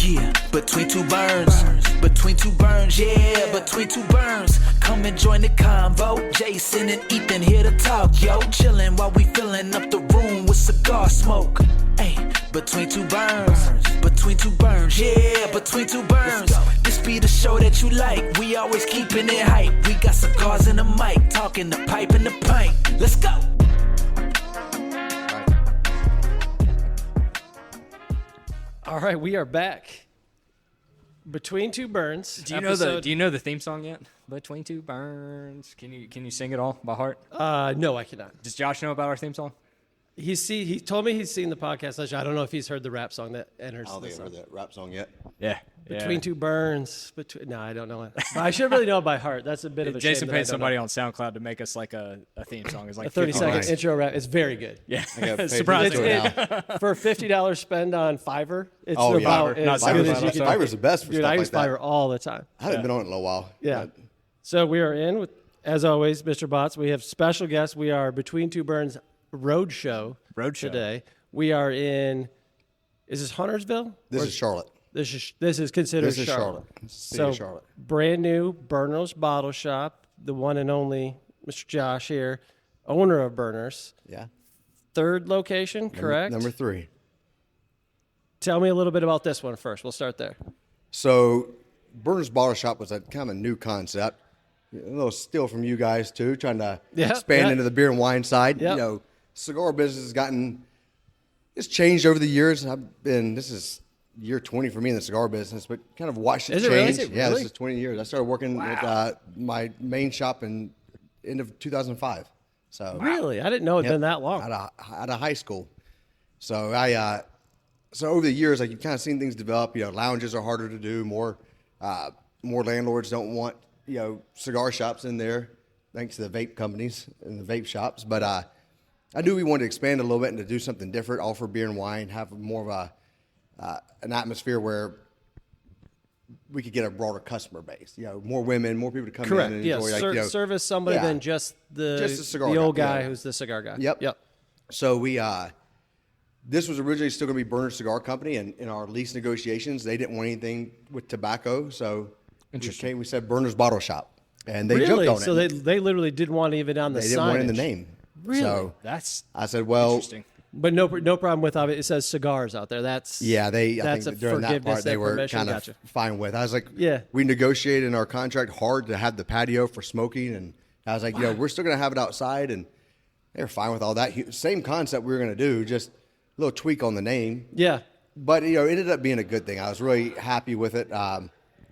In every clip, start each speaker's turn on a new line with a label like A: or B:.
A: Yeah, between two burns. Between two burns, yeah, between two burns. Come and join the convo. Jason and Ethan here to talk, yo. Chillin' while we filling up the room with cigar smoke. Hey, between two burns. Between two burns, yeah, between two burns. This be the show that you like. We always keeping it hype. We got cigars in the mic, talking the pipe and the pint. Let's go.
B: All right, we are back. Between Two Burns.
C: Do you know the theme song yet? Between Two Burns. Can you sing it all by heart?
B: No, I cannot.
C: Does Josh know about our theme song?
B: He told me he's seen the podcast session. I don't know if he's heard the rap song that enters.
D: I don't think I've heard that rap song yet.
C: Yeah.
B: Between Two Burns. No, I don't know it. But I should really know it by heart. That's a bit of a
C: Jason
B: shame
C: paid somebody on SoundCloud to make us like a theme song. It's like
B: a 30-second
D: nice.
B: intro rap. It's very good.
C: Yeah,
B: Surprising. For $50 spend on Fiverr, it's about as good as you can.
D: Fiverr's the best for
B: Dude,
D: stuff
B: I
D: like
B: use
D: that.
B: Fiverr all the time.
D: I haven't been on it in a while.
B: Yeah.
D: But
B: So we are in with, as always, Mr. Botts. We have special guests. We are Between Two Burns Roadshow today. We are in, is this Huntersville?
D: This is Charlotte.
B: This is considered Charlotte. So
D: Charlotte.
B: Brand new Burners Bottle Shop, the one and only Mr. Josh here, owner of Burners.
D: Yeah.
B: Third location, correct?
D: Number 3.
B: Tell me a little bit about this one first. We'll start there.
D: So Burner's Bottle Shop was a kind of a new concept. A little steal from you guys too, trying to expand into the beer and wine side.
B: Yep.
D: You know, cigar business has gotten, it's changed over the years. This is year 20 for me in the cigar business, but kind of watched it change.
B: Really?
D: Yeah, this is 20 years. I started working at my main shop in end of 2005. So
B: Really? I didn't know it'd been that long.
D: out of high school. So so over the years, like you've kind of seen things develop. You know, lounges are harder to do. More landlords don't want cigar shops in there, thanks to the vape companies and the vape shops. But I knew we wanted to expand a little bit and to do something different, offer beer and wine, have more of an atmosphere where we could get a broader customer base. More women, more people to come in and enjoy.
B: Service somebody than just the
D: cigar
B: old
D: guy,
B: guy who's the cigar guy.
D: Yep. So this was originally still going to be Burner Cigar Company, and in our lease negotiations, they didn't want anything with tobacco, so we said Burner's Bottle Shop, and they jumped on it.
B: So they literally didn't want even on the
D: They
B: signage.
D: didn't want it in the name.
B: Really?
D: So
C: That's
D: I said, well,
C: interesting.
B: But no problem with it. It says cigars out there. I
D: think that during that part they were kind of fine with. I was like, we negotiated in our contract hard to have the patio for smoking, and I was like, we're still going to have it outside, and they were fine with all that. Same concept we were going to do, just a little tweak on the name.
B: Yeah.
D: But it ended up being a good thing. I was really happy with it,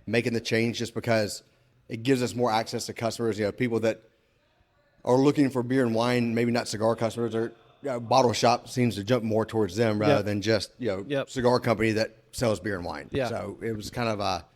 D: making the change just because it gives us more access to customers. People that are looking for beer and wine, maybe not cigar customers, or bottle shop seems to jump more towards them rather than just cigar company that sells beer and wine.
B: Yeah.
D: So it was kind of a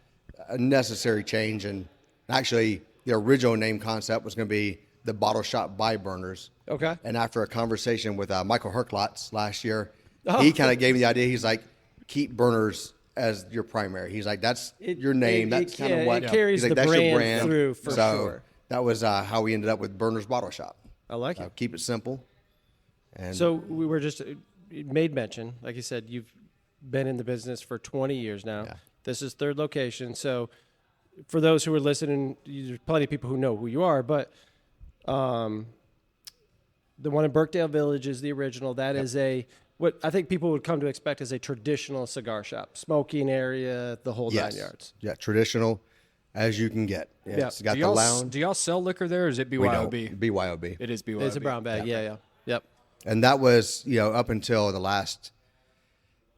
D: necessary change, and actually the original name concept was going to be the Bottle Shop by Burners.
B: Okay.
D: And after a conversation with Michael Herklotz last year, he kind of gave me the idea. He's like, keep Burners as your primary. He's like, that's your name. That's kind of what
B: it carries
D: he's like,
B: the
D: that's
B: brand
D: your brand
B: through for sure.
D: That was how we ended up with Burner's Bottle Shop.
B: I like it.
D: Keep it simple. And
B: So we were just made mention, like you said, you've been in the business for 20 years now.
D: Yeah.
B: This is third location. So for those who are listening, there's plenty of people who know who you are, but the one in Birkdale Village is the original. That is what I think people would come to expect as a traditional cigar shop, smoking area, the whole 9 yards.
D: Yeah, traditional as you can get. Yeah. It's got the lounge.
C: Do y'all sell liquor there, or is it BYOB?
D: BYOB.
C: It is BYOB.
B: It's a brown bag. Yeah. Yep.
D: And that was, up until the last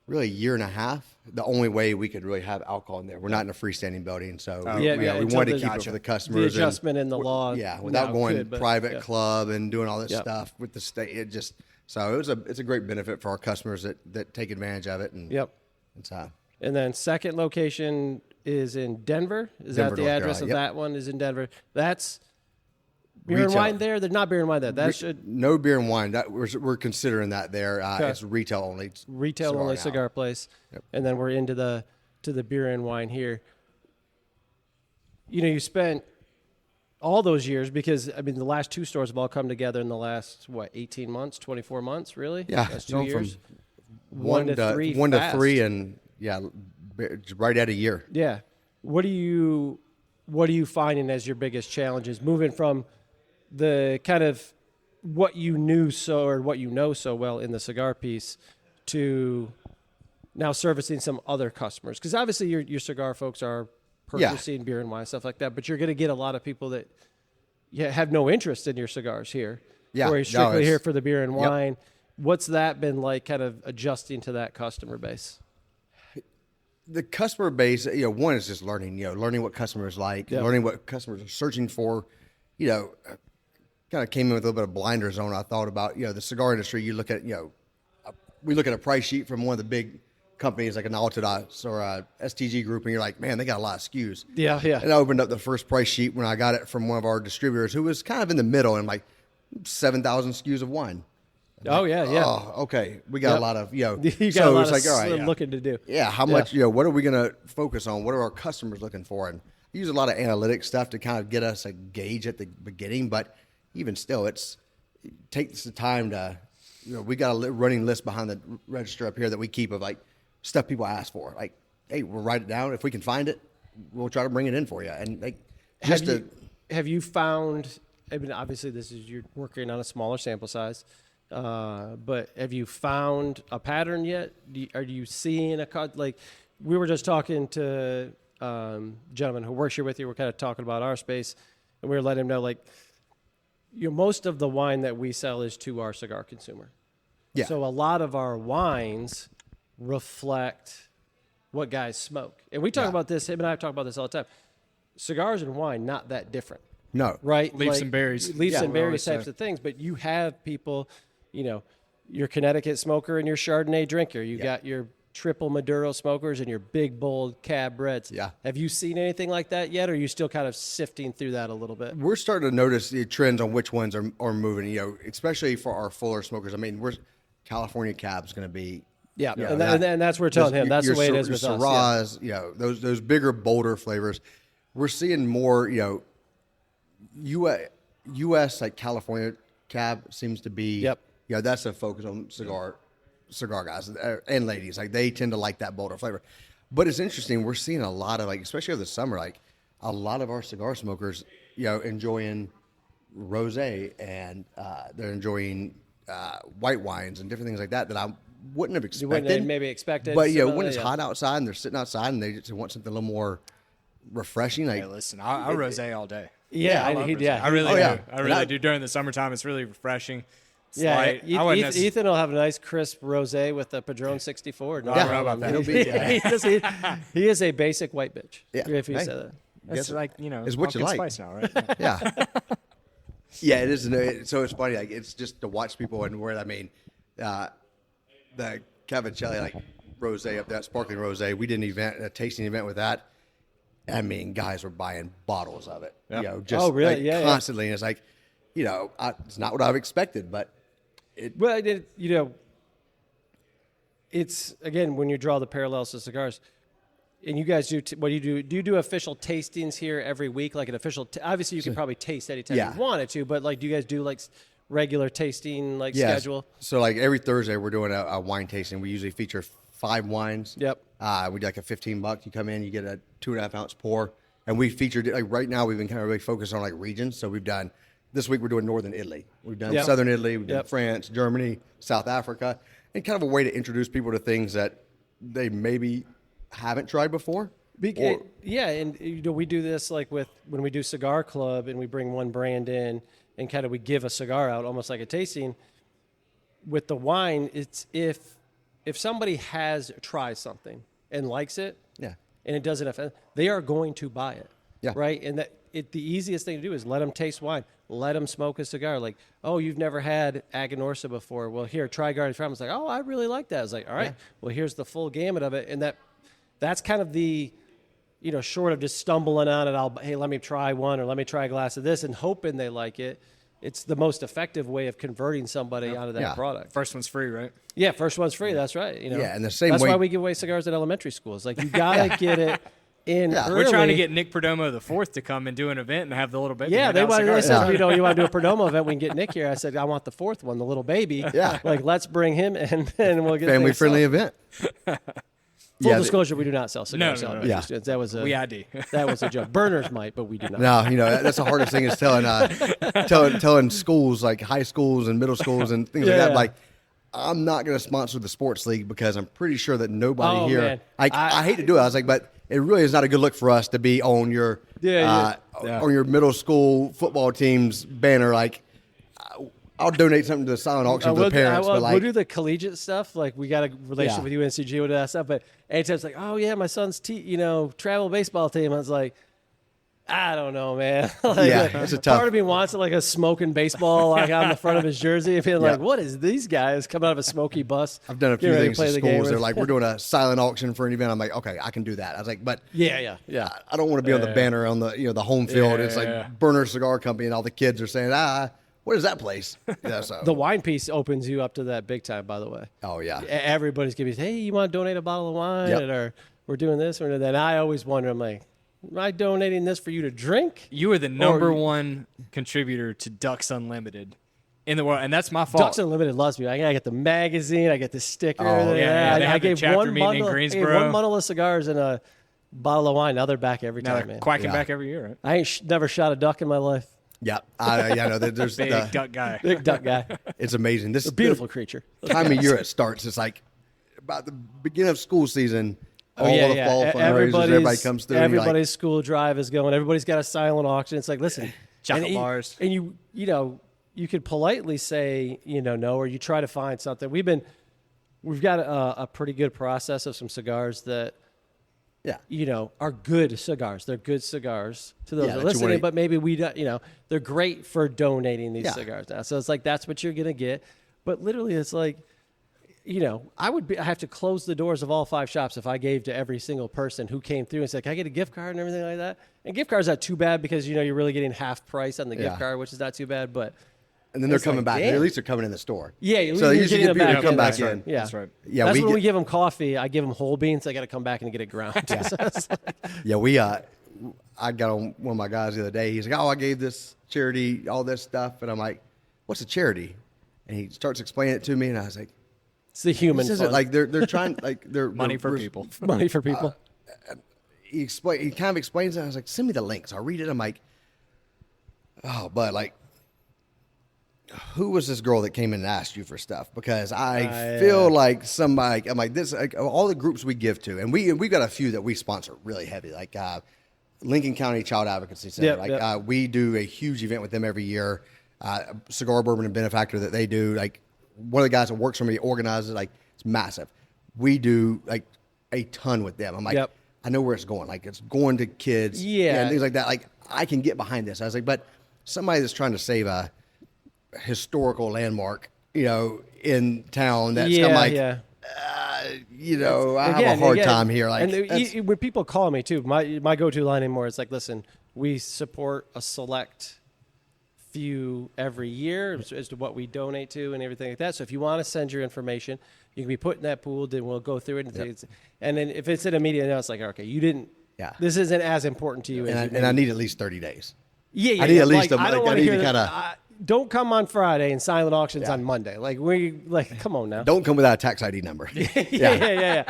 D: really year and a half, the only way we could really have alcohol in there. We're not in a freestanding building, so we wanted to keep it for the customers.
B: The adjustment in the law.
D: Yeah, without going private club and doing all this stuff with the state. It's a great benefit for our customers that take advantage of it. And
B: And then second location is in Denver. Is that the address of that one? Is in Denver. That's beer and wine there. There's not beer and wine there.
D: No beer and wine. That we're considering that there. It's retail only.
B: Retail only cigar place.
D: Yep.
B: And then we're into the beer and wine here. You spent all those years because the last two stores have all come together in the last 18 months, 24 months, really?
D: Yeah,
B: that's 2 years.
D: From one to three, and right at a year.
B: Yeah. What are you finding as your biggest challenges moving from the kind of what you know so well in the cigar piece to now servicing some other customers? Because obviously your cigar folks are purchasing beer and wine, stuff like that, but you're going to get a lot of people that have no interest in your cigars here.
D: Yeah.
B: Or you're strictly here for the beer and
D: Yep.
B: wine. What's that been like, kind of adjusting to that customer base?
D: The customer base, one is just learning, learning what customers like, learning what customers are searching for. Kind of came in with a little bit of blinders on. I thought about, the cigar industry. You look at, we look at a price sheet from one of the big companies like an Altadas or a STG group, and you're like, man, they got a lot of SKUs.
B: Yeah, yeah.
D: And I opened up the first price sheet when I got it from one of our distributors who was kind of in the middle, and like 7,000 SKUs of wine.
B: Oh, yeah, yeah.
D: Oh, okay. We got a lot of,
B: You got a
D: so
B: lot
D: it's like,
B: of
D: all right,
B: looking to do.
D: Yeah, how much, what are we going to focus on? What are our customers looking for? And I use a lot of analytic stuff to kind of get us a gauge at the beginning, but even still, it takes the time to, we got a running list behind the register up here that we keep of like stuff people ask for. Like, hey, we'll write it down. If we can find it, we'll try to bring it in for you. And like,
B: have you found, I mean, obviously you're working on a smaller sample size, but have you found a pattern yet? Are you seeing like we were just talking to gentleman who works here with you. We're kind of talking about our space, and we were letting him know, like, most of the wine that we sell is to our cigar consumer.
D: Yeah.
B: So a lot of our wines reflect what guys smoke. And we talk about this, him and I talk about this all the time. Cigars and wine, not that different.
D: No.
B: Right?
C: Leaves and berries.
B: Leaves and
C: we
B: berries
C: always
B: types
C: say.
B: of things. But you have people, your Connecticut smoker and your Chardonnay drinker. You got your triple Maduro smokers and your big, bold Cab Reds.
D: Yeah.
B: Have you seen anything like that yet, or are you still kind of sifting through that a little bit?
D: We're starting to notice the trends on which ones are moving, especially for our fuller smokers. I mean, California Cab's going to be.
B: Yeah, and that's what we're telling him. That's the way it is with us.
D: Syrahs, those bigger, bolder flavors. We're seeing more, U.S. like California Cab seems to be.
B: Yep.
D: That's a focus on cigar guys and ladies. Like, they tend to like that bolder flavor. But it's interesting. We're seeing a lot of, like, especially over the summer, like a lot of our cigar smokers, enjoying rosé, and they're enjoying white wines and different things like that I wouldn't have expected.
B: You wouldn't have maybe expected.
D: But when it's hot outside and they're sitting outside and they just want something a little more refreshing, like,
C: Hey, listen, I rosé all day.
B: Yeah,
C: I love
B: I
C: rosé. I really
D: Oh,
C: do.
D: yeah.
C: I really do. During the summertime, it's really refreshing. It's
B: Yeah,
C: light. I wouldn't
B: Ethan will have a nice crisp rosé with a Padron 64. No,
C: I don't know about that.
D: It'll be,
B: he is a basic white bitch.
D: Yeah.
B: If you
D: Hey.
B: say that.
C: That's like,
D: it's what you
C: pumpkin
D: like.
C: spice now, right?
D: yeah. Yeah, it is. So it's funny. Like, it's just to watch people and where, I mean, the Cavacelli, like, rosé up there, sparkling rosé. We did a tasting event with that. I mean, guys were buying bottles of it.
C: Yeah.
D: Just
B: really?
D: like,
B: Yeah,
D: constantly. And it's like, it's not what I've expected, but
B: Well, it's, again, when you draw the parallels to cigars, and you guys do, what do you do? Do you do official tastings here every week? Like an official, obviously you can probably taste anytime you wanted to, but like, do you guys do like regular tasting schedule?
D: So like every Thursday we're doing a wine tasting. We usually feature 5 wines.
B: Yep.
D: We do like a $15. You come in, you get a 2.5 ounce pour, and we featured, like, right now we've been kind of really focused on, like, regions. So we've done, this week we're doing Northern Italy. We've done
B: Yep.
D: Southern Italy. We've done
B: Yep.
D: France, Germany, South Africa, and kind of a way to introduce people to things that they maybe haven't tried before.
B: Yeah, and we do this like when we do Cigar Club and we bring one brand in and kind of we give a cigar out almost like a tasting. With the wine, it's if somebody has tried something and likes it,
D: Yeah.
B: and it doesn't offend, they are going to buy it.
D: Yeah.
B: Right? And the easiest thing to do is let them taste wine. Let them smoke a cigar. Like, oh, you've never had Aganorsa before. Well, here, try Garden Farm. It's like, oh, I really like that. It's like, all right, well, here's the full gamut of it. And that's kind of the, short of just stumbling on it, hey, let me try one or let me try a glass of this and hoping they like it. It's the most effective way of converting somebody out of that
D: Yeah.
B: product.
C: First one's free, right?
B: Yeah, first one's free. That's right.
D: Yeah, and the same
B: that's
D: way-
B: why we give away cigars at elementary schools. Like, you gotta get it in early.
C: We're trying to get Nick Perdomo the fourth to come and do an event and have the little baby.
B: Yeah,
C: hand
B: they
C: out cigars.
B: said, you want to do a Perdomo event, we can get Nick here. I said, I want the fourth one, the little baby.
D: Yeah.
B: Like, let's bring him in and we'll get
D: Family
B: things
D: friendly
B: solved.
D: event.
B: Full
D: Yeah,
B: disclosure, we do not sell cigars.
C: No, no, no.
B: to
D: Yeah.
B: students. That was a
C: We ID.
B: that was a joke. Burners might, but we do not.
D: No, that's the hardest thing is telling schools like high schools and middle schools and things like
B: Yeah.
D: that. Like, I'm not going to sponsor the sports league because I'm pretty sure that nobody
B: Oh,
D: here.
B: man.
D: I hate to do it. I was like, but it really is not a good look for us to be on your
B: Yeah.
D: on your middle school football team's banner. Like, I'll donate something to the silent auction to the parents, but like,
B: we'll do the collegiate stuff. Like we got a relationship
D: Yeah.
B: with UNCG, with that stuff. But anytime it's like, oh yeah, my son's travel baseball team. I was like, I don't know, man. Like,
D: Yeah, it's a tough-
B: Part of me wants like a smoking baseball like on the front of his jersey, and being like, what is these guys coming out of a smoky bus?
D: I've done a few
B: getting ready to
D: things
B: play
D: to
B: the game
D: schools. They're
B: with-
D: like, we're doing a silent auction for an event. I'm like, okay, I can do that. I was like, but
B: yeah.
D: I don't want to be on the banner on the the home field. It's
C: Yeah.
D: like Burner Cigar Company, and all the kids are saying, what is that place? Yeah, so
B: The wine piece opens you up to that big time, by the way.
D: oh yeah,
B: Everybody's giving, hey, you want to donate a bottle of wine?
D: Yep.
B: Or we're doing this or that. And I always wonder, I'm like, am I donating this for you to drink?
C: You are the number one contributor to Ducks Unlimited in the world, and that's my fault.
B: Ducks Unlimited loves me. I get the magazine, I get the sticker.
D: Oh,
C: yeah, they
B: I
C: have the
B: gave
C: chapter
B: one
C: meeting in
B: bundle,
C: Greensboro.
B: one bundle of cigars and a bottle of wine. Now they're back every
C: Now
B: time,
C: they're
B: man.
C: quacking
D: Yeah.
C: back every year, right?
B: I ain't never shot a duck in my life.
D: yeah, no, there's
C: Big duck guy.
B: Big duck guy.
D: it's amazing. This
B: Beautiful creature.
D: the time of year it starts. It's like about the beginning of school season. All
B: yeah,
D: the
B: yeah.
D: fall fundraisers, everybody comes through. and you're like,
B: Everybody's school drive is going. Everybody's got a silent auction. It's like, listen,
C: Chocolate
B: and
C: bars.
B: and you could politely say, no, or you try to find something. We've got a pretty good process of some cigars that,
D: yeah,
B: are good cigars. They're good cigars to those
D: Yeah,
B: that are
D: that you
B: listening,
D: wanna-
B: but maybe we don't, they're great for donating these
D: Yeah.
B: cigars now. So it's like, that's what you're going to get. But literally it's like, I have to close the doors of all 5 shops if I gave to every single person who came through and said, can I get a gift card and everything like that? And gift cards not too bad because, you're really getting half price on the gift
D: Yeah.
B: card, which is not too bad, but
D: and then they're
B: It's
D: coming
B: like,
D: back.
B: damn.
D: At least they're coming in the store.
B: yeah,
D: so
B: you're
D: you should
B: getting
D: get
B: it
D: people to
B: back
D: come
B: in.
D: back
B: That's right.
D: in.
B: Yeah.
C: That's right.
D: Yeah,
B: That's
D: we
B: when
D: get-
B: we give them coffee. I give them whole beans. They got to come back and get it ground. So it's like-
D: Yeah, I got on one of my guys the other day. He's like, I gave this charity all this stuff, and I'm like, what's a charity? And he starts explaining it to me, and I was like,
B: it's the human
D: this isn't
B: fund.
D: like they're trying like they're
C: Money for
D: they're-
C: people.
B: money for people.
D: He kind of explains it. I was like, send me the links. I'll read it. I'm like, oh, but like, who was this girl that came in and asked you for stuff? Because I feel like somebody. I'm like this. Like, all the groups we give to, and we've got a few that we sponsor really heavy, like Lincoln County Child Advocacy Center.
B: Yep.
D: We do a huge event with them every year. Cigar, bourbon, and benefactor that they do. Like one of the guys that works for me organizes. Like it's massive. We do like a ton with them. I'm like,
B: Yep.
D: I know where it's going. Like it's going to kids,
B: Yeah.
D: and things like that. Like I can get behind this. I was like, but somebody that's trying to save a historical landmark, in town, that's kind of like, I have a hard time here. Like,
B: and when people call me too, my go-to line anymore is like, listen, we support a select few every year as to what we donate to and everything like that. So if you want to send your information, you can be put in that pool, then we'll go through it. And then if it's in a media, now it's like, okay, you didn't.
D: Yeah.
B: This isn't as important to you.
D: and I need at least 30 days.
B: Yeah,
D: I need at least
B: like,
D: a-
B: I don't
D: like, I
B: want to
D: need
B: hear
D: to
B: that.
D: kinda-
B: Don't come on Friday and silent auctions
D: Yeah.
B: on Monday. Come on now.
D: Don't come without a tax ID number.
B: Yeah,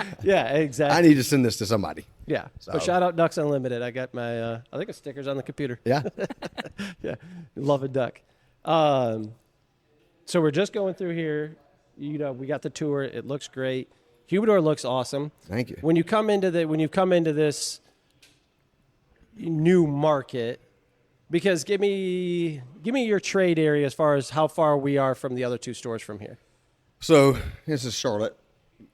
B: exactly.
D: I need to send this to somebody.
B: Yeah.
D: So-
B: But shout out Ducks Unlimited. I got my, I think it's stickers on the computer.
D: Yeah.
B: Yeah. Love a duck. So we're just going through here. We got the tour. It looks great. Humidor looks awesome.
D: Thank you.
B: When you come into this new market, because give me your trade area as far as how far we are from the other 2 stores from here.
D: So this is Charlotte,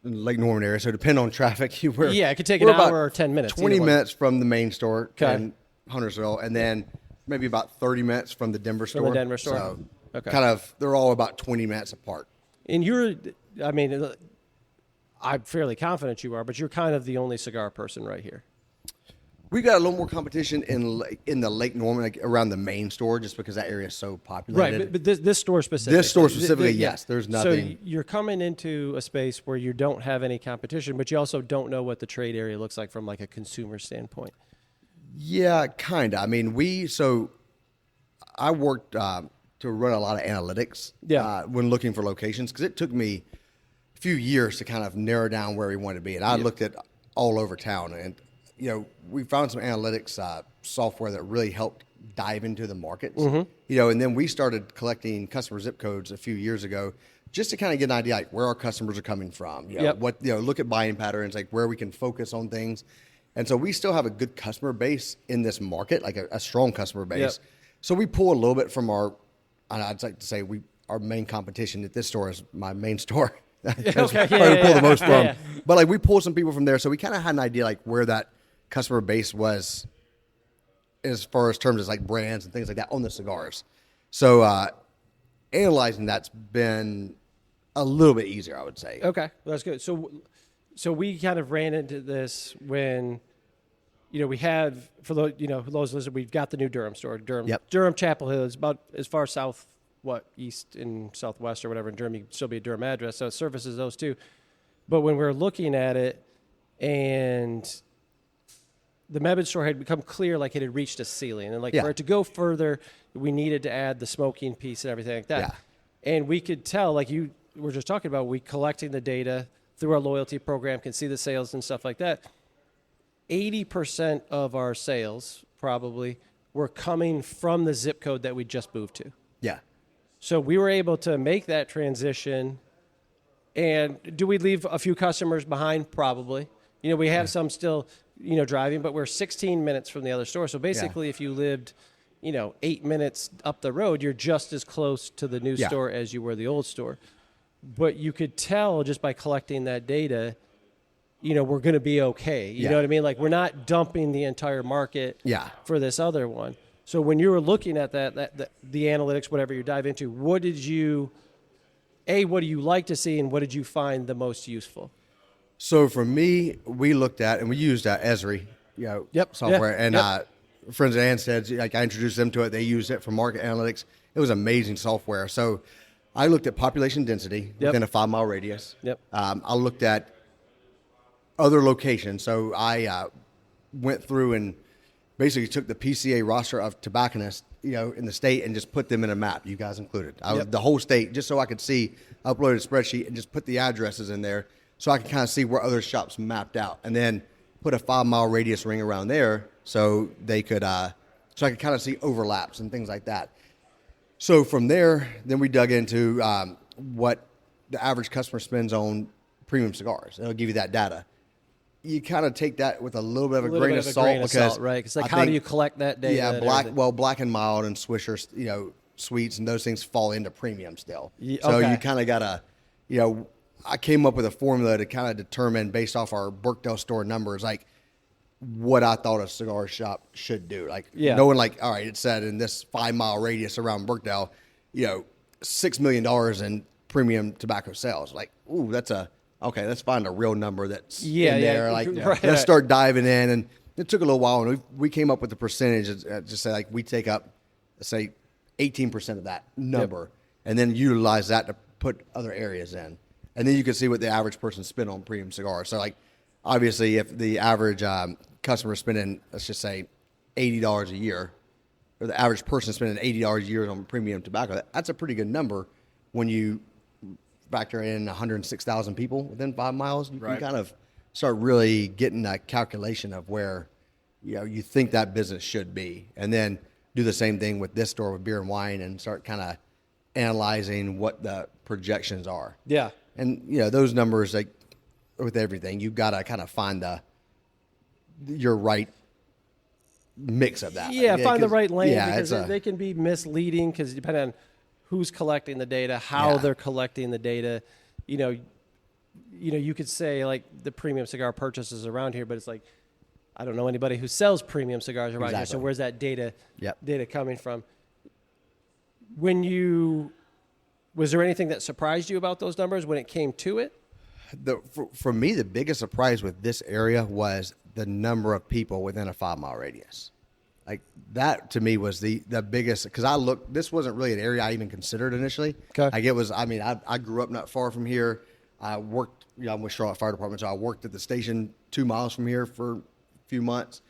D: Lake Norman area. So depending on traffic, we're
B: Yeah, it could take an
D: we're about
B: hour or 10 minutes,
D: 20
B: either way.
D: minutes from the main store
B: Okay.
D: in Huntersville, and then maybe about 30 minutes from the Denver store.
B: the Denver store?
D: So
B: Okay.
D: kind of, they're all about 20 minutes apart.
B: And I'm fairly confident you are, but you're kind of the only cigar person right here.
D: We got a little more competition in the Lake Norman, like around the main store, just because that area is so populated.
B: Right, but this store specifically.
D: This store specifically, yes, there's nothing.
B: So you're coming into a space where you don't have any competition, but you also don't know what the trade area looks like from like a consumer standpoint.
D: Yeah, kind of. I mean, I worked to run a lot of analytics when looking for locations, because it took me a few years to kind of narrow down where we wanted to be. And I looked at all over town. And, we found some analytics software that really helped dive into the markets, and then we started collecting customer zip codes a few years ago just to kind of get an idea, like where our customers are coming from, look at buying patterns, like where we can focus on things. And so we still have a good customer base in this market, like a strong customer base.
B: Yep.
D: So we pull a little bit from I'd like to say our main competition at this store is my main store. That's
B: Okay,
D: where we pull the most from.
B: yeah.
D: But like we pull some people from there. So we kind of had an idea like where that customer base was as far as terms as like brands and things like that on the cigars. So analyzing that's been a little bit easier, I would say.
B: Okay, well, that's good. So we kind of ran into this when, we have, for those, for those listeners, we've got the new Durham store. Durham Chapel Hill is about as far south, east and southwest or whatever in Durham. You can still be a Durham address, so it services those two. But when we're looking at it, and the Mebane store had become clear, like it had reached a ceiling, and for it to go further, we needed to add the smoking piece and everything like that.
D: Yeah.
B: And we could tell, like you were just talking about, we collecting the data through our loyalty program, can see the sales and stuff like that. 80% of our sales probably were coming from the zip code that we just moved to.
D: Yeah.
B: So we were able to make that transition. And do we leave a few customers behind? Probably. We have some still, driving, but we're 16 minutes from the other store. So basically, if you lived, 8 minutes up the road, you're just as close to the new store as you were the old store. But you could tell just by collecting that data, we're going to be okay. You know what I mean? Like we're not dumping the entire market for this other one. So when you were looking at the analytics, whatever you dive into, what do you like to see and what did you find the most useful?
D: So for me, we looked at, and we used Esri, software. And friends at Anstead's, like I introduced them to it. They used it for market analytics. It was amazing software. So I looked at population density within a 5-mile radius. I looked at other locations. So I went through and basically took the PCA roster of tobacconists, in the state and just put them in a map, you guys included. The whole state, just so I could see, uploaded a spreadsheet and just put the addresses in there so I could kind of see where other shops mapped out. And then put a 5-mile radius ring around there so they could, so I could kind of see overlaps and things like that. So from there, then we dug into what the average customer spends on premium cigars. It'll give you that data. You kind of take that with a little bit of a grain of salt because
B: right? Because how do you collect that data?
D: Yeah, Black and Mild and Swisher, sweets and those things fall into premium still. So you kind of gotta, I came up with a formula to kind of determine based off our Burkdale store numbers, like what I thought a cigar shop should do. Like knowing, like, all right, it said in this 5-mile radius around Burkdale, $6 million in premium tobacco sales. Like, ooh, okay, let's find a real number that's in there. Like, let's start diving in. And it took a little while, and we came up with the percentage. Just say, like, we take up, say, 18% of that number, and then utilize that to put other areas in. And then you can see what the average person spent on premium cigars. So, like, obviously, if the average customer is spending, let's just say, $80 a year, or the average person spending $80 a year on premium tobacco, that's a pretty good number when you factor in 106,000 people within 5 miles. You can kind of start really getting a calculation of where you think that business should be, and then do the same thing with this store with beer and wine and start kind of analyzing what the projections are.
B: Yeah.
D: And those numbers, like with everything, you've got to kind of find your right mix of that.
B: Yeah, find the right lane, because they can be misleading because depending on who's collecting the data, how they're collecting the data. You could say like the premium cigar purchases around here, but it's like I don't know anybody who sells premium cigars around here. So where's that data coming from? Was there anything that surprised you about those numbers when it came to it?
D: For me, the biggest surprise with this area was the number of people within a 5-mile radius. Like that to me was the biggest, because this wasn't really an area I even considered initially.
B: Okay.
D: Like it was, I grew up not far from here. I worked, I'm with Charlotte Fire Department, so I worked at the station 2 miles from here for a few months.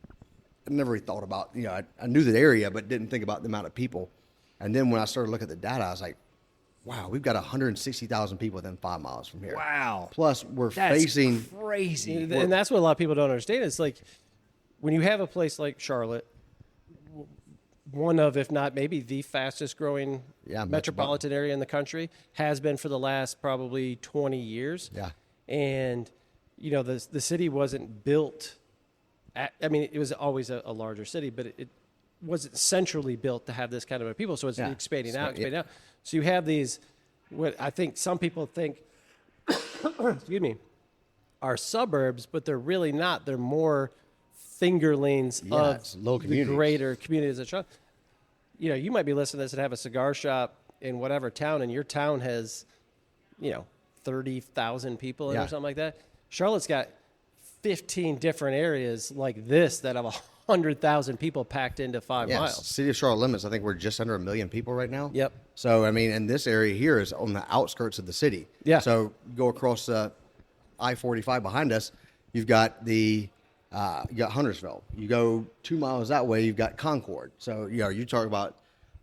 D: I never really thought about, I knew the area, but didn't think about the amount of people. And then when I started looking at the data, I was like, wow, we've got 160,000 people within 5 miles from here.
C: Wow.
D: Plus, we're
C: That's
D: facing.
C: crazy.
B: And that's what a lot of people don't understand. It's like when you have a place like Charlotte, one of, if not maybe the fastest growing metropolitan area in the country, has been for the last probably 20 years.
D: Yeah.
B: And, you know, the city wasn't built it was always a larger city, but it wasn't centrally built to have this kind of people. So it's expanding out. So you have these, what I think some people think, excuse me, are suburbs, but they're really not. They're more fingerlings of
D: low
B: the greater communities of Charlotte. You know, you might be listening to this and have a cigar shop in whatever town, and your town has, 30,000 people in or something like that. Charlotte's got 15 different areas like this that have 100,000 people packed into 5 miles.
D: City of Charlotte limits, I think we're just under 1 million people right now.
B: Yep.
D: So, I mean, and this area here is on the outskirts of the city.
B: Yeah.
D: So go across I-45 behind us, you've got you got Huntersville. You go 2 miles that way, you've got Concord. So, you talk about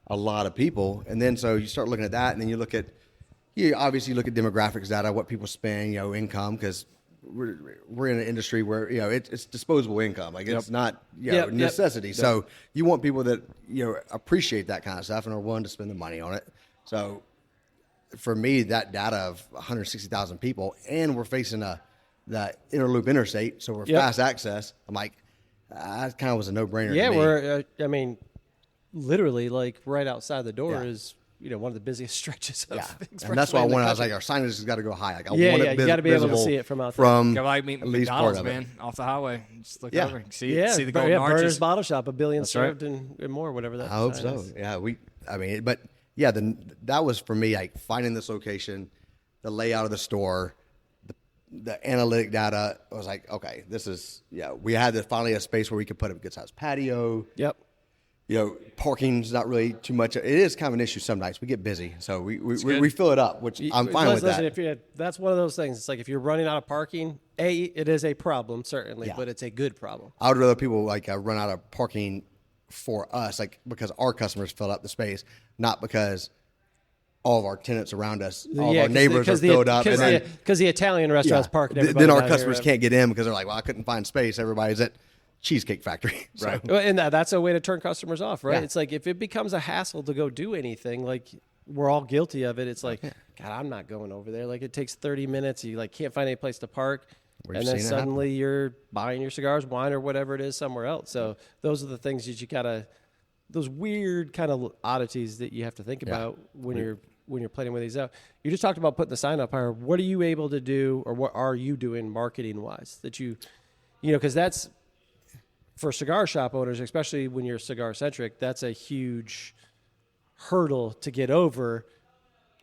D: a lot of people. And then so you start looking at that, and then you obviously look at demographics data, what people spend, income, because we're in an industry where it's disposable income, like it's not necessity. So you want people that appreciate that kind of stuff and are willing to spend the money on it. So for me, that data of 160,000 people, and we're facing the interloop interstate, so we're fast access. I'm like, that kind of was a no-brainer.
B: Yeah,
D: to me.
B: we're literally like right outside the door is one of the busiest stretches of expressway.
D: And that's why I was like, our signage has got to go high. Like, I want it
B: you got to be able to see it from out there.
C: Go like McDonald's, man, off the highway. Just look over and see the golden arches.
B: Burner's Bottle Shop, 1 billion served and more, whatever that.
D: I hope so.
B: Is.
D: Yeah, that was for me, like finding this location, the layout of the store, the analytic data. I was like, okay, this is we had finally a space where we could put a good sized patio.
B: Yep.
D: Parking's not really too much. It is kind of an issue some nights. We get busy, so we fill it up, which I'm fine with that.
B: That's one of those things. It's like if you're running out of parking, it is a problem, certainly, but it's a good problem.
D: I would rather people run out of parking for us, because our customers fill up the space, not because all of our tenants around us, all of our neighbors are filled up.
B: Because the Italian restaurants park.
D: Then our customers can't get in because they're like, well, I couldn't find space. Everybody's at Cheesecake Factory.
C: Right.
B: And that's a way to turn customers off, right?
D: Yeah.
B: It's like if it becomes a hassle to go do anything, like we're all guilty of it. It's like, God, I'm not going over there. Like it takes 30 minutes. You can't find any place to park. And then suddenly you're buying your cigars, wine, or whatever it is somewhere else. So those are the things that you gotta, those weird kind of oddities that you have to think about when you're planning with these out. You just talked about putting the sign up higher. What are you able to do, or what are you doing marketing wise that because that's, for cigar shop owners, especially when you're cigar centric, that's a huge hurdle to get over.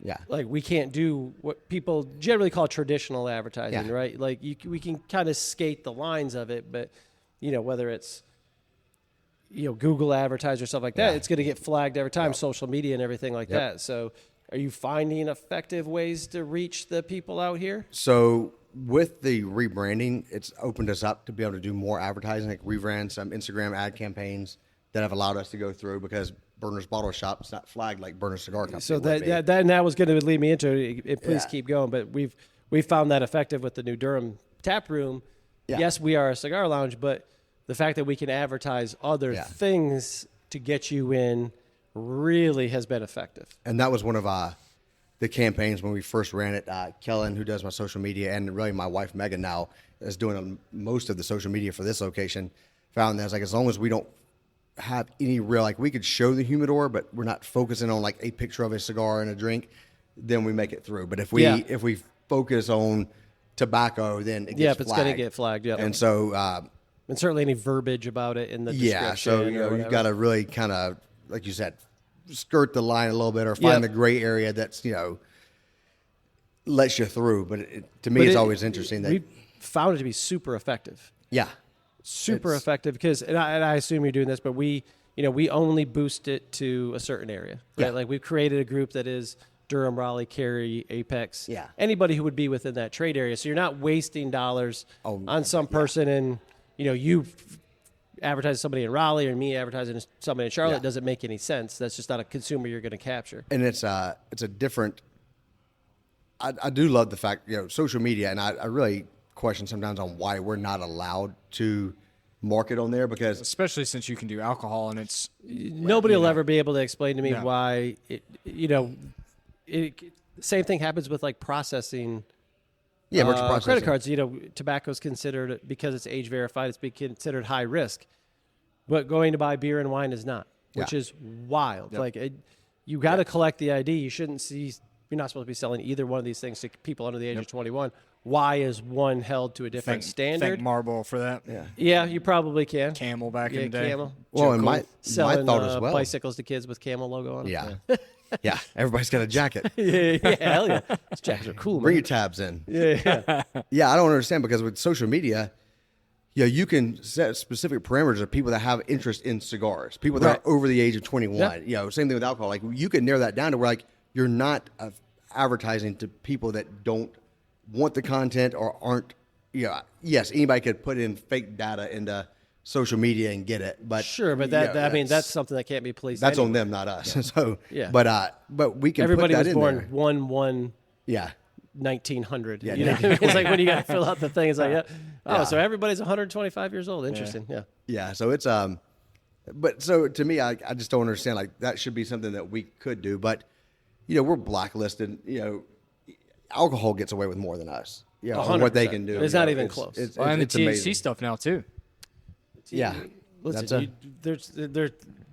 D: Yeah.
B: Like we can't do what people generally call traditional advertising, right? Like we can kind of skate the lines of it, but whether it's, Google advertise or stuff like that, it's going to get flagged every time, social media and everything like that. So are you finding effective ways to reach the people out here?
D: So with the rebranding, it's opened us up to be able to do more advertising. Like we've ran some Instagram ad campaigns that have allowed us to go through, because Burner's Bottle Shop is not flagged like Burner Cigar Company.
B: So that was going to lead me into it. Please keep going. But we've found that effective with the new Durham tap room. Yeah. Yes, we are a cigar lounge, but the fact that we can advertise other things to get you in really has been effective.
D: And that was one of the campaigns when we first ran it. Kellen, who does my social media, and really my wife Megan now is doing most of the social media for this location, found that as long as we don't have any real, we could show the humidor, but we're not focusing on a picture of a cigar and a drink, then we make it through. But if we focus on tobacco, then it gets
B: it's going to get flagged. Yeah,
D: and so
B: and certainly any verbiage about it in the description.
D: So you've got to really kind of, like you said, skirt the line a little bit, or find the gray area that's lets you through. But to me, it's always interesting that
B: we found it to be super effective.
D: Yeah,
B: super effective, because and I assume you're doing this, but we only boost it to a certain area, right? Like we've created a group that is Durham, Raleigh, Cary, Apex, anybody who would be within that trade area. So you're not wasting dollars on some person, and you advertising somebody in Raleigh or me advertising somebody in Charlotte doesn't make any sense. That's just not a consumer you're going to capture.
D: And it's a different I do love the fact, social media, and I really question sometimes on why we're not allowed to market on there, because
C: Especially since you can do alcohol and it's
B: Nobody will ever be able to explain to me
C: No.
B: why same thing happens with like processing.
D: merchant processing.
B: Credit cards, tobacco is considered, because it's age verified, it's considered high risk. But going to buy beer and wine is not, which
D: Yeah.
B: is wild.
C: Yep.
B: Like you got to collect the ID. You're not supposed to be selling either one of these things to people under the age of 21. Why is one held to a different standard?
C: Thank Marlboro for that.
B: Yeah, you probably can.
C: Camel back in the day.
B: Camel.
D: Well, and my
B: Selling
D: thought as well.
B: bicycles to kids with Camel logo on them.
D: Yeah. Yeah. Everybody's got a jacket.
B: Yeah, hell yeah. These jackets are cool,
D: Bring
B: man.
D: your tabs in.
B: Yeah.
D: Yeah, I don't understand, because with social media, you can set specific parameters of people that have interest in cigars, people that
B: Right.
D: are over the age of 21.
B: Yep.
D: Same thing with alcohol. Like, you can narrow that down to where, like, you're not advertising to people that don't want the content or aren't. Yes, anybody could put in fake data into social media and get it, but
B: Sure, but that's something that can't be policed.
D: that's on
B: anyway.
D: them, not us. So,
B: Yeah.
D: but we can
B: Everybody
D: put that
B: was
D: in
B: born
D: there.
B: 1/1
D: Yeah.
B: 1900.
D: Yeah,
B: you know what I mean? It's like when you got to fill out the thing. It's like,
D: Yeah.
B: so everybody's 125 years old. Interesting. Yeah.
D: Yeah, so it's but so to me, I just don't understand. Like, that should be something that we could do, but we're blacklisted. Alcohol gets away with more than us. On what they
B: 100%.
D: can do.
B: It's not even close.
D: It's,
C: Well, and the
D: it's
C: THC
D: amazing.
C: stuff now too.
D: Yeah,
B: Listen,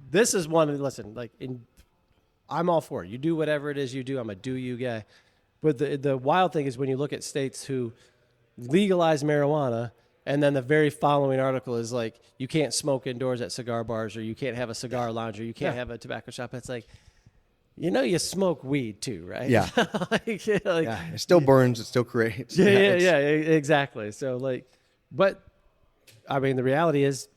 B: this is one. Listen, I'm all for it. You do whatever it is you do. I'm a do you guy. But the wild thing is when you look at states who legalize marijuana, and then the very following article is like, you can't smoke indoors at cigar bars, or you can't have a cigar lounge, or you can't have a tobacco shop. It's like, you smoke weed too, right?
D: Yeah.
B: yeah,
D: it still burns. It still creates.
B: yeah,
D: it's-
B: exactly. So but I mean, the reality is,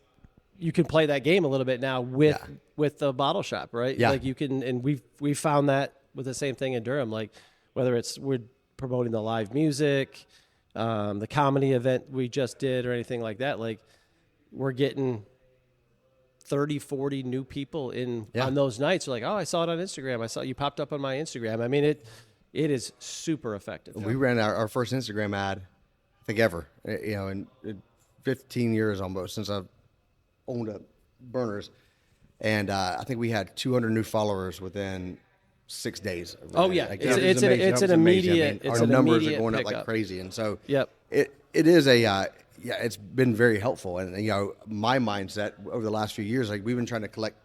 B: you can play that game a little bit now with the bottle shop, right?
D: Yeah.
B: Like you can, and we've found that with the same thing in Durham. Like whether we're promoting the live music, the comedy event we just did, or anything like that. Like we're getting 30, 40 new people on those nights. They're like, oh, I saw it on Instagram. I saw you popped up on my Instagram. I mean, it is super effective.
D: We ran our first Instagram ad, I think ever. In 15 years almost since I've owned up Burners, and I think we had 200 new followers within 6 days.
B: Oh, yeah.
D: Like,
B: It's-
D: it was
B: it's an-
D: amazing.
B: it's
D: That was
B: an
D: amazing.
B: immediate- it's
D: our
B: an
D: numbers are
B: immediate
D: going up like
B: pickup.
D: crazy, and so
B: Yep.
D: it is a it's been very helpful. And my mindset over the last few years, like, we've been trying to collect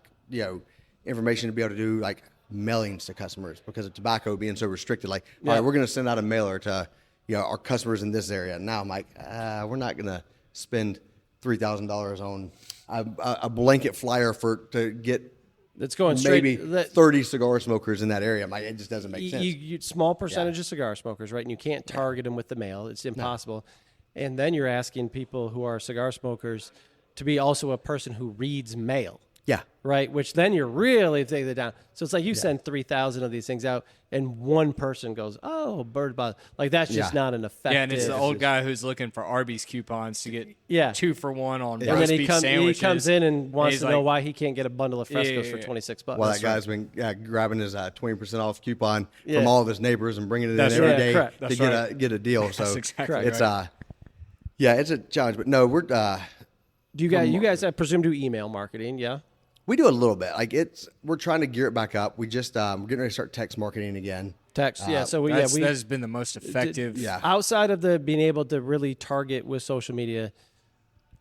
D: information to be able to do like mailings to customers, because of tobacco being so restricted. Like, all right, we're going to send out a mailer to our customers in this area. Now I'm like, we're not going to spend $3,000 on a blanket flyer to get
B: It's going straight.
D: maybe 30 cigar smokers in that area. I'm like, it just doesn't make sense.
B: You small percentage of cigar smokers, right? And you can't target them with the mail. It's impossible. And then you're asking people who are cigar smokers to be also a person who reads mail,
D: Yeah.
B: right? Which then you're really taking it down. So it's like you send 3,000 of these things out, and one person goes, "Oh, bird box." Like that's just
D: Yeah.
B: not an effective.
C: Yeah, and it's the old guy who's looking for Arby's coupons to get 2 for 1 on
B: And
C: roast
B: then he
C: beef sandwiches.
B: comes in and wants
C: he's
B: to know
C: like,
B: why he can't get a bundle of Frescos
C: Yeah.
B: for $26.
D: Well, that guy's been grabbing his 20% off coupon
B: Yeah.
D: from all of his neighbors and bringing it
C: That's
D: in every
C: right.
D: day
B: Correct.
D: to
C: That's
D: get a deal. So
C: That's exactly
D: it's
C: right.
D: it's a challenge. But no, we're
B: Do you guys I presume do email marketing? Yeah.
D: we do a little bit. Like, we're trying to gear it back up. We just we're getting ready to start text marketing again.
B: Text. Yeah. So
C: that has been the most effective.
D: Yeah.
B: outside of the being able to really target with social media,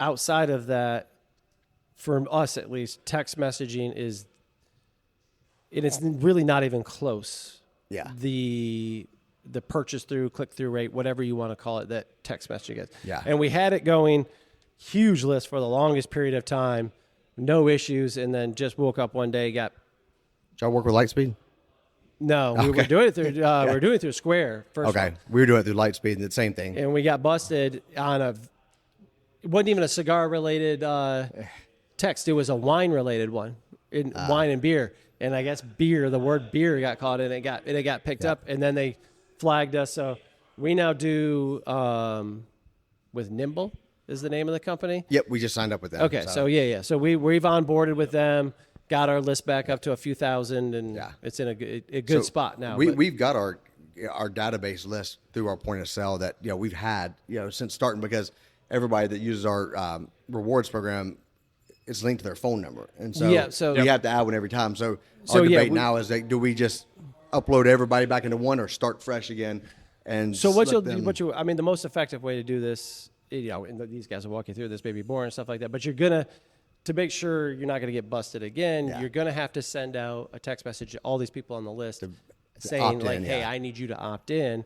B: outside of that, for us at least, text messaging is, and it's really not even close.
D: Yeah.
B: The purchase through, click through rate, whatever you want to call it, that text messaging is.
D: Yeah.
B: And we had it going, huge list for the longest period of time, no issues, and then just woke up one day,
D: Did y'all work with Lightspeed?
B: we were doing it through we were doing it through Square first.
D: Okay, we were doing it through Lightspeed, and the same thing.
B: And we got busted on it wasn't even a cigar related text. It was a wine related one, wine and beer. And I guess the word beer got caught and it got picked up, and then they flagged us. So we now do with Nimble is the name of the company.
D: Yep, we just signed up with them.
B: Okay, so yeah. So we've onboarded with them, got our list back up to a few thousand, and it's in a good
D: So
B: spot now.
D: We've got our our database list through our point of sale that we've had since starting, because everybody that uses our rewards program is linked to their phone number, and so we have to add one every time. So our debate now is like, do we just upload everybody back into one or start fresh again? And
B: so I mean, the most effective way to do this, and these guys will walk you through this, maybe boring and stuff like that, but you're gonna, to make sure you're not gonna get busted again, you're gonna have to send out a text message to all these people on the list saying like, hey, I need you to opt in.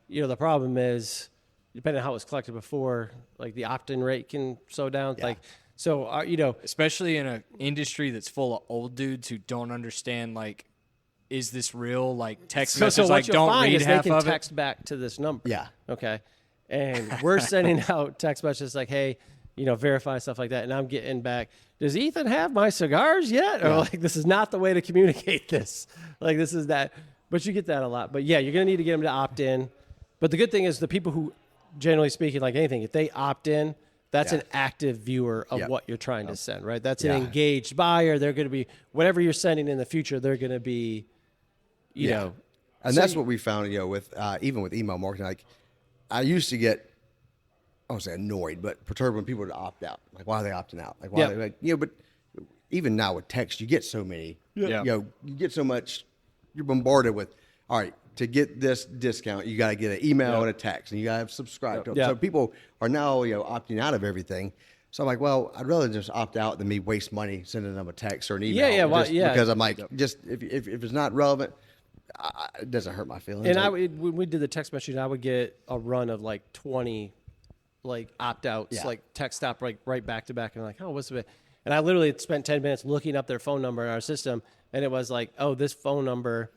B: The problem is, depending on how it was collected before, like the opt-in rate can slow down. Like, so
C: especially in an industry that's full of old dudes who don't understand, like, is this real? Like, text messages,
B: so
C: like, don't read
B: is
C: half
B: they can
C: of
B: text back to this number. Yeah. Okay. And we're sending out text messages like, hey, verify stuff like that. And I'm getting back, does Ethan have my cigars yet? Or like, this is not the way to communicate this. Like, this is that. But you get that a lot. But yeah, you're going to need to get them to opt in. But the good thing is the people who, generally speaking, like anything, if they opt in, that's an active viewer of what you're trying to send, right? That's an engaged buyer. They're going to be, whatever you're sending in the future, they're going to be, you know.
D: And that's what we found, with even with email marketing. Like, I used to get, I won't say annoyed, but perturbed when people would opt out. Like, why are they opting out? Like, why are they, but even now with text, you get so many, you get so much, you're bombarded with, all right, to get this discount, you got to get an email and a text, and you got to subscribe to them. So people are now, opting out of everything. So I'm like, well, I'd rather just opt out than me waste money sending them a text or an email. Because I'm like, just if it's not relevant, it doesn't hurt my feelings.
B: And when we did the text message, I would get a run of like 20 like opt-outs, like text stop right back to back. And I'm like, oh, what's the bit? And I literally spent 10 minutes looking up their phone number in our system, and it was like, oh, this phone number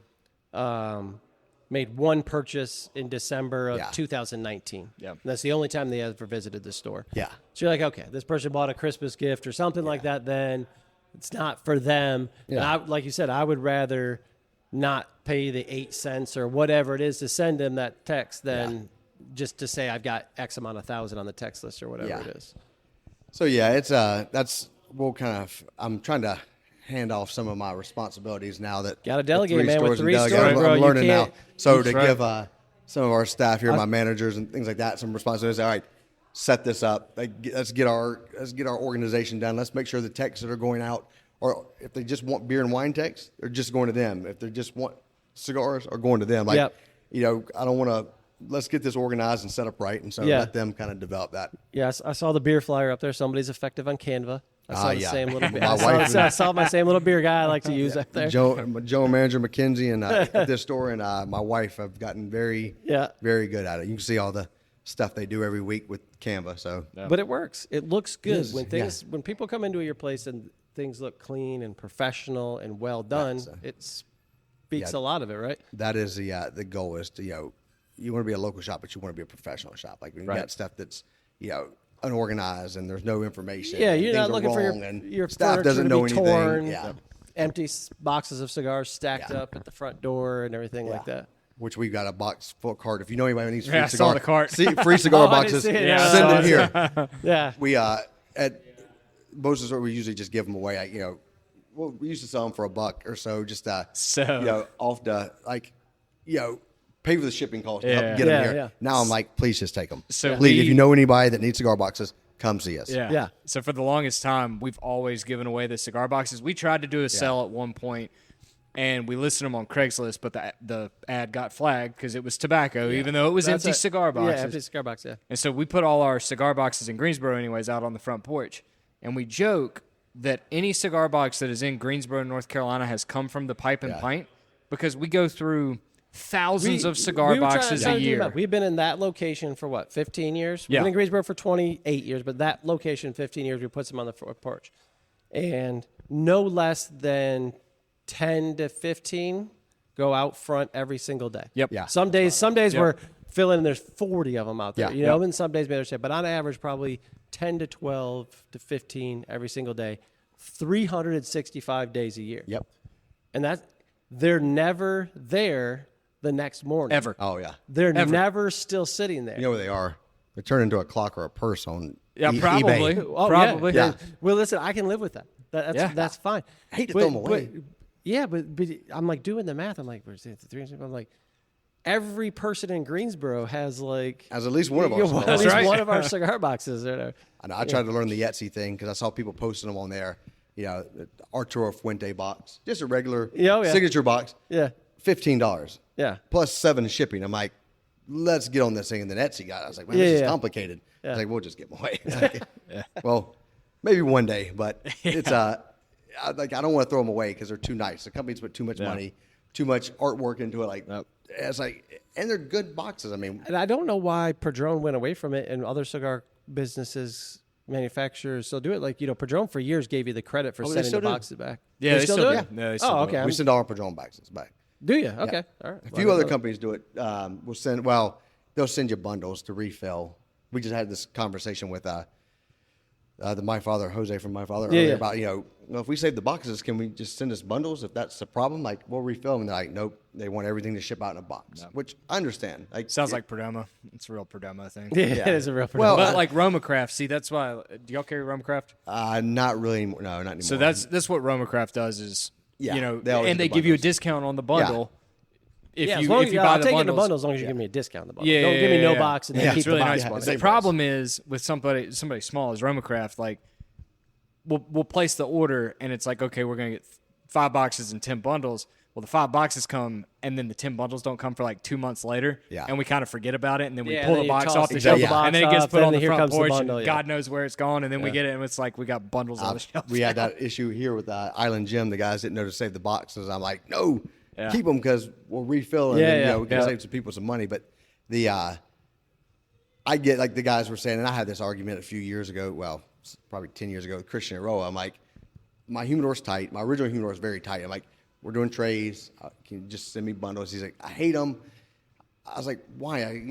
B: made one purchase in December of 2019. Yeah. And that's the only time they ever visited the store. Yeah. So you're like, okay, this person bought a Christmas gift or something like that, then it's not for them. Yeah. And like you said, I would rather not pay the 8 cents or whatever it is to send them that text than just to say I've got X amount of thousand on the text list or whatever it is.
D: So it's I'm trying to hand off some of my responsibilities now that
B: got to delegate, man. With 3 stores,
D: I'm
B: bro,
D: learning now. So to give some of our staff here, my managers and things like that, some responsibilities. All right, set this up. Let's get our organization done. Let's make sure the texts that are going out, or if they just want beer and wine texts, they're just going to them. If they just want cigars, are going to them. Like, I don't want to. Let's get this organized and set up right, and so let them kind of develop that.
B: Yes, I saw the beer flyer up there. Somebody's effective on Canva. I saw the same little beer. I saw my same little beer guy I like to use up there.
D: Joe manager McKenzie and at this store, and my wife have gotten very good at it. You can see all the stuff they do every week with Canva. So,
B: but it works. It looks good when people come into your place and things look clean and professional and well done. It speaks a lot of it, right?
D: That is the goal is to you want to be a local shop, but you want to be a professional shop. Like when you got stuff that's unorganized and there's no information.
B: Yeah, you're not looking for your
D: staff doesn't know anything.
B: Torn, empty boxes of cigars stacked up at the front door and everything like that.
D: Which we've got a box full cart. If you know anybody who needs free
C: cigar,
D: cigar,
C: the cart.
D: Free cigar boxes, send them here.
B: We
D: at most of the store we usually just give them away. We used to sell them for $1 or so, just off the pay for the shipping cost to help get them here. Yeah. Now I'm like, please just take them. So please, if you know anybody that needs cigar boxes, come see us.
C: Yeah. So for the longest time, we've always given away the cigar boxes. We tried to do a sale at one point, and we listed them on Craigslist, but the ad got flagged because it was tobacco, even though it was empty cigar boxes.
B: Yeah, empty cigar box,
C: And so we put all our cigar boxes in Greensboro anyways out on the front porch, and we joke that any cigar box that is in Greensboro, North Carolina has come from the Pipe and Pint because we go through thousands of cigar boxes a year.
B: We've been in that location for 15 years? We've been in Greensboro for 28 years, but that location, 15 years, we put some on the porch. And no less than 10 to 15 go out front every single day.
C: Yep. Yeah.
B: Some days we're filling and there's 40 of them out there. And some days maybe there's 10, but on average probably 10 to 12 to 15 every single day, 365 days a year.
D: Yep.
B: And they're never there the next morning.
C: Ever.
D: Oh, yeah.
B: They're never still sitting there.
D: You know where they are? They turn into a clock or a purse on
C: probably.
D: eBay.
B: Oh,
C: probably.
B: Yeah. Well, listen, I can live with that. That's fine.
D: I hate to throw them away.
B: But I'm like doing the math. I'm like, where's the 300? I'm like, every person in Greensboro has like
D: As at least one of our cigars.
B: at least
C: right.
B: one of our cigar boxes.
D: I know, I tried to learn the Etsy thing because I saw people posting them on there. You know, the Arturo Fuente box, just a regular
B: Yeah,
D: signature box.
B: Yeah.
D: $15.
B: Yeah.
D: Plus $7 shipping. I'm like, let's get on this thing. And then Etsy got it. I was like, man,
B: Yeah,
D: this is
B: yeah.
D: complicated. I
B: Yeah.
D: was like, we'll just get them away. Well, maybe one day, but it's I don't want to throw them away because they're too nice. The companies put too much money, too much artwork into it. Like, it's like, and they're good boxes. I mean,
B: And I don't know why Padron went away from it, and other cigar businesses, manufacturers still do it. Like, Padron for years gave you the credit for
D: they
B: sending
D: still
B: the
D: do.
B: boxes back.
C: Yeah, they still do.
B: it?
C: Yeah, they still do.
B: okay.
D: we send all our Padron boxes back.
B: Do you? Okay. All right.
D: A few other companies do it. They'll send you bundles to refill. We just had this conversation with My Father, Jose from My Father, earlier about, if we save the boxes, can we just send us bundles if that's the problem? Like, we'll refill them. And they're like, nope, they want everything to ship out in a box, which I understand. Like,
C: Sounds like Perdomo. It's a real Perdomo thing.
B: Yeah, it is a real
D: Well,
C: But like Romacraft, see, that's why. Do y'all carry Romacraft?
D: not really anymore. No, not anymore.
C: So that's what Romacraft does is,
D: Yeah,
C: you know,
D: they always
C: and
D: do
C: they give you a
D: bundles.
C: discount on the bundle. If
B: yeah,
C: you
B: as long
C: if
B: as
C: you
B: I'll
C: buy the
B: take it in
C: bundles,
B: the bundle as long as you give me a discount on the bundle.
C: Yeah,
B: Don't give me no
C: yeah.
B: box and then
C: Yeah,
B: keep
C: it's really
B: the
C: nice.
B: box.
D: Yeah,
C: The
D: same
C: problem is with somebody small as Romacraft, like we'll place the order and it's like, okay, we're gonna get 5 boxes and 10 bundles. Well, the 5 boxes come and then the 10 bundles don't come for like 2 months later.
D: Yeah.
C: And we kind of forget about it and then we
B: Yeah,
C: pull
B: and
C: the
B: then you
C: box
B: toss
C: off the
B: the
C: shelf
D: box
C: and then it
B: up,
C: gets put
B: and
C: on the
B: here
C: front
B: comes the
C: porch
B: bundle,
C: and
B: yeah.
C: God knows where it's gone and then we get it and it's like we got bundles on the shelf.
D: we had that issue here with Island Gym. The guys didn't know to save the boxes. I'm like, no,
C: Yeah.
D: keep them because we'll refill and
B: Yeah,
D: then,
B: yeah,
D: we can
B: yeah.
D: save some people some money. But I get like the guys were saying, and I had this argument a few years ago. Well, probably 10 years ago with Christian Aroa. I'm like, my humidor's tight. My original humidor is very tight. I'm like, we're doing trays. Can you just send me bundles? He's like, I hate them. I was like, why?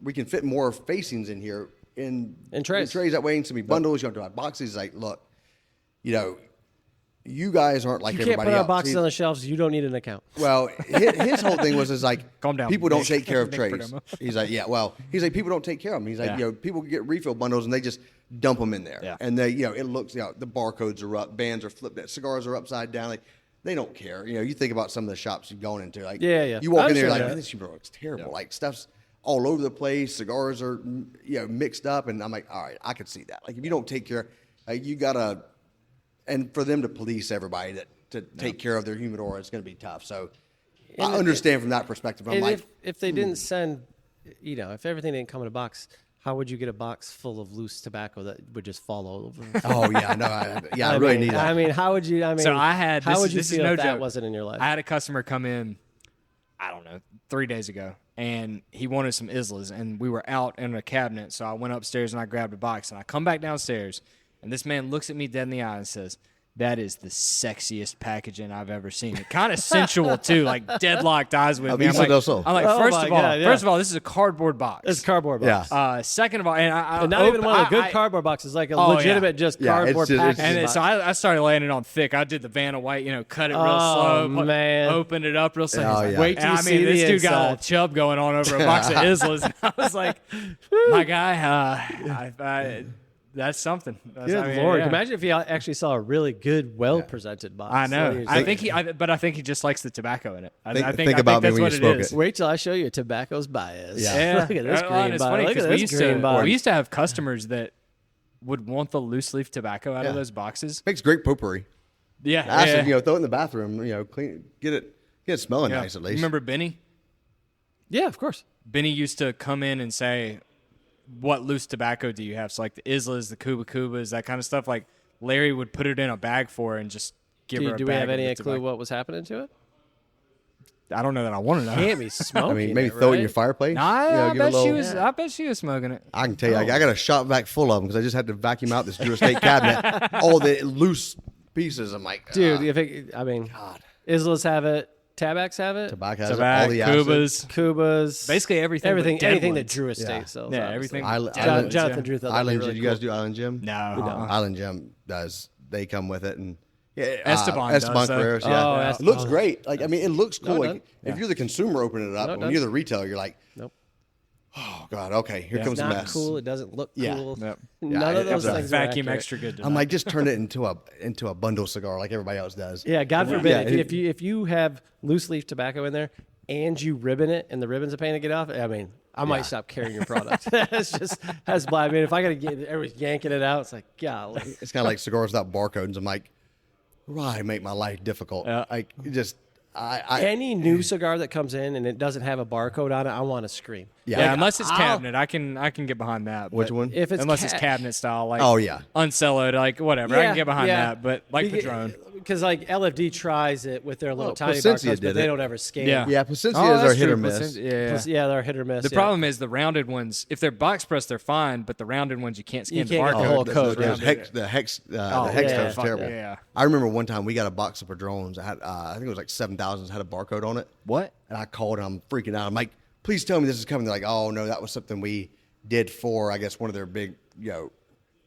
D: We can fit more facings in here in
B: trays.
D: that way and send me bundles. You don't have to buy boxes. He's like, look, you guys aren't like
B: You can't
D: everybody
B: put our
D: else.
B: boxes
D: He-
B: on the shelves. You don't need an account.
D: well, his whole thing was like,
C: Calm down,
D: people don't
C: Nick.
D: take care of
C: Nick
D: trays.
C: Perdomo.
D: He's like, he's like, people don't take care of them. He's like,
C: Yeah.
D: people get refill bundles and they just dump them in there.
C: Yeah.
D: And they, it looks, the barcodes are up, bands are flipped, cigars are upside down. Like, they don't care. You think about some of the shops you've gone into. Like,
B: Yeah, yeah.
D: You walk
B: I'm
D: in there
B: sure
D: like,
B: that.
D: man, this humidor looks terrible. Like, stuff's all over the place. Cigars are, mixed up. And I'm like, all right, I could see that. Like, if you don't take care, you got to, and for them to police everybody to take care of their humidor, it's going to be tough. So I understand from that perspective. I'm
B: And
D: like,
B: if they didn't send, if everything didn't come in a box, how would you get a box full of loose tobacco that would just fall all over?
D: oh yeah, no, I really need that.
B: I mean, how would you?
C: So I had
B: How
C: this,
B: would you
C: this
B: feel
C: is no
B: if that
C: joke.
B: wasn't in your life?
C: I had a customer come in, I don't know, 3 days ago, and he wanted some Islas, and we were out in a cabinet. So I went upstairs and I grabbed a box, and I come back downstairs, and this man looks at me dead in the eye and says, "That is the sexiest packaging I've ever seen." It kind of sensual too, like deadlocked eyes with me.
D: Aviso del Sol.
C: I'm like,
B: Oh
C: first
B: my
C: of all,
B: God, yeah.
C: first of all, this is a cardboard box.
B: It's a cardboard box.
D: Yeah.
C: Second of all, and
B: And not even one of the good cardboard boxes, like a
C: Oh, yeah.
B: legitimate just
D: Yeah, it's
B: cardboard
D: just- it's
B: packaging
C: And
B: box.
C: so I started laying it on thick. I did the Vanna White, cut it real
B: Oh,
C: slow,
B: man.
C: opened it up real slow.
D: Oh,
C: He's
D: yeah.
B: Wait till
C: and
B: you
C: I
B: see
C: mean, this
B: the
C: dude got a little
B: inside.
C: chub going on over a box of Islas. And I was like, my guy, that's something.
B: Good Lord. Imagine if you actually saw a really good, well-presented box.
C: I know.
B: So
C: I think he just likes the tobacco in it. I
D: Think
C: think
D: about me
C: that's
D: when
C: what
D: you
C: it
D: smoke
C: is.
D: it.
B: Wait till I show you tobacco's bias.
D: Yeah.
B: Look at this
C: Well,
B: green
C: it's
B: bottle.
C: funny
B: Look at
C: 'cause
B: this green bottle.
C: we used to have customers that would want the loose leaf tobacco out of those boxes.
D: Makes great potpourri.
C: Yeah.
D: Acid,
C: yeah.
D: throw it in the bathroom. Clean, get it smelling
C: Yeah.
D: nice at least.
C: Remember Benny?
B: Yeah, of course.
C: Benny used to come in and say, "What loose tobacco do you have?" So like the Islas, the Cuba Cubas, that kind of stuff. Like Larry would put it in a bag for her and just give her a
B: Do
C: bag
B: we have
C: of
B: any
C: the
B: clue
C: tobacco.
B: what was happening to it?
C: I don't know that I want to know.
B: Can't be smoking.
D: maybe
B: it,
D: throw it in
B: right?
D: your fireplace.
C: Nah, I
D: give it a
C: bet she
D: little-
C: was. I bet she was smoking it.
D: I can tell you, I got a shop vac full of them because I just had to vacuum out this Drew Estate cabinet. All the loose pieces. I'm like,
B: Dude, Islas have it. Tabacs have it.
D: tobacco has all
C: Tobacco,
D: the acid.
C: Cubas,
B: Cubas.
C: basically everything. but
B: Anything that
C: Deadwoods.
B: Drew Estate
D: Yeah.
B: sells.
C: Yeah,
B: obviously.
C: everything.
D: Island-
B: Jonathan Drew thought that'd be
D: Island
B: really
D: Gym. You guys
B: cool.
D: do Island Gym?
C: No,
B: We don't.
D: Island Gym does. They come with it, and
C: Esteban does,
D: Esteban
C: though.
D: Carreras.
B: Oh,
D: Yeah,
B: Esteban.
D: it looks great. Like it looks cool.
B: No, it
D: Like,
B: doesn't.
D: if you're the consumer opening it up,
B: No, it
D: and when
B: doesn't.
D: you're the retailer, you're like,
B: Nope.
D: oh god, okay, here comes
B: It's
D: the
B: not
D: mess.
B: cool. It doesn't look
D: Yeah.
B: cool.
C: Yep.
B: None
D: Yeah,
B: of those
D: it's a
B: things. are
C: Vacuum
B: accurate.
C: extra good.
D: I'm like, just turn it into a bundle cigar like everybody else does.
B: Yeah, God forbid
D: Yeah,
B: if you have loose leaf tobacco in there, and you ribbon it and the ribbon's a pain to get off, I mean, I might stop carrying your product. That's blind. I mean, if I got to get everybody's yanking it out, it's like, golly.
D: It's kind of like cigars without barcodes. I'm like, why make my life difficult? Like, just
B: any new cigar that comes in and it doesn't have a barcode on it, I want to scream.
C: Yeah, unless it's cabinet, I can get behind that.
D: Which one?
B: If it's
C: unless it's cabinet style, like uncellowed, like whatever, I can get behind that. But like Padron,
B: because like LFD tries it with their little tiny
D: Placencia
B: barcodes, but they don't ever scan.
D: Yeah, Placencias are hit or miss.
B: Yeah, they're hit or miss.
C: The problem is the rounded ones. If they're box pressed, they're fine, but the rounded ones you can't scan the
B: can't get the
C: barcode.
B: whole code.
D: The hex code is terrible.
C: Yeah.
D: I remember one time we got a box of Padrones. I had, I think it was like 7,000s had a barcode on it.
C: What?
D: And I called and I'm freaking out. I'm like, please tell me this is coming. They're like, oh no, that was something we did for, I guess, one of their big,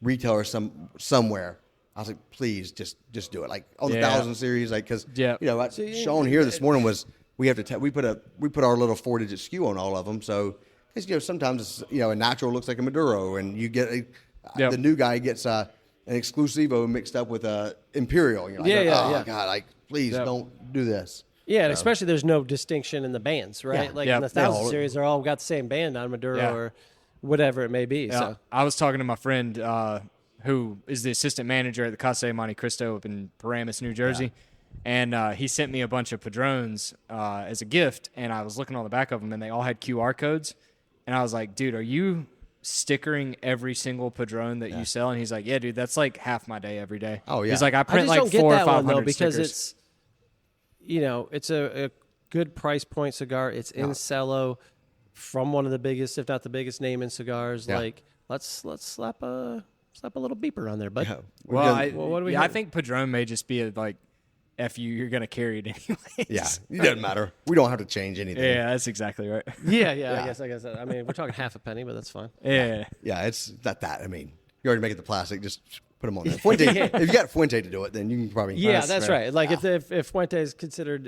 D: retailers somewhere. I was like, please just do it. Like on the 1,000 series, like, cause Sean here this morning was, we have to, we put our little 4-digit SKU on all of them. So, cause sometimes it's, a natural looks like a Maduro and you get the new guy gets, an exclusivo mixed up with a Imperial. You're like, God, like, please don't do this.
B: Yeah, and especially there's no distinction in the bands, right?
D: Yeah.
B: Like in the 1,000 series, they're all got the same band on Maduro or whatever it may be.
C: Yeah.
B: So
C: I was talking to my friend who is the assistant manager at the Casa Monte Cristo up in Paramus, New Jersey, and he sent me a bunch of Padrones as a gift, and I was looking on the back of them, and they all had QR codes, and I was like, dude, are you stickering every single Padron that you sell? And he's like, yeah, dude, that's like half my day every day.
D: Oh, yeah.
C: He's like, I print
B: just
C: like
B: don't get
C: 400 or
B: that
C: 500
B: one, though, because
C: stickers.
B: it's a good price point cigar. It's in cello from one of the biggest, if not the biggest name in cigars.
D: Yeah.
B: Like let's slap a little beeper on there, bud.
D: Yeah.
B: What do we?
C: I think Padron may just be like, F you, you're gonna carry it anyways.
D: Yeah, it doesn't matter. We don't have to change anything.
C: Yeah, that's exactly right.
B: Yeah. I guess. I mean, we're talking half a penny, but that's fine.
C: Yeah.
D: Yeah, it's not that. I mean, you already make it the plastic. Just put them on there. Fuente, if you got Fuente to do it, then you can probably.
B: Yeah, that's right. Like if Fuente is considered,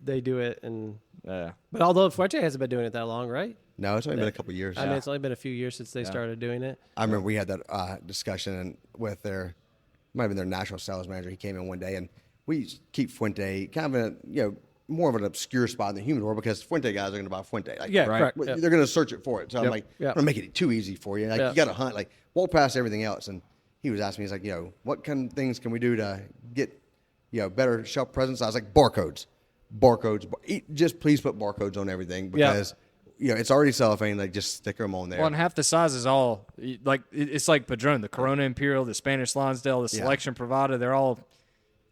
B: they do it, and but although Fuente hasn't been doing it that long, right?
D: No, it's only been a couple of years.
B: I mean, it's only been a few years since they started doing it.
D: I remember we had that discussion with might have been their national sales manager. He came in one day and we keep Fuente kind of in a, more of an obscure spot in the humidor because Fuente guys are going to buy Fuente. Like,
B: correct.
D: They're going to search it for it. So I'm like, I'm going to make it too easy for you. Like you got to hunt, like walk past everything else. And he was asking me, he's like, what kind of things can we do to get, better shelf presence? I was like, barcodes. Just please put barcodes on everything because, it's already cellophane. Like just stick them on there.
C: Well, and half the size is all like it's like Padron, the Corona Imperial, the Spanish Lonsdale, the Selection Privada. They're all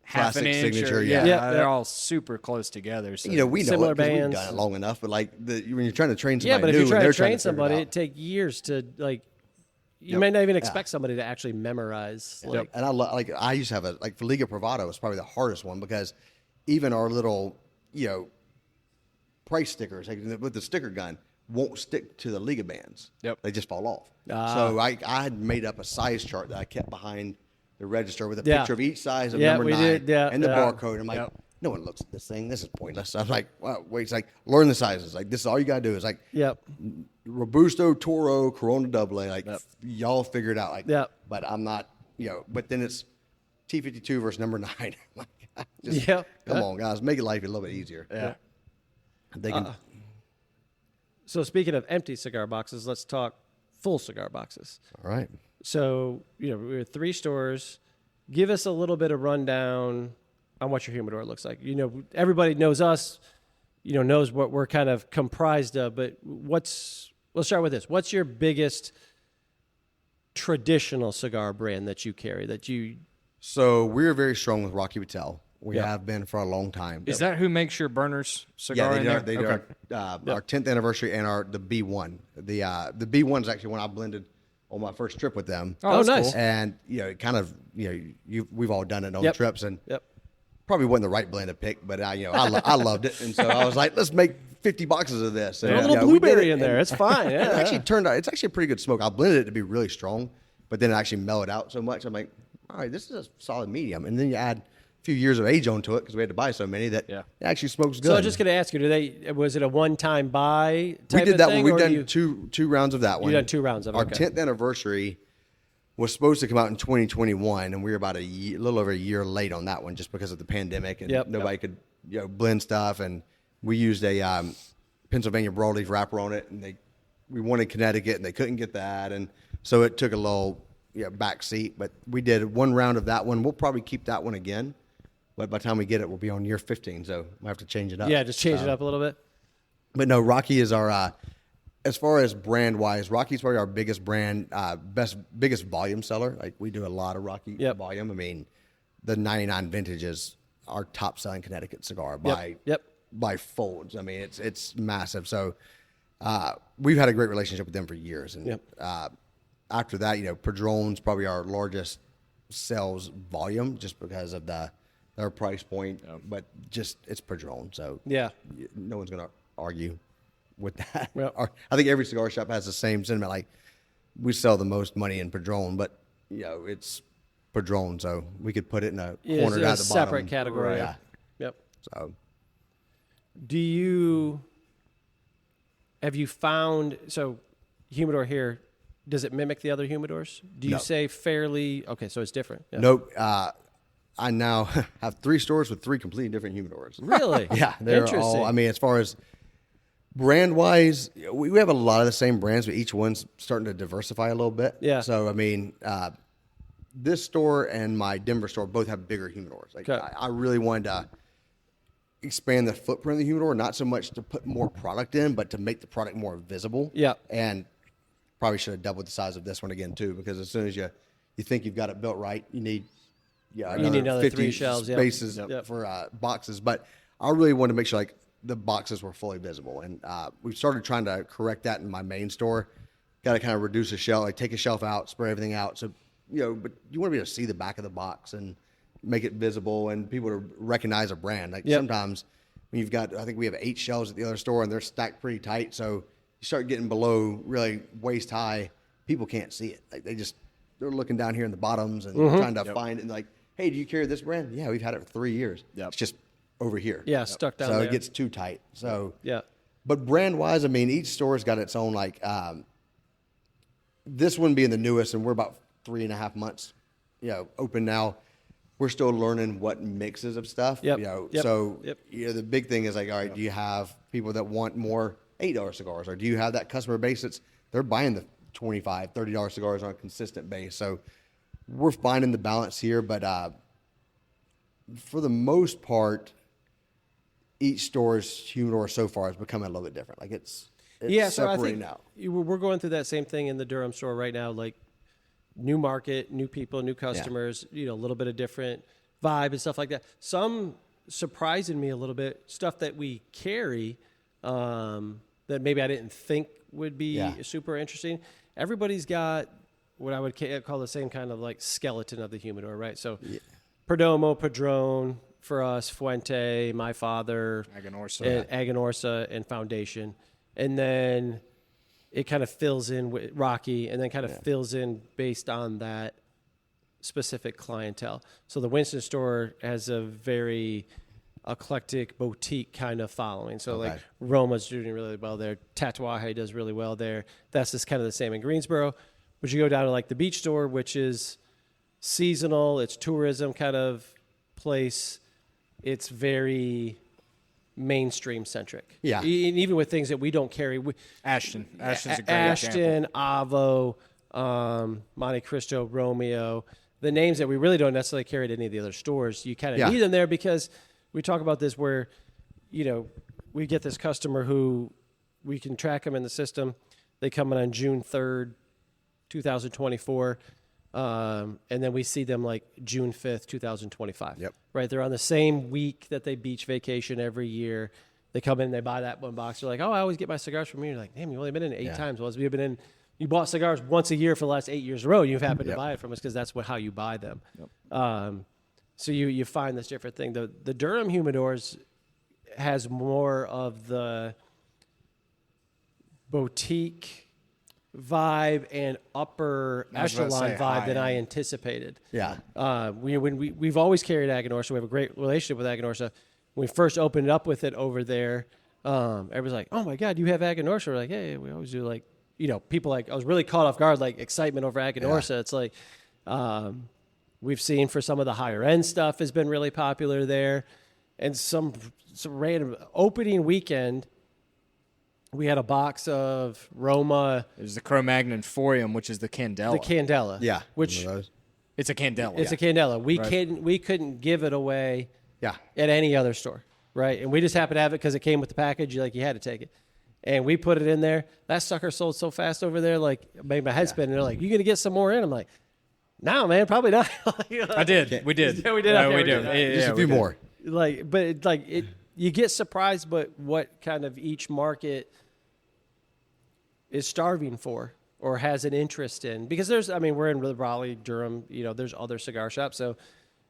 C: half an
D: Classic
C: inch.
D: signature,
C: They're all super close together. So.
D: We know
B: Similar
D: it 'cause we've
B: bands.
D: done it long enough. But like when you're trying to train somebody
B: Yeah, but if
D: new
B: you're
D: and
B: trying
D: they're
B: to train
D: figure it
B: somebody,
D: out.
B: it take years to like. You may not even expect somebody to actually memorize. Like,
D: And I used to have for Liga Privado was probably the hardest one because even our little price stickers with the sticker gun won't stick to the Liga bands.
C: Yep.
D: They just fall off. So I had made up a size chart that I kept behind the register with a picture of each size of number 9 and the barcode. I'm like, no one looks at this thing. This is pointless. I'm like, well, wait, it's like learn the sizes. Like this is all you gotta do is like Robusto, Toro, Corona Double A. Like y'all figure it out. Like but I'm not but then it's T52 versus number 9. Like, come on, guys, make it life a little bit easier.
C: Yeah.
D: They can
B: So speaking of empty cigar boxes, let's talk full cigar boxes.
D: all right.
B: So, we're 3 stores. Give us a little bit of rundown on what your humidor looks like. Everybody knows us, knows what we're kind of comprised of, but let's start with this. What's your biggest traditional cigar brand that you carry
D: So we're very strong with Rocky Patel. We have been for a long time.
C: Is that who makes your Burners cigar in there?
D: They did our 10th anniversary and the B1. The B1 is actually one I blended on my first trip with them.
B: Oh, nice.
C: Cool.
D: And kind of we've all done it on trips and
B: Yep.
D: probably wasn't the right blend to pick, but I loved it, and so I was like, let's make 50 boxes of this. And,
B: A little
D: we did
B: blueberry
D: it,
B: in there.
D: and
B: It's fine. Yeah.
D: It actually turned out. It's actually a pretty good smoke. I blended it to be really strong, but then it actually mellowed out so much. I'm like, all right, this is a solid medium, and then you add a few years of age onto it because we had to buy so many that it actually smokes good.
B: So I was just going to ask you, was it a one-time buy type
D: we did that
B: thing,
D: one. We've
B: or
D: done two rounds of that one.
B: You've done 2 rounds of it.
D: Our
B: Okay.
D: 10th anniversary was supposed to come out in 2021, and we were about a little over a year late on that one just because of the pandemic and nobody could blend stuff, and we used a Pennsylvania broadleaf wrapper on it, and we wanted Connecticut, and they couldn't get that, and so it took a little back seat. But we did one round of that one. We'll probably keep that one again, but by the time we get it, we'll be on year 15, so we'll have to change it up.
B: Yeah, just change it up a little bit.
D: But no, Rocky is our as far as brand wise, Rocky's probably our biggest brand, biggest volume seller. Like we do a lot of Rocky volume. I mean, the 99 vintage is our top selling Connecticut cigar by folds. I mean, it's massive. So we've had a great relationship with them for years. And after that, Padron's probably our largest sales volume just because of their price point. But just it's Padron, so no one's gonna argue with that. I think every cigar shop has the same sentiment. Like we sell the most money in Padron, but it's Padron, so we could put it in a corner down at the bottom.
B: Separate category.
D: Yeah.
B: Yep.
D: So,
B: have you found humidor here? Does it mimic the other humidors? Do you say fairly? Okay, so it's different. Yeah.
D: Nope. I now have 3 stores with 3 completely different humidors.
B: Really?
D: Yeah, they're
B: Interesting.
D: all. I mean, as far as brand wise, we have a lot of the same brands, but each one's starting to diversify a little bit.
B: Yeah.
D: So I mean, this store and my Denver store both have bigger humidors. Like I really wanted to expand the footprint of the humidor, not so much to put more product in, but to make the product more visible.
B: Yeah.
D: And probably should have doubled the size of this one again too, because as soon as you think you've got it built right, you need another 50
B: 3 shelves,
D: spaces for boxes. But I really wanted to make sure like the boxes were fully visible, and we started trying to correct that in my main store. Got to kind of reduce a shelf, like take a shelf out, spread everything out. So but you want to be able to see the back of the box and make it visible, and people to recognize a brand. Like sometimes when you've got, I think we have 8 shelves at the other store, and they're stacked pretty tight. So you start getting below really waist high, people can't see it. Like they're looking down here in the bottoms and trying to find it. And like, hey, do you carry this brand? Yeah, we've had it for 3 years. It's just over here.
B: Yeah, stuck down there.
D: So it gets too tight. So
B: but
D: brand wise, I mean, each store's got its own like. This one being the newest, and we're about 3.5 months, open now. We're still learning what mixes of stuff. So the big thing is like, all right, do you have people that want more $8 cigars, or do you have that customer base they're buying the $25, $30 cigars on a consistent base? So we're finding the balance here, but for the most part, each store's humidor so far has become a little bit different. Like it's
B: so I think
D: out.
B: We're going through that same thing in the Durham store right now. Like new market, new people, new customers. A little bit of different vibe and stuff like that. Some surprising me a little bit. Stuff that we carry that maybe I didn't think would be super interesting. Everybody's got what I would call the same kind of like skeleton of the humidor, right? So Perdomo, Padron for us, Fuente, My Father, Aganorsa, and Foundation. And then it kind of fills in with Rocky, and then kind of fills in based on that specific clientele. So the Winston store has a very eclectic boutique kind of following. So like Roma's doing really well there. Tatuaje does really well there. That's just kind of the same in Greensboro. But you go down to like the beach store, which is seasonal, it's tourism kind of place. It's very mainstream centric. Yeah. And even with things that we don't carry. Ashton's a great example. Avo, Monte Cristo, Romeo, the names that we really don't necessarily carry at any of the other stores. You kind of need them there because we talk about this where, we get this customer who we can track them in the system. They come in on June 3rd, 2024. And then we see them like June 5th, 2025.
D: Yep.
B: Right. They're on the same week that they beach vacation every year. They come in, they buy that one box. They're like, oh, I always get my cigars from you. You're like, damn, you've only been in 8 times. Well, you've been in, you bought cigars once a year for the last 8 years in a row. You've happened to buy it from us because that's how you buy them. So you find this different thing. The Durham humidors has more of the boutique vibe and upper echelon vibe than I anticipated.
D: Yeah.
B: We've always carried Aganorsa. We have a great relationship with Aganorsa. When we first opened up with it over there, everybody's like, oh my God, you have Aganorsa. We're like, hey, we always do like, people like, I was really caught off guard, like excitement over Aganorsa. Yeah. It's like, we've seen for some of the higher end stuff has been really popular there. And some random opening weekend, we had a box of Roma.
C: There's the Cro-Magnon Forium, which is the Candela.
B: The Candela.
D: Yeah.
B: Which
C: It's a Candela.
B: it's a Candela. We couldn't give it away
D: Yeah.
B: at any other store, right? And we just happened to have it because it came with the package. You had to take it. And we put it in there. That sucker sold so fast over there, like, made my head spin. And they're like, you going to get some more in? I'm like, no, man, probably not.
C: I did. We did.
B: Yeah, we did.
C: Yeah,
B: Okay,
C: we
B: we
C: do.
B: did.
D: Just a few more.
B: You get surprised, but what kind of each market is starving for or has an interest in. Because we're in Raleigh, Durham, there's other cigar shops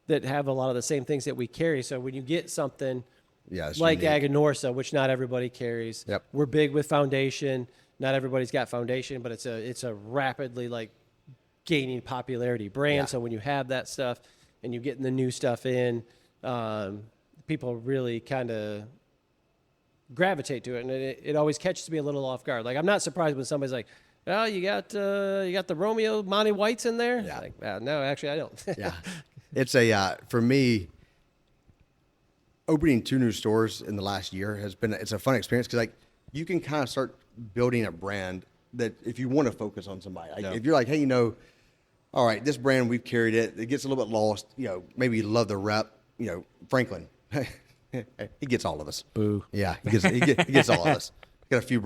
B: that have a lot of the same things that we carry. So when you get something like
D: unique.
B: Aganorsa, which not everybody carries,
D: Yep.
B: we're big with Foundation. Not everybody's got Foundation, but it's a rapidly gaining popularity brand.
D: Yeah.
B: So when you have that stuff and you're getting the new stuff in, people really kind of gravitate to it, and it always catches me a little off guard. Like, I'm not surprised when somebody's like, "Oh, you got the Romeo Monty Whites in there."
D: Yeah.
B: Like, no, actually, I don't.
D: Yeah. It's for me, opening 2 new stores in the last year it's a fun experience because you can kind of start building a brand that if you want to focus on somebody, if you're like, hey, all right, this brand, we've carried it. It gets a little bit lost. Maybe you love the rep. Franklin, he gets all of us.
B: Boo.
D: Yeah, he gets all of us. Got a few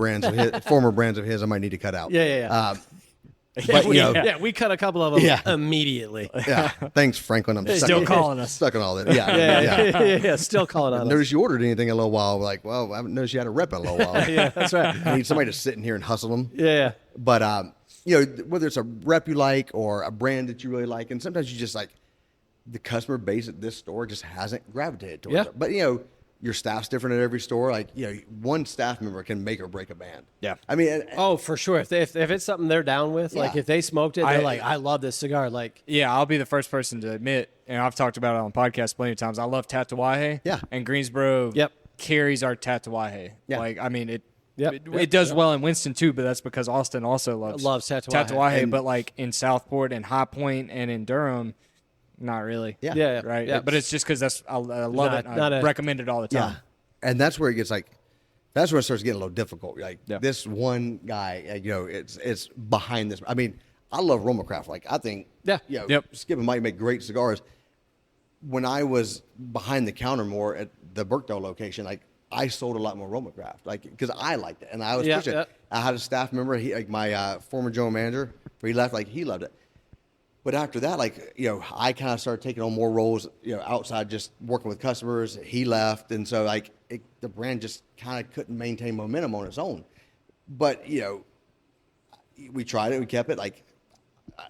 D: former brands of his I might need to cut out.
B: Yeah.
D: But
B: we cut a couple of them immediately.
D: yeah. Thanks, Franklin. I'm
C: Still calling us.
D: Stuck on all that. Yeah.
B: Still calling on us.
D: Noticed you ordered anything in a little while. Like, well, I haven't noticed you had a rep in a little while.
B: Yeah, that's right.
D: I need somebody to sit in here and hustle them.
B: Yeah.
D: But whether it's a rep you like or a brand that you really like, and sometimes you just the customer base at this store just hasn't gravitated towards it. But your staff's different at every store. One staff member can make or break a band.
C: Yeah.
D: I mean,
B: For sure. If it's something they're down with, if they smoked it, they're like, I love this cigar.
C: Yeah, I'll be the first person to admit, and I've talked about it on podcasts plenty of times, I love Tatuaje.
D: Yeah.
C: And Greensboro carries our Tatuaje.
D: Yeah.
C: It does well in Winston too, but that's because Austin also loves
B: Tatuaje.
C: But in Southport and High Point and in Durham, not really.
B: Yeah.
C: Right.
B: Yeah.
C: But it's just because I love it. I recommend it all the time.
D: Yeah. And that's where it gets that's where it starts getting a little difficult. This one guy, it's behind this. I mean, I love Roma Craft. I think, Skip and Mike make great cigars. When I was behind the counter more at the Burkdale location, I sold a lot more Roma Craft, because I liked it and I was pushing it. I had a staff member, my former general manager, where he left, he loved it. But after that, I kind of started taking on more roles, outside just working with customers. He left, and so the brand just kind of couldn't maintain momentum on its own. But we tried it, we kept it.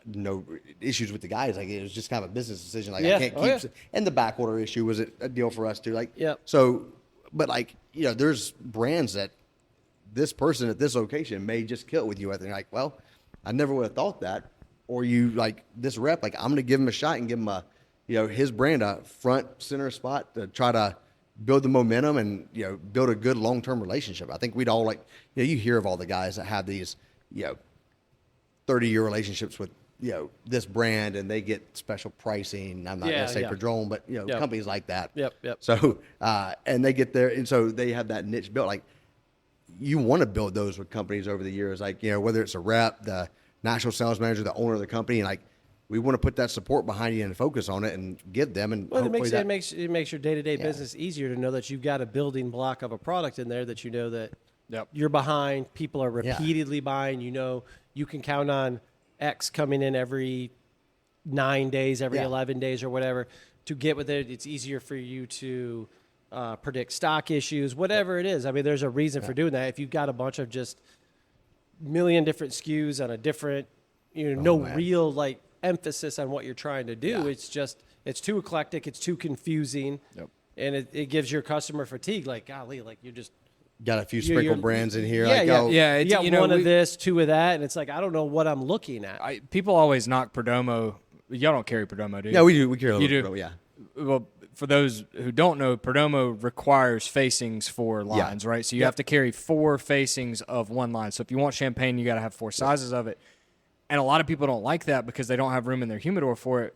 D: No issues with the guys. It was just kind of a business decision. I can't keep. And the back order issue was a deal for us too. So, but there's brands that this person at this location may just kill it with you. I think well, I never would have thought that. Or you this rep, I'm going to give him a shot and give him his brand a front center spot to try to build the momentum and, build a good long-term relationship. I think we'd all you hear of all the guys that have these, 30-year relationships with, this brand and they get special pricing. I'm not going to say Padron, but, companies like that.
B: Yep.
D: So, and they get there. And so they have that niche built. You want to build those with companies over the years, whether it's a rep, the national sales manager, the owner of the company, and we want to put that support behind you and focus on it and give them. And
B: it makes your day-to-day business easier to know that you've got a building block of a product in there that that you're behind. People are repeatedly buying. You can count on X coming in every 9 days, every 11 days, or whatever to get with it. It's easier for you to predict stock issues, whatever it is. I mean, there's a reason for doing that. If you've got a bunch of just million different SKUs on a different, real emphasis on what you're trying to do. It's too eclectic. It's too confusing. And it gives your customer fatigue. Golly, you're just
D: got a few sprinkle brands in here.
B: You got one of this, 2 of that. And it's I don't know what I'm looking at.
C: People always knock Perdomo. Y'all don't carry Perdomo, do you?
D: Yeah, we do. We carry a little
C: Perdomo,
D: yeah.
C: Well, for those who don't know, Perdomo requires facings for lines, right? So you have to carry 4 facings of one line. So if you want champagne, you got to have 4 sizes of it. And a lot of people don't like that because they don't have room in their humidor for it.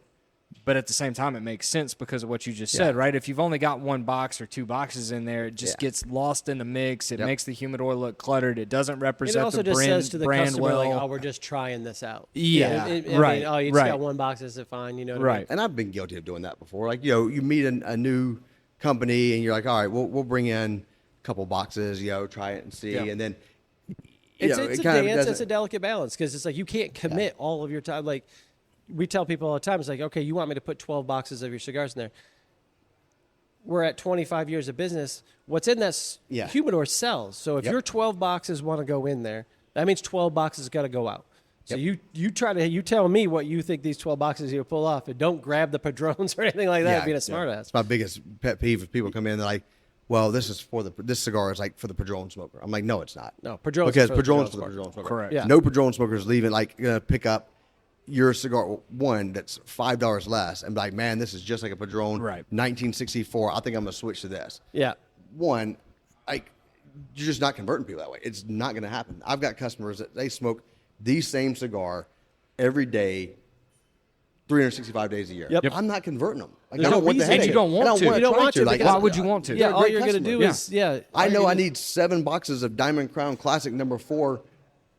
C: But at the same time, it makes sense because of what you just said, right? If you've only got one box or two boxes in there, it just gets lost in the mix. It makes the humidor look cluttered. It doesn't represent
B: it also
C: the
B: just
C: brand,
B: says to the
C: brand
B: customer,
C: well.
B: like, oh, we're just trying this out.
C: Yeah,
B: I mean,
C: right.
B: oh, you just got one box, is it fine? You know what I mean?
D: And I've been guilty of doing that before. Like, you meet a new company and you're like, all right, we'll bring in a couple boxes, try it and see. And then,
B: It's
D: it
B: a
D: kind of
B: dance.
D: doesn't-
B: It's a delicate balance because it's like you can't commit all of your time. Like we tell people all the time, it's like, okay, you want me to put 12 boxes of your cigars in there. We're at 25 years of business. What's in that humidor sells. So if your 12 boxes want to go in there, that means 12 boxes got to go out. So you tell me what you think these 12 boxes you pull off, and don't grab the Padrones or anything like that. Being a smartass.
D: It's my biggest pet peeve if people come in, they're like, well, this cigar is like for the Padron smoker. I'm like, no, it's not.
B: No, Padron's
D: because
B: for the
D: Padron's
B: Padron
D: for the Padron smoker.
C: Correct.
B: Yeah.
D: No Padron smoker is leaving like gonna pick up your cigar one that's $5 less and be like, man, this is just like a Padron,
C: Right.
D: 1964. I think I'm gonna switch to this.
B: Yeah.
D: One, like you're just not converting people that way. It's not gonna happen. I've got customers that they smoke the same cigar every day, 365 days a year.
B: Yep.
D: I'm not converting them. Like,
B: There's
D: I don't
B: no
D: want the
B: reason.
D: headache.
C: And you don't want
D: I don't
C: to.
D: want
B: You don't
D: try
B: want to
D: Like,
B: because-
C: Why would you want to?
B: Yeah,
D: They're a
B: all
D: great
B: you're going to
D: customer.
B: do is,
D: I know I need 7 boxes of Diamond Crown Classic #4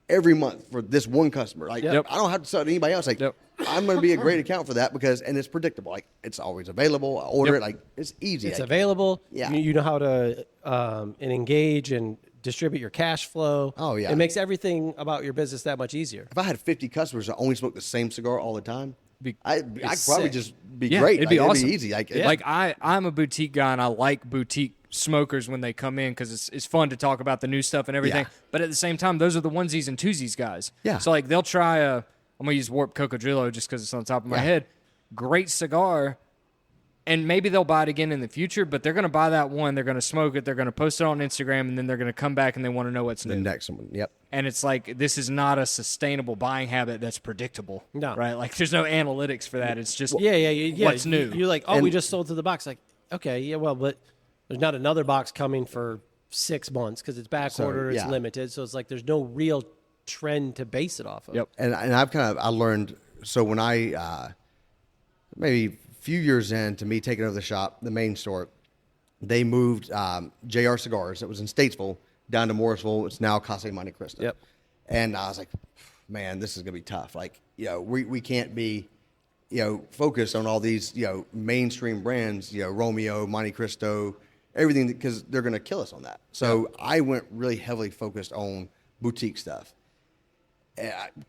D: every month for this one customer. Like,
B: Yep.
D: I don't have to sell it to anybody else. Like, I'm going to be a great account for that and it's predictable. Like, it's always available. I order it. Like, it's easy.
B: It's
D: Like,
B: available.
D: Yeah.
B: You know how to and engage and distribute your cash flow.
D: Oh, yeah.
B: It makes everything about your business that much easier.
D: If I had 50 customers that only smoke the same cigar all the time, I'd probably
B: sick.
D: just be
C: Yeah,
D: great.
C: it'd be
D: Like,
C: awesome.
D: It'd be easy.
C: Like I'm a boutique guy, and I like boutique smokers when they come in because it's fun to talk about the new stuff and everything.
D: Yeah.
C: But at the same time, those are the onesies and twosies guys.
D: Yeah.
C: So like they'll try I'm gonna use Warp Cocodrillo just because it's on top of my head. Great cigar. And maybe they'll buy it again in the future, but they're going to buy that one, they're going to smoke it, they're going to post it on Instagram, and then they're going to come back and they want to know what's
D: the
C: new.
D: next one. Yep.
C: And it's like, this is not a sustainable buying habit that's predictable.
B: No.
C: Right? Like, there's no analytics for that. It's just
B: Yeah.
C: what's new.
B: You're like, oh,
D: And-
B: we just sold to the box. Like, okay, yeah, well, but there's not another box coming for 6 months because it's back order, it's
D: yeah.
B: limited. So it's like there's no real trend to base it off of.
C: Yep.
D: And I learned, so when I, maybe a few years into me taking over the shop, the main store, they moved JR Cigars that was in Statesville down to Morrisville. It's now Casa Monte Cristo.
B: Yep.
D: And I was like, man, this is going to be tough. Like, we can't be, focused on all these, mainstream brands, Romeo, Monte Cristo, everything, because they're going to kill us on that. So I went really heavily focused on boutique stuff.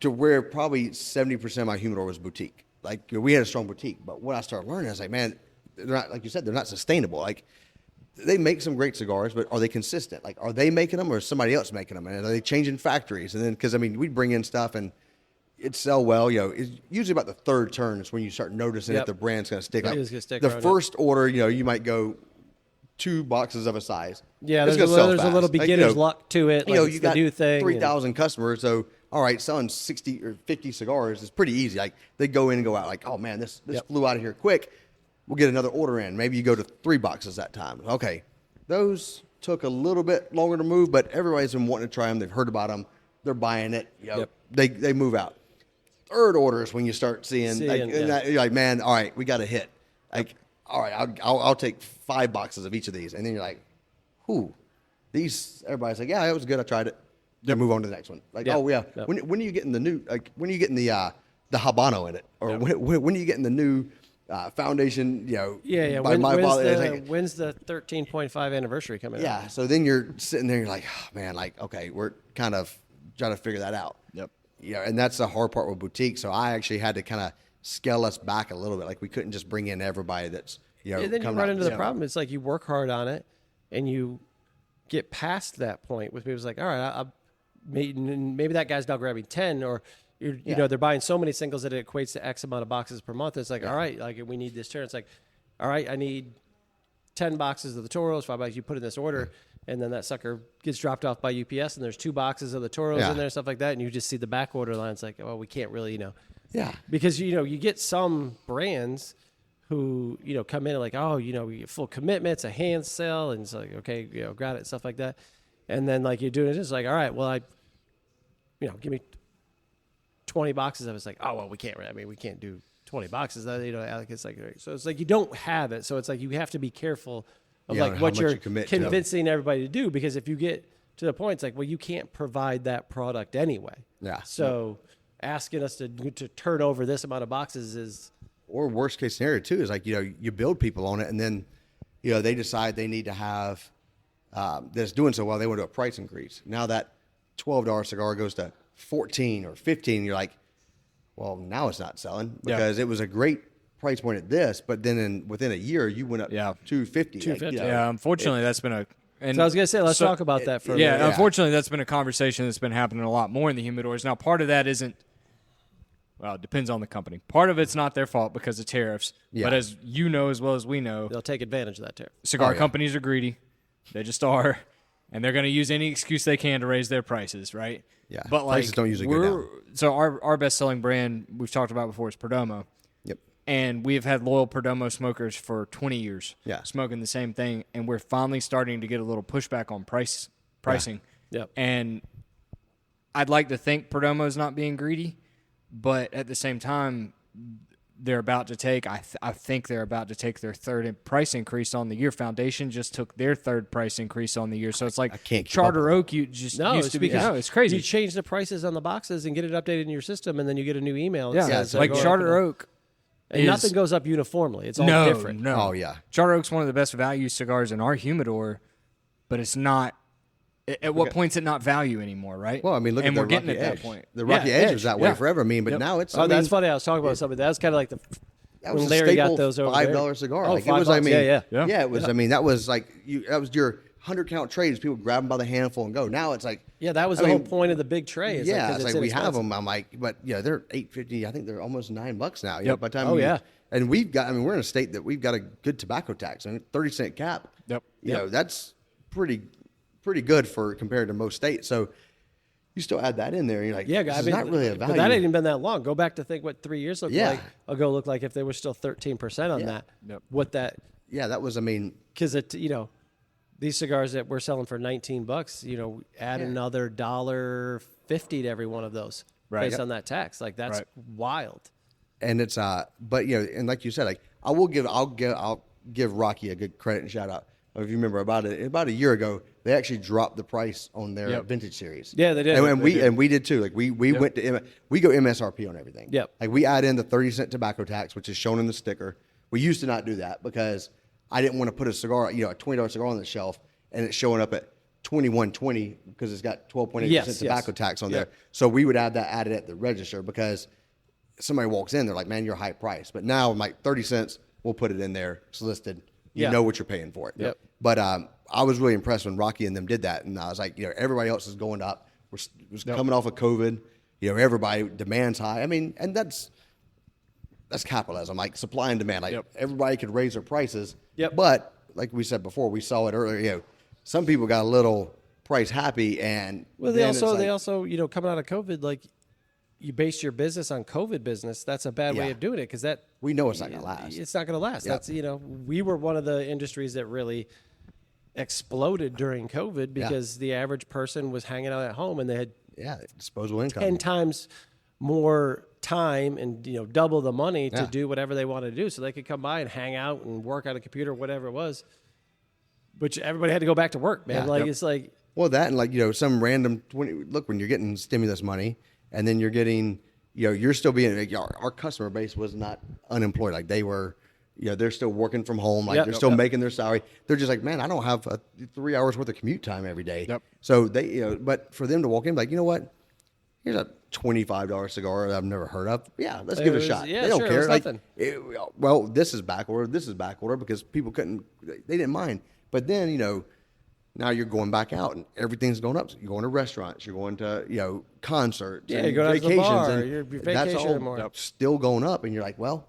D: To where probably 70% of my humidor was boutique. Like, we had a strong boutique, but what I started learning, I was like, man, they're not, like you said, they're not sustainable. Like, they make some great cigars, but are they consistent? Like, are they making them or is somebody else making them? And are they changing factories? And then, because, we'd bring in stuff and it'd sell well. It's usually about the third turn is when you start noticing
B: Yep.
D: that the brand's going to stick.
B: It
D: Like,
B: is gonna stick
D: the
B: around,
D: first order, you might go 2 boxes of a size.
B: Yeah,
D: It's
B: there's,
D: gonna sell
B: a
D: fast.
B: little
D: Like,
B: beginner's luck to it. Like, it's
D: you
B: the
D: got
B: new thing.
D: 3,000 customers, so all right, selling 60 or 50 cigars is pretty easy. Like, they go in and go out. Like, oh man, this flew out of here quick. We'll get another order in. Maybe you go to 3 boxes that time. Okay, those took a little bit longer to move, but everybody's been wanting to try them. They've heard about them. They're buying it. They move out. Third order is when you start seeing you're like, man, all right, we got a hit. Like, all right, I'll take 5 boxes of each of these, and then you're like, these. Everybody's like, yeah, it was good. I tried it. Then move on to the next one. Like,
B: Yep.
D: oh yeah,
B: Yep.
D: when are you getting the new? Like, when are you getting the Habano in it, or when are you getting the new foundation?
B: Yeah.
D: By my father. It's like,
B: When's the 13.5 anniversary coming out?
D: yeah. So then you're sitting there, you're like, oh, man, like, okay, we're kind of trying to figure that out.
C: Yep.
D: Yeah, and that's the hard part with boutique. So I actually had to kind of scale us back a little bit. Like, we couldn't just bring in everybody that's
B: And then you
D: coming
B: run
D: out.
B: into the problem. It's like you work hard on it, and you get past that point with people. It's like, all right, maybe that guy's now grabbing 10, or you know, they're buying so many singles that it equates to X amount of boxes per month. It's like, all right, like, we need this turn. It's like, all right, I need 10 boxes of the Toros, 5 boxes. You put in this order, and then that sucker gets dropped off by UPS, and there's 2 boxes of the Toros in there, stuff like that, and you just see the back order line. It's like, well, we can't really, because you get some brands who come in and like, oh, we get full commitments, a hand sell, and it's like, okay, got it, stuff like that, and then like you're doing it, it's like, all right, well, give me 20 boxes of it. It's like, oh, well, we can't do 20 boxes. That, like, it's like, so it's like you don't have it. So it's like you have to be careful of
D: Yeah,
B: like
D: how
B: what
D: much
B: you're
D: you commit to.
B: convincing everybody to do, because if you get to the point, it's like, well, you can't provide that product anyway.
D: Yeah.
B: So asking us to turn over this amount of boxes is,
D: or worst case scenario too is like, you build people on it, and then, they decide they need to have, that's doing so well, they want to do a price increase. Now that $12 cigar goes to 14 or 15, you're like, well, now it's not selling because it was a great price point at this, but then within a year you went up $250.
B: $250.
C: Yeah, unfortunately, that's been a. And
B: so I was gonna say, let's talk about that for a minute.
C: Unfortunately, that's been a conversation that's been happening a lot more in the humidors. Now, part of that isn't. Well, it depends on the company. Part of it's not their fault because of tariffs.
D: Yeah.
C: But as you know as well as we know,
B: They'll take advantage of that tariff.
C: cigar companies are greedy. They just are. And they're going to use any excuse they can to raise their prices, right?
D: Yeah.
C: But like,
D: Prices don't usually go down.
C: So our best-selling brand we've talked about before is Perdomo.
D: Yep.
C: And we've had loyal Perdomo smokers for 20 years, smoking the same thing, and we're finally starting to get a little pushback on pricing.
B: Yep.
C: And I'd like to think Perdomo's not being greedy, but at the same time, they're about to take. I think they're about to take their third price increase on the year. Foundation just took their third price increase on the year, so it's like
D: I can't keep
C: Charter
D: up.
C: Oak. You just used to be. No, it's
B: You
C: crazy.
B: change the prices on the boxes and get it updated in your system, and then you get a new email. that
C: Yeah,
B: says
C: it's
B: they're
C: like
B: going
C: Charter
B: up
C: Oak.
B: and nothing goes up uniformly. It's all different.
C: No.
D: Oh, yeah.
C: Charter Oak's one of the best value cigars in our humidor, but it's not. At what point's it not value anymore, right?
D: Well, I mean, look
C: and
D: at the
C: we're getting
D: Rocky
C: at
D: Edge.
C: that point.
D: The Rocky Edge was that way forever. I mean, but now it's.
B: Oh, that's funny. I was talking about something. That was kind of like the
D: That was
B: when
D: a
B: Larry
D: staple
B: got those over
D: $5
B: there.
D: cigar.
B: Oh,
D: Like it was.
B: $5.
D: I mean,
B: Yeah.
D: It was. I mean, that was like that was your 100-count trades. People grab them by the handful and go. Now it's like.
B: Yeah, that was
D: I
B: the
D: mean,
B: whole point of the big tray. Is
D: Yeah,
B: like, 'cause
D: it's like we have
B: inexpensive.
D: them. I'm like, but they're $8.50. I think they're almost $9 now.
C: Yep.
D: By the time.
B: Oh, yeah.
D: And we've got. I mean, we're in a state that we've got a good tobacco tax. I mean, 30-cent cap.
C: Yep.
D: You know, that's pretty good for compared to most states. So. You still add that in there, and you're like,
B: Yeah,
D: this
B: I
D: is
B: mean,
D: not really a value.
B: But that ain't even been that long. Go back to think what 3 years ago looked like if they were still 13% on that.
C: Yep.
B: What that,
D: Yeah, that was. I mean,
B: because these cigars that we're selling for $19, add another $1.50 to every one of those based on that tax. Like that's wild.
D: and it's but and like you said, like I'll give Rocky a good credit and shout out. If you remember about a year ago, they actually dropped the price on their vintage series.
B: Yeah, they did.
D: And we did too. Like we went to we go MSRP on everything.
B: Yep.
D: Like we add in the 30-cent tobacco tax, which is shown in the sticker. We used to not do that because I didn't want to put a cigar, a $20 cigar on the shelf, and it's showing up at $21.20 because it's got 12.8% tobacco tax on there. So we would add it at the register because somebody walks in, they're like, "Man, you're high price." But now I'm like 30 cents, we'll put it in there. It's listed. You know what you're paying for it.
B: Yep.
D: But I was really impressed when Rocky and them did that, and I was like, everybody else is going up. We're coming off of COVID. Everybody demand's high. I mean, and that's capitalism, like supply and demand. Like everybody could raise their prices.
B: Yep.
D: But like we said before, we saw it earlier. Some people got a little price happy, and
B: They also coming out of COVID, like you base your business on COVID business. That's a bad way of doing it because that
D: we know it's not going to last.
B: It's not going to last.
D: Yep.
B: That's we were one of the industries that really exploded during COVID because the average person was hanging out at home and they had
D: disposable income
B: 10 times more time and double the money to do whatever they wanted to do, so they could come by and hang out and work on a computer, whatever it was. But everybody had to go back to work, man. It's like
D: that and like some random look when you're getting stimulus money. And then you're getting, you're still being, like, our customer base was not unemployed. Like they were, they're still working from home. Like they're still making their salary. They're just like, man, I don't have 3 hours worth of commute time every day.
C: Yep.
D: So they, but for them to walk in, like, you know what? Here's a $25 cigar that I've never heard of. Yeah, let's give it a shot.
B: Yeah,
D: they don't
B: sure,
D: care.
B: it was
D: Like,
B: nothing.
D: well, this is back order. This is back order because people they didn't mind. But then, now you're going back out and everything's going up. So you're going to restaurants, you're going to, concerts,
B: Yeah,
D: and
B: you're going to the
D: vacations,
B: bar,
D: and
B: you're
D: that's
B: vacationing
D: all
B: more.
D: still going up. And you're like, well,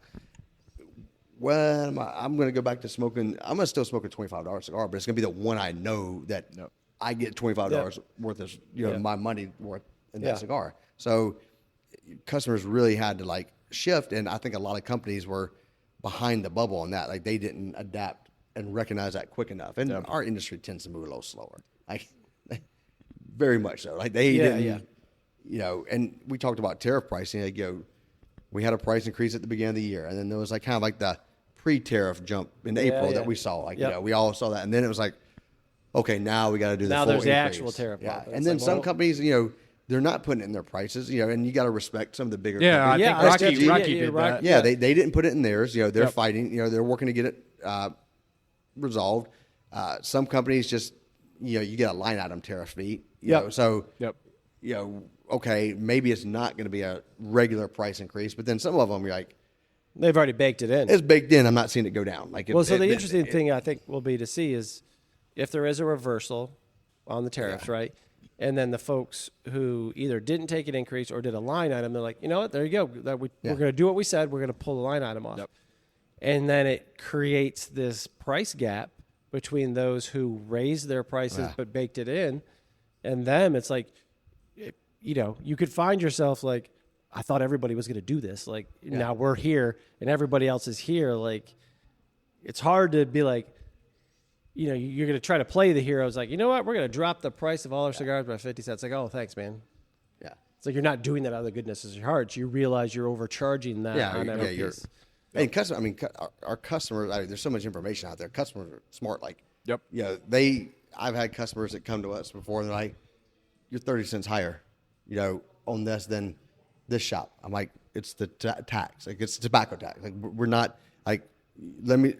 D: I'm going to go back to smoking. I'm going to still smoke a $25 cigar, but it's going to be the one I know that I get $25 worth of, my money worth in that cigar. So customers really had to like shift. And I think a lot of companies were behind the bubble on that. Like they didn't adapt and recognize that quick enough. And our industry tends to move a little slower. Like very much so. Like they didn't, and we talked about tariff pricing. Like, we had a price increase at the beginning of the year, and then there was like kind of like the pre-tariff jump in April that we saw. Like, we all saw that, and then it was like, okay, now we got to do the
B: now
D: full
B: there's the
D: increase.
B: actual tariff.
D: Yeah,
B: bump.
D: and
B: It's
D: then
B: like,
D: some
B: well,
D: companies, they're not putting it in their prices, and you got to respect some of the bigger
C: Yeah, I
D: companies.
C: think Rocky
B: yeah,
C: did
B: Rocky-
C: that.
D: Yeah, they didn't put it in theirs. They're fighting. They're working to get it resolved. Some companies just, you get a line item tariff fee. So, okay, maybe it's not going to be a regular price increase, but then some of them, you're like,
B: they've already baked it in.
D: it's baked in. I'm not seeing it go down. Like,
B: Well, so the interesting thing I think will be to see is if there is a reversal on the tariffs, right? And then the folks who either didn't take an increase or did a line item, they're like, you know what? There you go. We're going to do what we said. We're going to pull the line item off. And then it creates this price gap between those who raised their prices but baked it in and them. It's like, you could find yourself like, I thought everybody was going to do this. Like, now we're here and everybody else is here. Like, it's hard to be like, you're going to try to play the heroes. Like, you know what? We're going to drop the price of all our cigars by 50 cents. Like, oh, thanks, man.
D: Yeah.
B: It's like you're not doing that out of the goodness of your heart. You realize you're overcharging that on every piece.
D: And our customers, there's so much information out there. Customers are smart. Like, I've had customers that come to us before and they're like, you're 30 cents higher, on this than this shop. I'm like, it's the tax. Like, it's the tobacco tax. Like, we're not, like, let me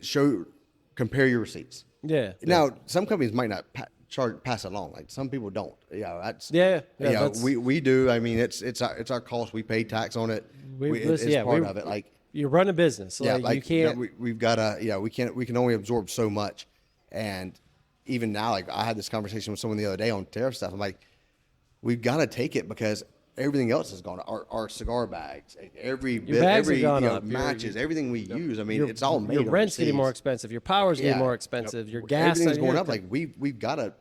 D: compare your receipts.
B: Yeah.
D: Now, some companies might not pass it along. Like, some people don't. That's we do. I mean, it's our cost. We pay tax on it. It's part of it. Like,
B: you run a business. Like, you can't.
D: We've got to. We can only absorb so much. And even now, like, I had this conversation with someone the other day on tariff stuff. I'm like, we've got to take it because everything else has gone. Our cigar bags, every matches, everything we use. I mean, it's all made.
B: Your rent's getting more expensive. Your power's getting more expensive. Your gas,
D: everything's going up. Like, we've got to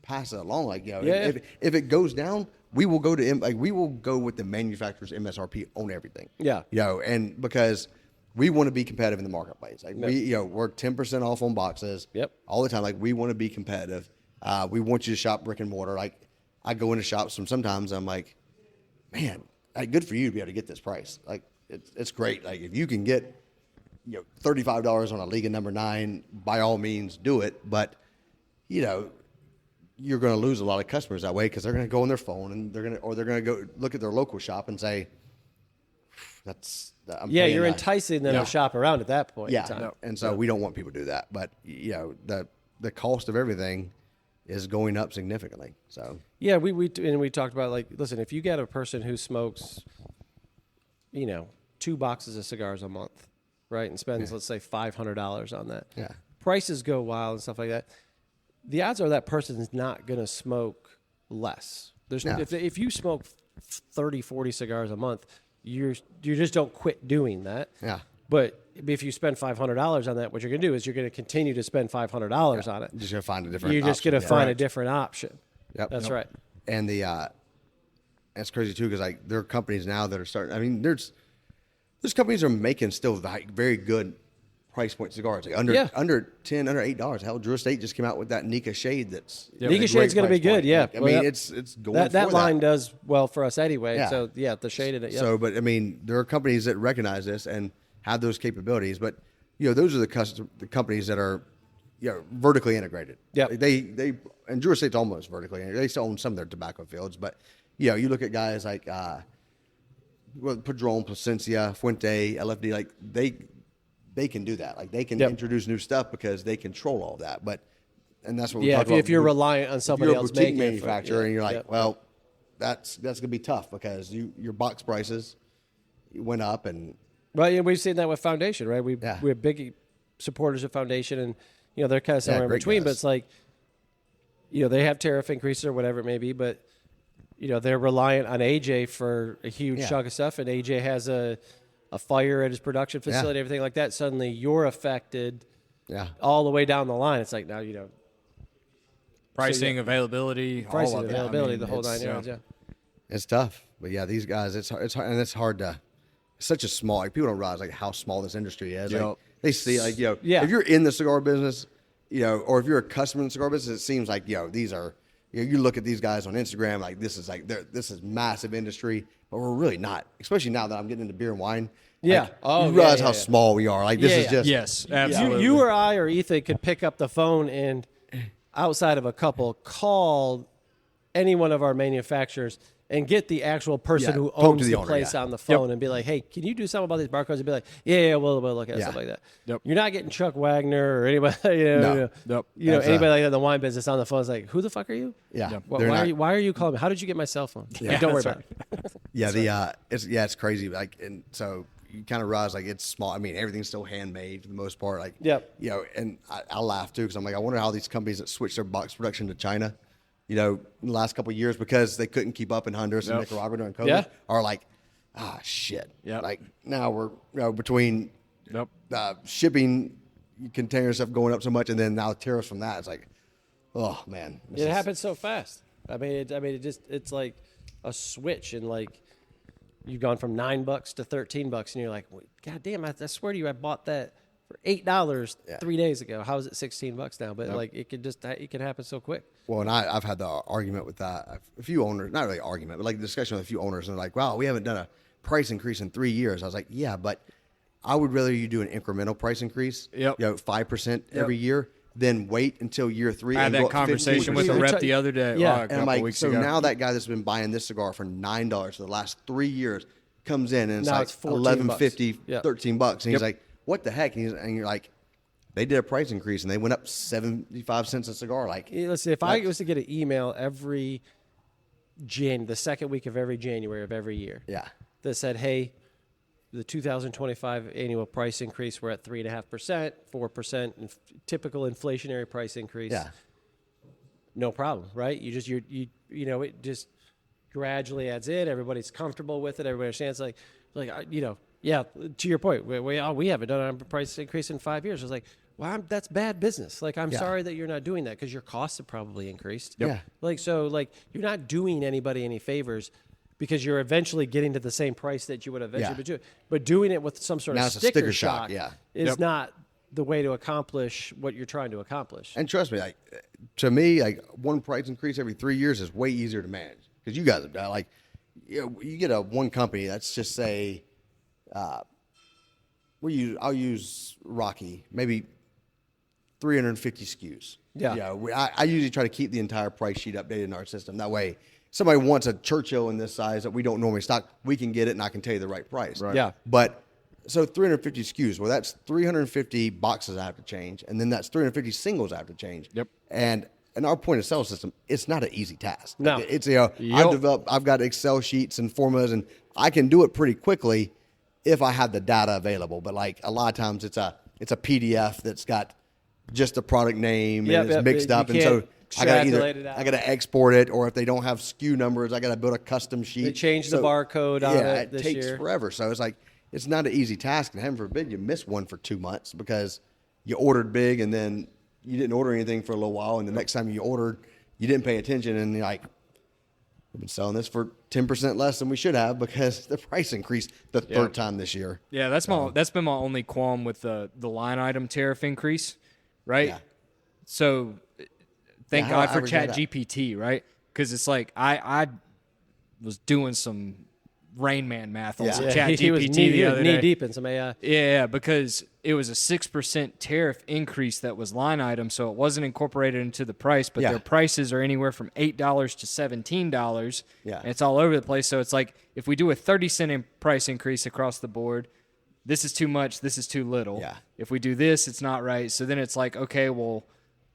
D: pass it along. Like, if it goes down, we will go with the manufacturer's MSRP on everything.
B: Yeah.
D: And because we want to be competitive in the marketplace. Like, we're 10% off on boxes. All the time. Like, we want to be competitive. We want you to shop brick and mortar. Like, I go into shops and sometimes I'm like, man, good for you to be able to get this price. Like, it's great. Like, if you can get, $35 on a Liga number 9, by all means do it. But, you're going to lose a lot of customers that way because they're going to go on their phone and they're going to go look at their local shop and say,
B: you're enticing them to shop around at that point.
D: Yeah.
B: In time.
D: And so we don't want people to do that. But, the cost of everything is going up significantly. So
B: we talked about, like, listen, if you get a person who smokes, 2 boxes of cigars a month, right, and spends let's say $500 on that, prices go wild and stuff like that. The odds are that person is not going to smoke less. If you smoke 30, 40 cigars a month, you just don't quit doing that.
D: Yeah.
B: But if you spend $500 on that, what you're going to do is you're going to continue to spend $500 on it.
D: You're just going to find a different
B: You're just going to find a different option.
D: Yep.
B: That's right.
D: And that's crazy too, because like there are companies now that are starting. I mean, there's companies that are making still very good price point cigars, like under $10, under $8. Hell, Drew Estate just came out with that Nika Shade.
B: Nika Shade's going to be good. Yeah,
D: I mean, it's going
B: that line does well for us anyway. Yeah. So the shade in it. Yeah.
D: So, but I mean, there are companies that recognize this and have those capabilities, but those are the companies that are vertically integrated.
B: Yeah,
D: they and Drew Estate's almost vertically integrated. They still own some of their tobacco fields, but you look at guys like Padron, Placencia, Fuente, LFD, like they can do that. Like, they can introduce new stuff because they control all that. And that's what we talk about.
B: If you're reliant on somebody else making
D: a boutique manufacturer, and you're like, well, that's going to be tough because your box prices went up. And
B: we've seen that with Foundation, right? We're big supporters of Foundation, and they're kind of somewhere in between. Guys. But it's like, they have tariff increases or whatever it may be, but they're reliant on AJ for a huge chunk of stuff, and AJ has a fire at his production facility, everything like that. Suddenly you're affected all the way down the line. It's like, now,
C: pricing, availability,
B: the whole 9 yards.
D: It's tough, but these guys, it's hard, and it's hard to. It's such a small. Like, people don't realize like how small this industry is. Like, they see if you're in the cigar business, or if you're a customer in the cigar business, it seems like these are you look at these guys on Instagram, like this is massive industry, but we're really not. Especially now that I'm getting into beer and wine.
B: Yeah.
D: Like, you realize how small we are. Like this is just
C: Yes, absolutely.
B: You or I or Ethan could pick up the phone and, outside of a couple, call any one of our manufacturers and get the actual person who
D: talk
B: owns
D: to the
B: the
D: owner,
B: place
D: yeah.
B: on the phone and be like, hey, can you do something about these barcodes? And be like, yeah, we'll look at it, stuff like that.
C: Yep.
B: You're not getting Chuck Wagner or anybody,
C: Nope.
B: anybody like that in the wine business on the phone is like, who the fuck are you?
D: yeah.
B: Why are you calling me? How did you get my cell phone?
C: Yeah,
B: Don't worry
C: that's
B: about it.
D: Yeah, it's crazy. Like, and so you kind of realize like it's small. I mean, everything's still handmade for the most part. Like, and I laugh too because I'm like, I wonder how these companies that switch their box production to China, in the last couple of years because they couldn't keep up in Honduras and Nicaragua during COVID, are like, shit.
C: Yeah.
D: Like now we're between shipping container stuff going up so much, and then now tariffs from that. It's like, oh man,
B: It happens so fast. I mean, it's like a switch, and like you've gone from $9 to $13, and you're like, God damn! I swear to you, I bought that for $8 3 days ago. How is it $16 now? But like it can happen so quick.
D: Well, and I've had the argument with that. A few owners, not really argument, but like discussion with a few owners, and they're like, wow, we haven't done a price increase in 3 years. I was like, yeah, but I would rather you do an incremental price increase, 5% every year, than wait until year 3.
C: I had
D: and
C: that
D: go up
C: conversation
D: 15%.
C: with a rep the other day.
B: Yeah.
C: A
D: And I'm
C: couple
D: like,
C: weeks
D: so
C: ago.
D: now that guy that's been buying this cigar for $9 for the last 3 years comes in and it's
B: Now
D: like
B: it's $14.
D: $11.50,
B: Yeah.
D: $13, and he's like, what the heck? And you're like, they did a price increase and they went up 75 cents a cigar. Like,
B: Listen, if I was to get an email every the second week of every January of every year, that said, hey, the 2025 annual price increase, we're at 3.5%, 4%, typical inflationary price increase. No problem, right? It just gradually adds in. Everybody's comfortable with it. Everybody understands. To your point, we haven't done a price increase in 5 years. I was like, well, that's bad business. Like, I'm sorry that you're not doing that because your costs have probably increased.
D: Yep.
B: You're not doing anybody any favors because you're eventually getting to the same price that you would eventually be doing. But doing it with some sort
D: Now
B: of
D: it's a
B: sticker
D: sticker
B: shock
D: shock,
B: is not the way to accomplish what you're trying to accomplish.
D: and trust me, like, to me, like, one price increase every 3 years is way easier to manage because you guys have done, like, you get one company, let's just say, I'll use Rocky, maybe 350 SKUs.
B: Yeah.
D: I usually try to keep the entire price sheet updated in our system. That way, somebody wants a Churchill in this size that we don't normally stock, we can get it and I can tell you the right price.
C: Right.
B: Yeah.
D: But so 350 SKUs, well, that's 350 boxes I have to change, and then that's 350 singles I have to change.
C: Yep.
D: And in our point of sale system, it's not an easy task.
B: No.
D: It's I've got Excel sheets and formulas, and I can do it pretty quickly if I have the data available. But like a lot of times, it's a PDF that's got just the product name and it's mixed up, and so I got to export it, or if they don't have SKU numbers, I got to build a custom sheet.
B: They changed the barcode on it this
D: takes
B: year.
D: forever. So it's like it's not an easy task, and heaven forbid you miss one for 2 months because you ordered big and then you didn't order anything for a little while, and the next time you ordered, you didn't pay attention, and you're like, we've been selling this for 10% less than we should have because the price increased the third time this year.
C: Yeah, that's been my only qualm with the line item tariff increase, right?
D: Yeah.
C: So thank God for
D: I regret that.
C: ChatGPT, right? Because it's like I was doing some Rain Man math on some
B: Yeah, he was
C: ChatGPT the other day.
B: knee deep in some AI.
C: Yeah, because it was a 6% tariff increase that was line item, so it wasn't incorporated into the price, but their prices are anywhere from $8 to $17.
D: Yeah.
C: And it's all over the place. So it's like if we do a 30-cent price increase across the board, this is too much, this is too little.
D: Yeah.
C: If we do this, it's not right. So then it's like, okay, well,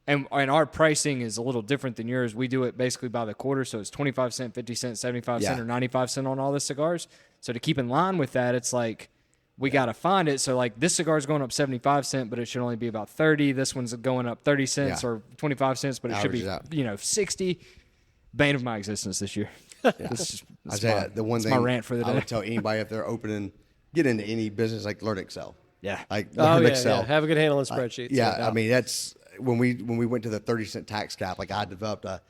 C: and our pricing is a little different than yours. We do it basically by the quarter, so it's 25 cent, 50 cent, 75 cent, or 95 cent on all the cigars. So to keep in line with that, it's like we got to find it. So like this cigar is going up 75 cent, but it should only be about 30. This one's going up 30 cents or 25 cents, but it should be, 60. Bane of my existence this year. This
D: I tell you, the one thing
C: my rant for the day.
D: I would tell anybody if they're opening, get into any business, like learn Excel.
C: Yeah.
D: Like learn Excel.
B: Yeah. Have a good handle on spreadsheets.
D: I mean, that's when we went to the 30-cent tax cap, like I developed a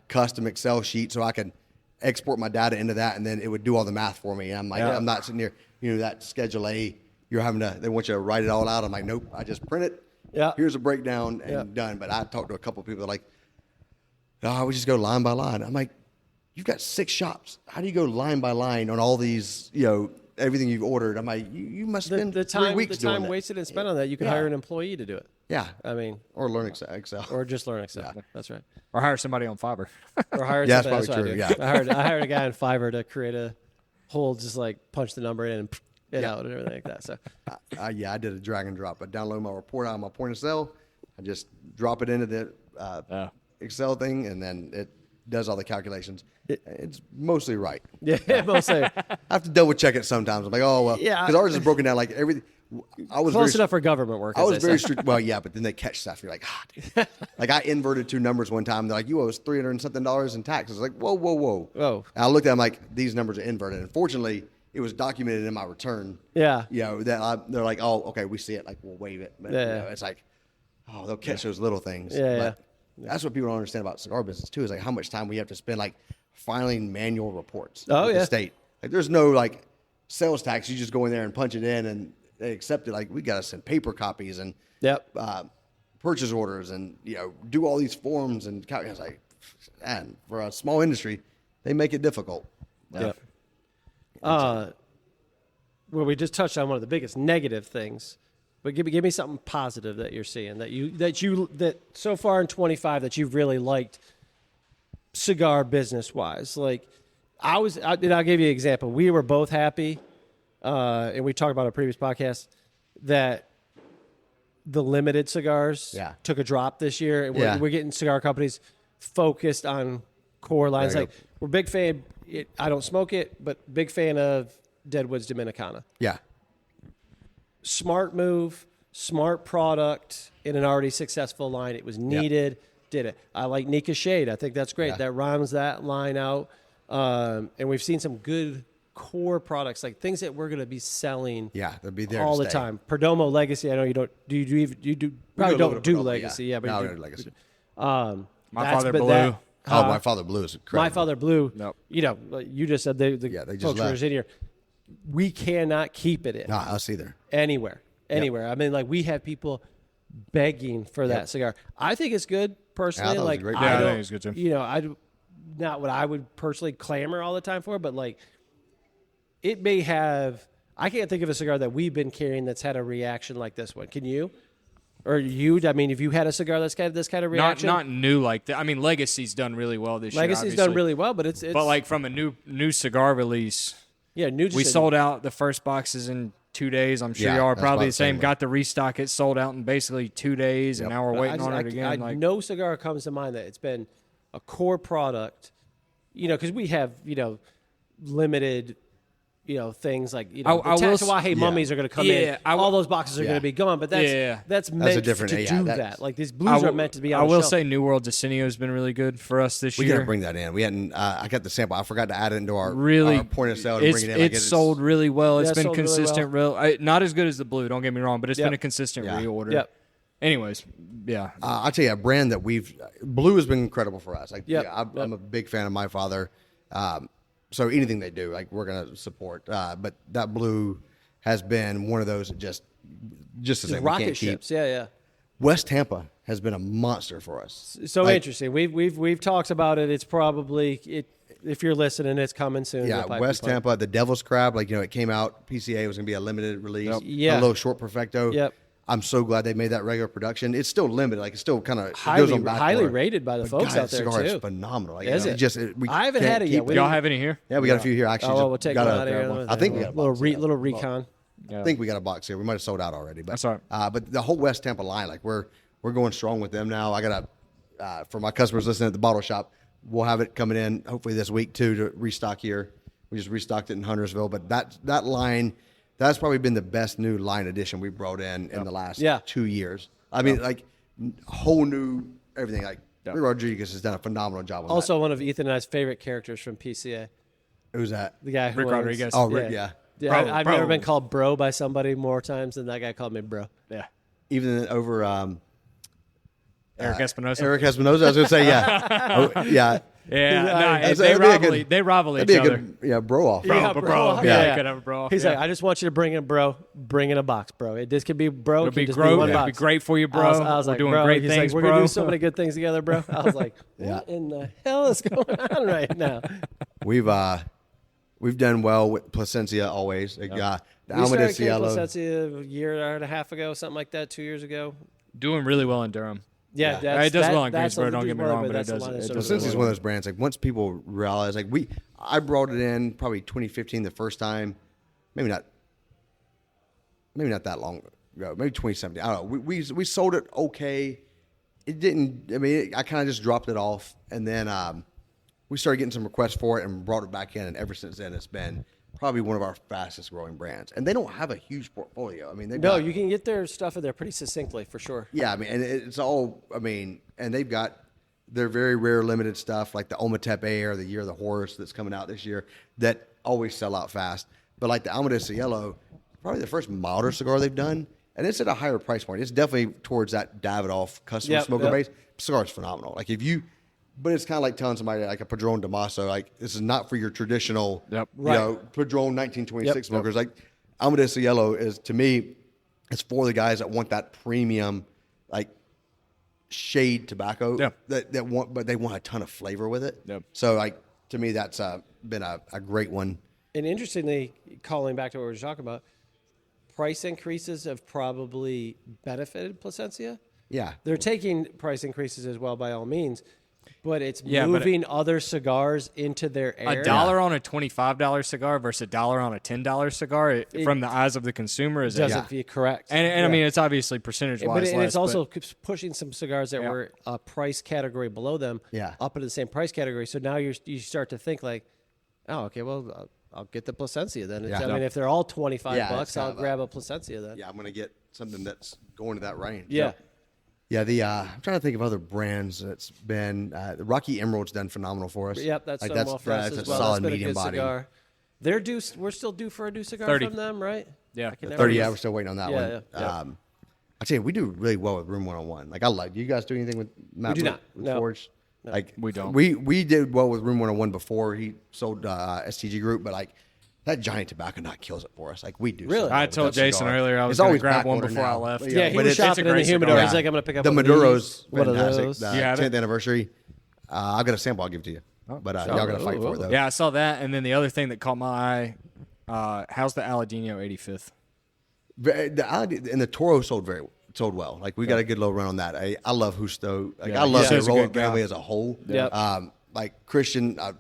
D: custom Excel sheet so I could export my data into that, and then it would do all the math for me. And I'm like, I'm not sitting there, that Schedule A, they want you to write it all out. I'm like, nope, I just print it.
B: Yeah.
D: Here's a breakdown and done. But I talked to a couple of people that are like, oh, we just go line by line. I'm like, you've got 6 shops. How do you go line by line on all these, everything you've ordered? I'm like, you must spend
B: the
D: 3
B: time
D: weeks doing that.
B: wasted and spent on that. You could hire an employee to do it.
D: Yeah.
B: I mean,
D: or learn Excel.
B: or just learn Excel. Yeah. That's right.
C: Or hire somebody on Fiverr.
B: Or hire
D: Yeah,
B: somebody.
D: that's probably
B: what
D: true.
B: I do. I hired a guy on Fiverr to create a whole, just like punch the number in and it out and everything like that. So,
D: I did a drag and drop. I download my report out of my point of sale. I just drop it into the Excel thing, and then it does all the calculations. It's mostly right.
B: yeah, mostly.
D: I have to double check it sometimes. I'm like, oh well,
B: Yeah.
D: because ours is broken down like everything. I was
B: Close
D: very,
B: enough for government work.
D: I
B: as
D: was
B: they
D: very
B: say.
D: strict. Well, yeah, but then they catch stuff. You're like, dude. Like I inverted 2 numbers one time. They're like, you owe us $300 and something in taxes. I was like, whoa.
B: Whoa.
D: And I looked at them like, these numbers are inverted. And fortunately, it was documented in my return.
B: Yeah.
D: They're like, oh, okay, we see it. Like, we'll waive it. But, it's like, oh, they'll catch those little things.
B: Yeah.
D: But that's what people don't understand about cigar business too. Is like how much time we have to spend like filing manual reports.
B: Oh,
D: with
B: yeah.
D: the state. Like, there's no like sales tax. You just go in there and punch it in, and they accept it. Like, we got to send paper copies and purchase orders, and do all these forms and it's like, man, for a small industry, they make it difficult.
B: Yep. Well, we just touched on one of the biggest negative things, but give me something positive that you're seeing that so far in 25 that you've really liked cigar business wise. Like I'll give you an example. We were both happy, and we talked about on a previous podcast that the limited cigars took a drop this year, and we're getting cigar companies focused on core lines. Like we're big fan. I don't smoke it, but big fan of Deadwood's Dominicana.
D: Yeah.
B: Smart move, smart product in an already successful line. It was needed, did it. I like Nika Shade. I think that's great.
D: Yeah.
B: That rounds that line out. And we've seen some good core products, like things that we're going to be selling
D: they'll be there
B: all
D: to
B: the
D: stay.
B: time. Perdomo Legacy, I know you don't, probably don't do
D: Perdomo,
B: Legacy. Yeah, but
D: no,
B: you
D: we
B: do.
D: do Legacy.
C: My
B: That's-
C: Father
B: but
C: Blue.
B: that-
D: My Father Blue is incredible.
B: My Father Blue,
C: Nope.
B: You just said the
D: they just
B: folks who are
D: left.
B: in here. We cannot keep it in.
D: Not us either.
B: Anywhere. I mean, like we have people begging for that cigar. I think it's good personally.
D: Yeah, I thought it was
B: like
D: a great
C: Yeah, I
B: don't-
C: think it's good too.
B: not what I would personally clamor all the time for, but like it may have. I can't think of a cigar that we've been carrying that's had a reaction like this one. Can you? Or you? I mean, have you had a cigar that's got this kind of reaction?
C: Not new like that. I mean, Legacy's done really well this year.
B: Legacy's done
C: obviously.
B: really well, but it's
C: But like from a new cigar release,
B: new.
C: we sold out the first boxes in 2 days. I'm sure
D: Yeah,
C: y'all are
D: that's
C: probably
D: about
C: the
D: the same
C: same.
D: way.
C: Got the restock. It sold out in basically 2 days, and now we're waiting on it again.
B: No cigar comes to mind that it's been a core product, because we have, limited, things like, the
C: I will
B: Tatawahe mummies are going to come in. All those boxes are going to be gone, but that's meant
D: a different-
B: to
D: yeah,
B: do
D: that's-
B: that. Like these blues are meant to be on
C: I
B: the
C: will
B: shelf.
C: say New World Decenio has been really good for us this
D: We
C: year.
D: got to bring that in. We hadn't. I got the sample. I forgot to add it into our
C: Really,
D: our point of sale to
C: it's,
D: bring it in.
C: it's sold really well. It's
B: Yeah,
C: been
B: sold really
C: consistent. Not as good as the blue. Don't get me wrong, but it's
B: Yep.
C: been a consistent
D: Yeah.
C: reorder.
B: Yep.
C: Anyways, yeah.
D: I'll tell you a brand that Blue has been incredible for us. Like,
B: Yep.
D: I'm a big fan of My Father. So anything they do, like we're gonna support. But that Blue has been one of those that just as we
B: rocket
D: can't keep.
B: ships. Yeah.
D: West Tampa has been a monster for us.
B: So
D: Like,
B: interesting. We've talked about it. It's probably if you're listening, it's coming soon. to
D: Yeah,
B: the Pipe
D: West
B: and Pipe.
D: Tampa, the Devil's Crab, it came out. PCA was gonna be a limited release.
B: Yeah.
D: A little short perfecto.
B: Yep.
D: I'm so glad they made that regular production. It's still limited. Like it's still kind of
B: Highly rated by the folks out there
D: cigar
B: too.
D: is phenomenal. Like,
B: Is it?
D: We
B: I haven't
D: can't
B: had it yet.
D: keep
B: We-
C: Y'all have any here?
D: Yeah, we got a few here. Actually,
B: Oh, we'll take
D: got
B: one
D: a-
B: out of here.
D: I think we got a box.
B: little recon.
C: Yeah.
D: I think we got a box here. We might have sold out already, but
C: That's all right.
D: But the whole West Tampa line, like we're going strong with them now. I got for my customers listening at the bottle shop, we'll have it coming in hopefully this week too to restock here. We just restocked it in Huntersville, but that line, that's probably been the best new line addition we brought in the last 2 years. I mean, like whole new everything. Like Rick Rodriguez has done a phenomenal job on
B: Also, one of Ethan and I's favorite characters from PCA.
D: that. Who's that?
B: The guy who
C: Rick
B: owns-
C: Rodriguez.
D: Oh, Rick, yeah.
B: Yeah,
C: Bro,
B: I've
C: bro.
B: never been called bro by somebody more times than that guy called me bro.
C: Yeah.
D: Even over
C: Eric Espinosa.
D: Eric Espinosa. I was going to say, yeah.
C: Yeah,
D: That'd
C: they
D: be a
C: rival,
D: good-
C: they rival
D: That'd
C: each
D: be a
C: other.
D: good bro off.
B: Yeah,
C: bro.
B: Yeah.
C: Yeah, could have a bro off.
B: He's
C: yeah.
B: like, I just want you to bring in, bro. Bring in a box, bro. This could be bro.
C: It'll
B: It
C: be
B: could just
C: great.
B: be one
C: It'll
B: box.
C: be great for you, bro.
B: I was
C: We're
B: like,
C: doing
B: bro.
C: great
B: He's
C: things,
B: like, we're
C: bro.
B: gonna do so many good things together, bro. I was like,
D: Yeah.
B: what in the hell is going on right now?
D: We've done well with Placencia always. Like, the
B: We started
D: Almaden Cielo.
B: Placencia a year and a half ago, something like that, 2 years ago.
C: Doing really well in Durham.
B: Yeah,
D: Yeah.
C: It does well in
B: that's
C: Greensboro,
B: a-
C: don't get me wrong, but it
B: that's the
C: does-
B: line
C: it
B: that
C: does
B: sort of
D: Placencia is one of those brands. Like once people realize, like I brought it in probably 2015 the first time, maybe not that long ago, maybe 2017. I don't know. We sold it okay. It didn't. I mean, I kind of just dropped it off, and then we started getting some requests for it and brought it back in. And ever since then, it's been probably one of our fastest growing brands. And they don't have a huge portfolio. I mean, they've
B: No,
D: got,
B: you can get their stuff in there pretty succinctly for sure.
D: yeah, I mean, and it's all, I mean, and they've got their very rare limited stuff like the Ometepe or the Year of the Horse that's coming out this year that always sell out fast. But like the Almaden Cielo, probably the first milder cigar they've done, and it's at a higher price point. It's definitely towards that Davidoff customer
B: Yep,
D: smoker
B: yep.
D: base. Cigar is phenomenal. Like but it's kind of like telling somebody like a Padron Damaso, like this is not for your traditional,
C: Yep.
D: you know, Padron 1926
B: Yep.
D: smokers. Like Almaden Cielo is, to me, it's for the guys that want that premium, like shade tobacco
C: Yeah.
D: that want, but they want a ton of flavor with it.
C: Yep.
D: So like to me, that's been a great one.
B: And interestingly, calling back to what we were talking about, price increases have probably benefited Placencia.
D: Yeah.
B: They're taking price increases as well, by all means, but it's
C: Yeah, but
B: moving other cigars into their area.
C: $1 on a $25 cigar versus $1 on a $10 cigar, from the eyes of the consumer, is
B: doesn't feel correct.
C: And I mean, it's obviously percentage
B: but
C: wise,
B: it's also pushing some cigars that
C: Yeah.
B: were a price category below them
D: Yeah.
B: up into the same price category. So now you start to think like, oh, okay, well, I'll get the Placencia then.
D: Yeah.
B: I mean, if they're all $25,
D: Yeah, it's
B: I'll
D: kind of
B: grab a Placencia then.
D: Yeah, I'm gonna get something that's going to that range.
B: Yeah.
D: Yeah, I'm trying to think of other brands that's been the Rocky Emerald's done phenomenal for us.
B: Yep, that's
D: like
B: done well for us
D: that's
B: as
D: a
B: well.
D: solid
B: That's been a
D: medium
B: good
D: body.
B: cigar. They're due. We're still due for a new cigar
C: 30.
B: from them, right?
C: Yeah,
B: I can
C: the
B: never
D: 30.
B: remember.
D: Yeah, we're still waiting on that
B: Yeah,
D: one.
B: yeah.
D: I tell you, we do really well with Room 101. Like do you guys do anything with Matt?
B: do not.
D: With
B: No.
D: Forge? Like
C: We don't.
D: We did well with Room 101 before he sold STG Group, but like that Johnny Tobacco Knot kills it for us. Like we do.
B: Really?
D: so
C: I
D: well
C: told
D: with that
C: Jason
D: cigar.
C: earlier I was
D: It's
C: going to
D: always
C: grab one
D: backwater
C: before I
D: now.
C: left.
D: But
B: Yeah, he
D: but
B: was
D: it's a
B: shopping in the
C: great
B: humidor.
C: cigar.
B: He's like, I'm going to pick up
D: the
B: one of
D: Maduro's
B: these. One of
D: fantastic.
B: those.
C: You have
D: 10th
C: it?
D: anniversary. I've got a sample. I'll give it to you. But y'all got to fight for it though.
C: Yeah, I saw that, and then the other thing that caught my eye, how's the Aladino 85th?
D: And the Toro sold well. Like we got a good little run on that. I love Justo. Like
C: Yeah,
D: I love the
C: Justo's a
D: Roland
C: good guy.
D: family as a whole.
B: Yep.
D: Like Christian, I've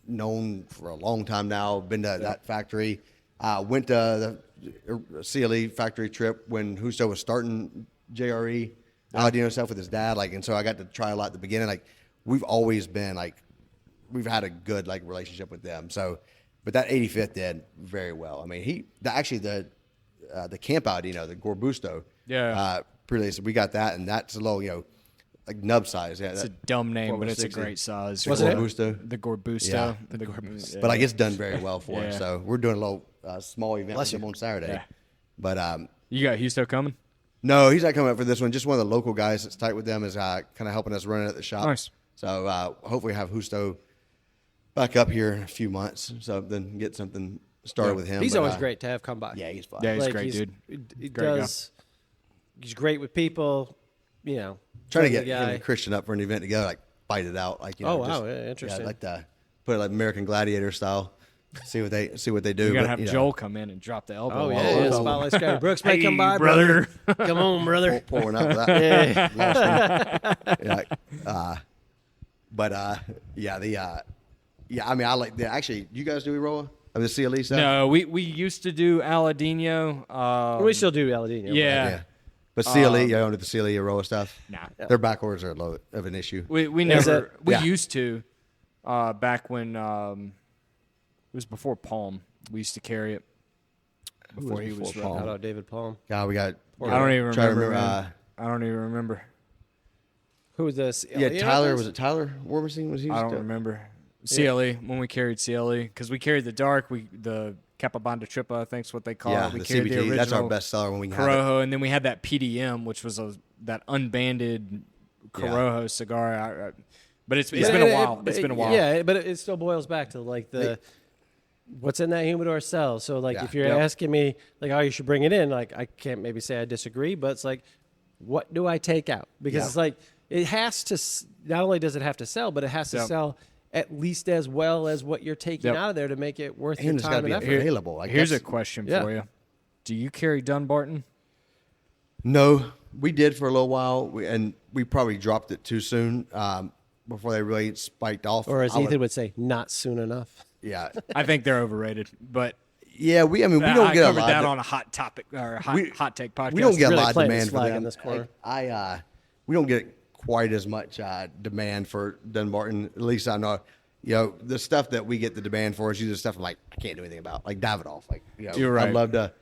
D: known for a long time now. Been to that factory. Went to the CLE factory trip when Justo was starting JRE. Aladino stuff with his dad. Like, and so I got to try a lot at the beginning. Like we've always been like, we've had a good like relationship with them. So, but that 85th did very well. I mean, the Camp Aladino, the Gorbusto.
C: Yeah.
D: Pre-release, we got that, and that's a little, like nub size. Yeah,
C: It's a dumb name, but it's a
D: 1260.
C: great size.
B: What's it?
D: Gorbusto.
C: The Gorbusto.
D: Yeah.
C: The Gorbusto.
D: But like it's done very well for us.
C: Yeah.
D: So we're doing a little small event with
B: you.
D: him on Saturday.
C: Yeah.
D: But
C: You got Husto coming?
D: no, he's not coming up for this one. Just one of the local guys that's tight with them is kind of helping us run it at the shop.
C: Nice.
D: So hopefully have Justo back up here in a few months. So then get something started with him.
B: He's
D: But,
B: always great to have come by.
D: Yeah, he's fun.
C: Yeah, he's great, dude.
B: He
C: Great guy.
B: He's great with people. You know,
D: Trying to
B: friendly
D: get him
B: guy.
D: and Christian up for an event to go, like fight it out, like
B: Oh, wow, yeah, interesting.
D: Yeah, I'd like to put it like American Gladiator style. See what they do.
C: You got to
D: but,
C: have
D: you know,
C: Joel come in and drop the elbow.
B: Oh
C: all
B: yeah,
C: over.
B: yeah. Spotlight Scotty Brooks may
C: Hey,
B: come by,
C: brother.
B: Come on, brother.
D: pouring out for that. Yeah. I mean, I like the actually. You guys do Eroa? I mean, the CLE stuff.
C: No, we used to do Aladino.
B: We still do Aladino. but-
C: Yeah.
D: But CLE, you don't do the CLE Eroa stuff.
C: Nah.
D: Their back orders are low of an issue.
C: We
B: Is
C: never
B: it?
C: we
D: Yeah.
C: used to back when it was before Palm. We used to carry it before he was
D: before Palm?
B: Shout out David Palm.
D: God, we got.
C: I don't even
D: try to
C: remember. man.
D: uh,
C: I don't even remember.
B: Who was this?
D: yeah, Tyler. Was it Tyler Warmerding? Was he?
C: I don't remember. CLE when we carried CLE because we carried the dark. The Capabanda Tripa, I think is what they call
D: Yeah,
C: it. We
D: the
C: carried
D: CBT.
C: the original
D: That's our best seller when we can have it.
C: Corojo, and then we had that PDM, which was that unbanded Corojo cigar. But it's been a while. It's been a while.
B: Yeah, but it still boils back to like what's in that humidor cell. So like if you're asking me like how you should bring it in, like I can't maybe say I disagree, but it's like, what do I take out? Because it's like it has to. Not only does it have to sell, but it has to sell at least as well as what you're taking out of there to make it worth your time and effort.
D: Available. Like
C: here's a question for you: do you carry Dunbarton?
D: No, we did for a little while, and we probably dropped it too soon before they really spiked off.
B: Or as Ethan would say, not soon enough.
D: Yeah,
C: I think they're overrated, but
D: yeah, we don't get a lot.
C: I covered that on a hot topic or hot take podcast.
D: We don't get
B: Really
D: a lot of
B: planting
D: demand
B: his
D: for
B: flag
D: them.
B: on this corner.
D: We don't get quite as much demand for Dunbarton. At least I know. You know, the stuff that we get the demand for is usually stuff I'm like, I can't do anything about, like Davidoff. Like, you know,
C: You're right.
D: I'd love to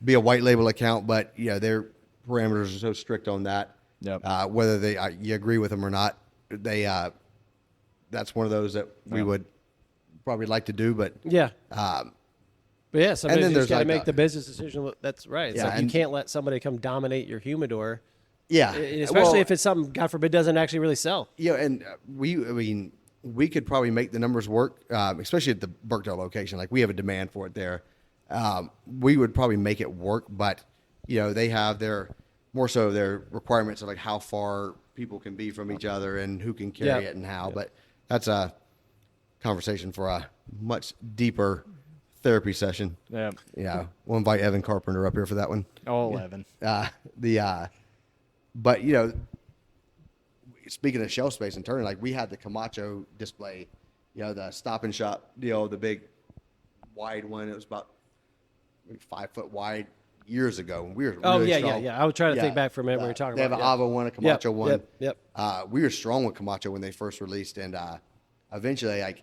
D: be a white label account, but you know, their parameters are so strict on that.
C: Yep.
D: Whether you agree with them or not, that's one of those that we would probably like to do, but
B: But yeah, somebody's
D: then
B: just
D: there's
B: got to
D: like
B: make the business decision. That's right. It's like you
D: and-
B: can't let somebody come dominate your humidor.
D: yeah,
B: Especially if it's something, God forbid, doesn't actually really sell.
D: Yeah, and we could probably make the numbers work, especially at the Burkdale location. Like we have a demand for it there. We would probably make it work, but you know they have their requirements of like how far people can be from each other and who can carry it and how. But that's a conversation for a much deeper therapy session.
C: Yeah.
D: Yeah, we'll invite Evan Carpenter up here for that one.
C: Oh, 11.
D: But you know, speaking of shelf space and turning, like we had the Camacho display, you know, the Stop and Shop deal, the big wide one. It was about 5 foot wide years ago. And we were really strong.
B: I was trying to think back for a minute when we were talking
D: they
B: about
D: have an Ava one, a Camacho one.
B: Yep.
D: We were strong with Camacho when they first released, and eventually,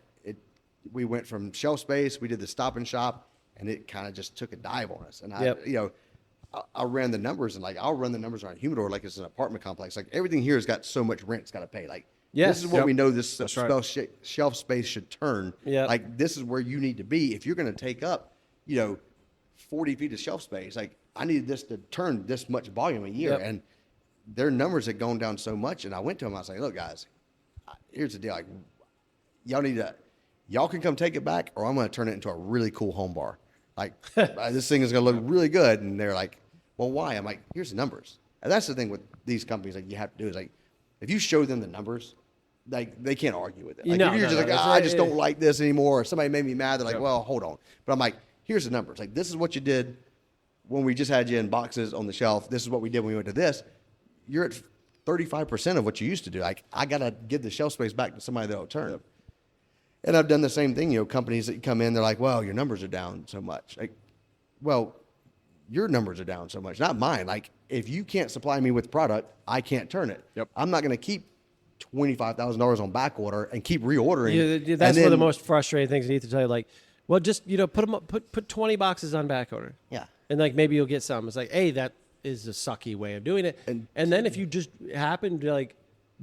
D: we went from shelf space. We did the Stop and Shop, and it kind of just took a dive on us. And I ran the numbers, and like I'll run the numbers on a humidor like it's an apartment complex. Like everything here has got so much rent it's got to pay. Like this is what we know this shelf space should turn.
B: Yeah.
D: Like this is where you need to be if you're going to take up, 40 feet of shelf space. Like I needed this to turn this much volume a year, and their numbers had gone down so much. And I went to them. I was like, look, guys, here's the deal. Like y'all can come take it back, or I'm going to turn it into a really cool home bar. Like, this thing is going to look really good. And they're like, well, why? I'm like, here's the numbers. And that's the thing with these companies, like, you have to do is, like, if you show them the numbers, like, they can't argue with it. Like, if you're just like, I just don't like this anymore, or somebody made me mad, they're like, well, hold on. But I'm like, here's the numbers. Like, this is what you did when we just had you in boxes on the shelf. This is what we did when we went to this. You're at 35% of what you used to do. Like, I got to give the shelf space back to somebody that'll turn. Yep. And I've done the same thing, companies that come in, they're like, well, your numbers are down so much. Like, well, your numbers are down so much, not mine. Like, if you can't supply me with product, I can't turn it.
C: Yep.
D: I'm not going to keep $25,000 on back order and keep reordering.
B: Yeah, that's one of the most frustrating things I need to tell you. Like, well, just, put 20 boxes on back order.
D: Yeah.
B: And like, maybe you'll get some. It's like, hey, that is a sucky way of doing it. And then if you just happen to like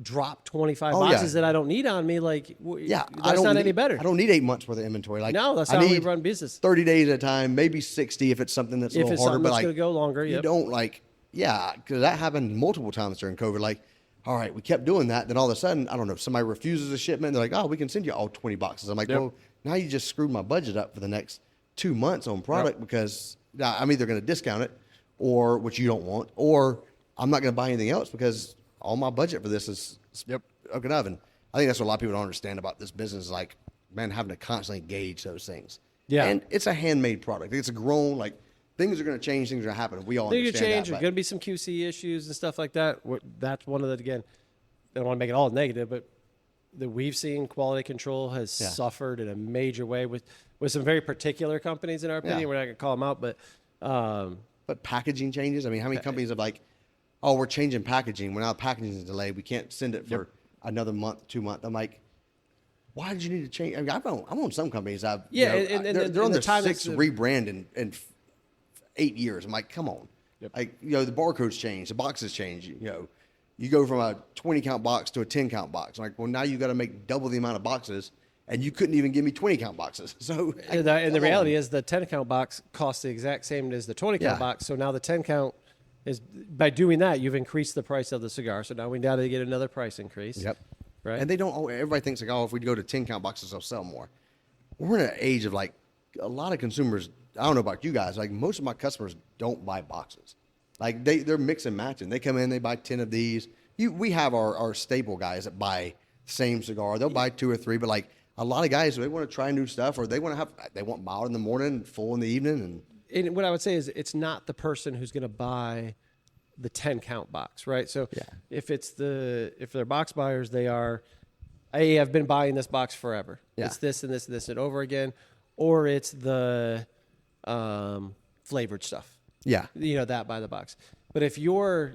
B: drop 25 boxes that I don't need on me, like, that's not any better.
D: I don't need 8 months worth of inventory. Like,
B: no, that's how we run business.
D: 30 days at a time, maybe 60 if it's something that's a little harder. But like,
B: going to go longer,
D: you don't because that happened multiple times during COVID. Like, all right, we kept doing that. Then all of a sudden, I don't know, if somebody refuses a shipment, they're like, oh, we can send you all 20 boxes. I'm like, well, now you just screwed my budget up for the next 2 months on product because I'm either going to discount it, or which you don't want, or I'm not going to buy anything else because all my budget for this is oven oven. I think that's what a lot of people don't understand about this business. Like, man, having to constantly gauge those things. Yeah. And it's a handmade product. It's a grown, like, things are going to change. Things are going to happen. We all understand that. Things change.
B: There's going to be some QC issues and stuff like that. That's one of the, again, I don't want to make it all negative, but that we've seen quality control has suffered in a major way with some very particular companies, in our opinion. Yeah. We're not going to call them out,
D: but packaging changes. I mean, how many companies have like, oh, we're changing packaging. Well, now packaging is delayed. We can't send it for another month, 2 months. I'm like, why did you need to change? I mean, I'm on some companies. They're on their sixth rebrand in 8 years. I'm like, come on. Yep. Like, the barcodes change, the boxes change. You go from a 20 count box to a 10 count box. I'm like, well, now you got to make double the amount of boxes, and you couldn't even give me 20 count boxes. So,
B: the reality is the 10 count box costs the exact same as the 20 count box. So now the 10 count is, by doing that, you've increased the price of the cigar. So now we got to get another price increase.
D: Yep.
B: Right.
D: And they don't. Everybody thinks like, oh, if we go to 10-count boxes, they'll sell more. We're in an age of like a lot of consumers. I don't know about you guys. Like most of my customers don't buy boxes. Like they're mix and matching. They come in, they buy 10 of these. We have our staple guys that buy the same cigar. They'll buy 2 or 3, but like a lot of guys, they want to try new stuff, or they want mild in the morning, full in the evening,
B: And what I would say is it's not the person who's going to buy the 10-count box, right? So if they're box buyers, they are, hey, I've been buying this box forever.
D: Yeah.
B: It's this and this and this and over again, or it's the flavored stuff.
D: Yeah.
B: That by the box. But if you're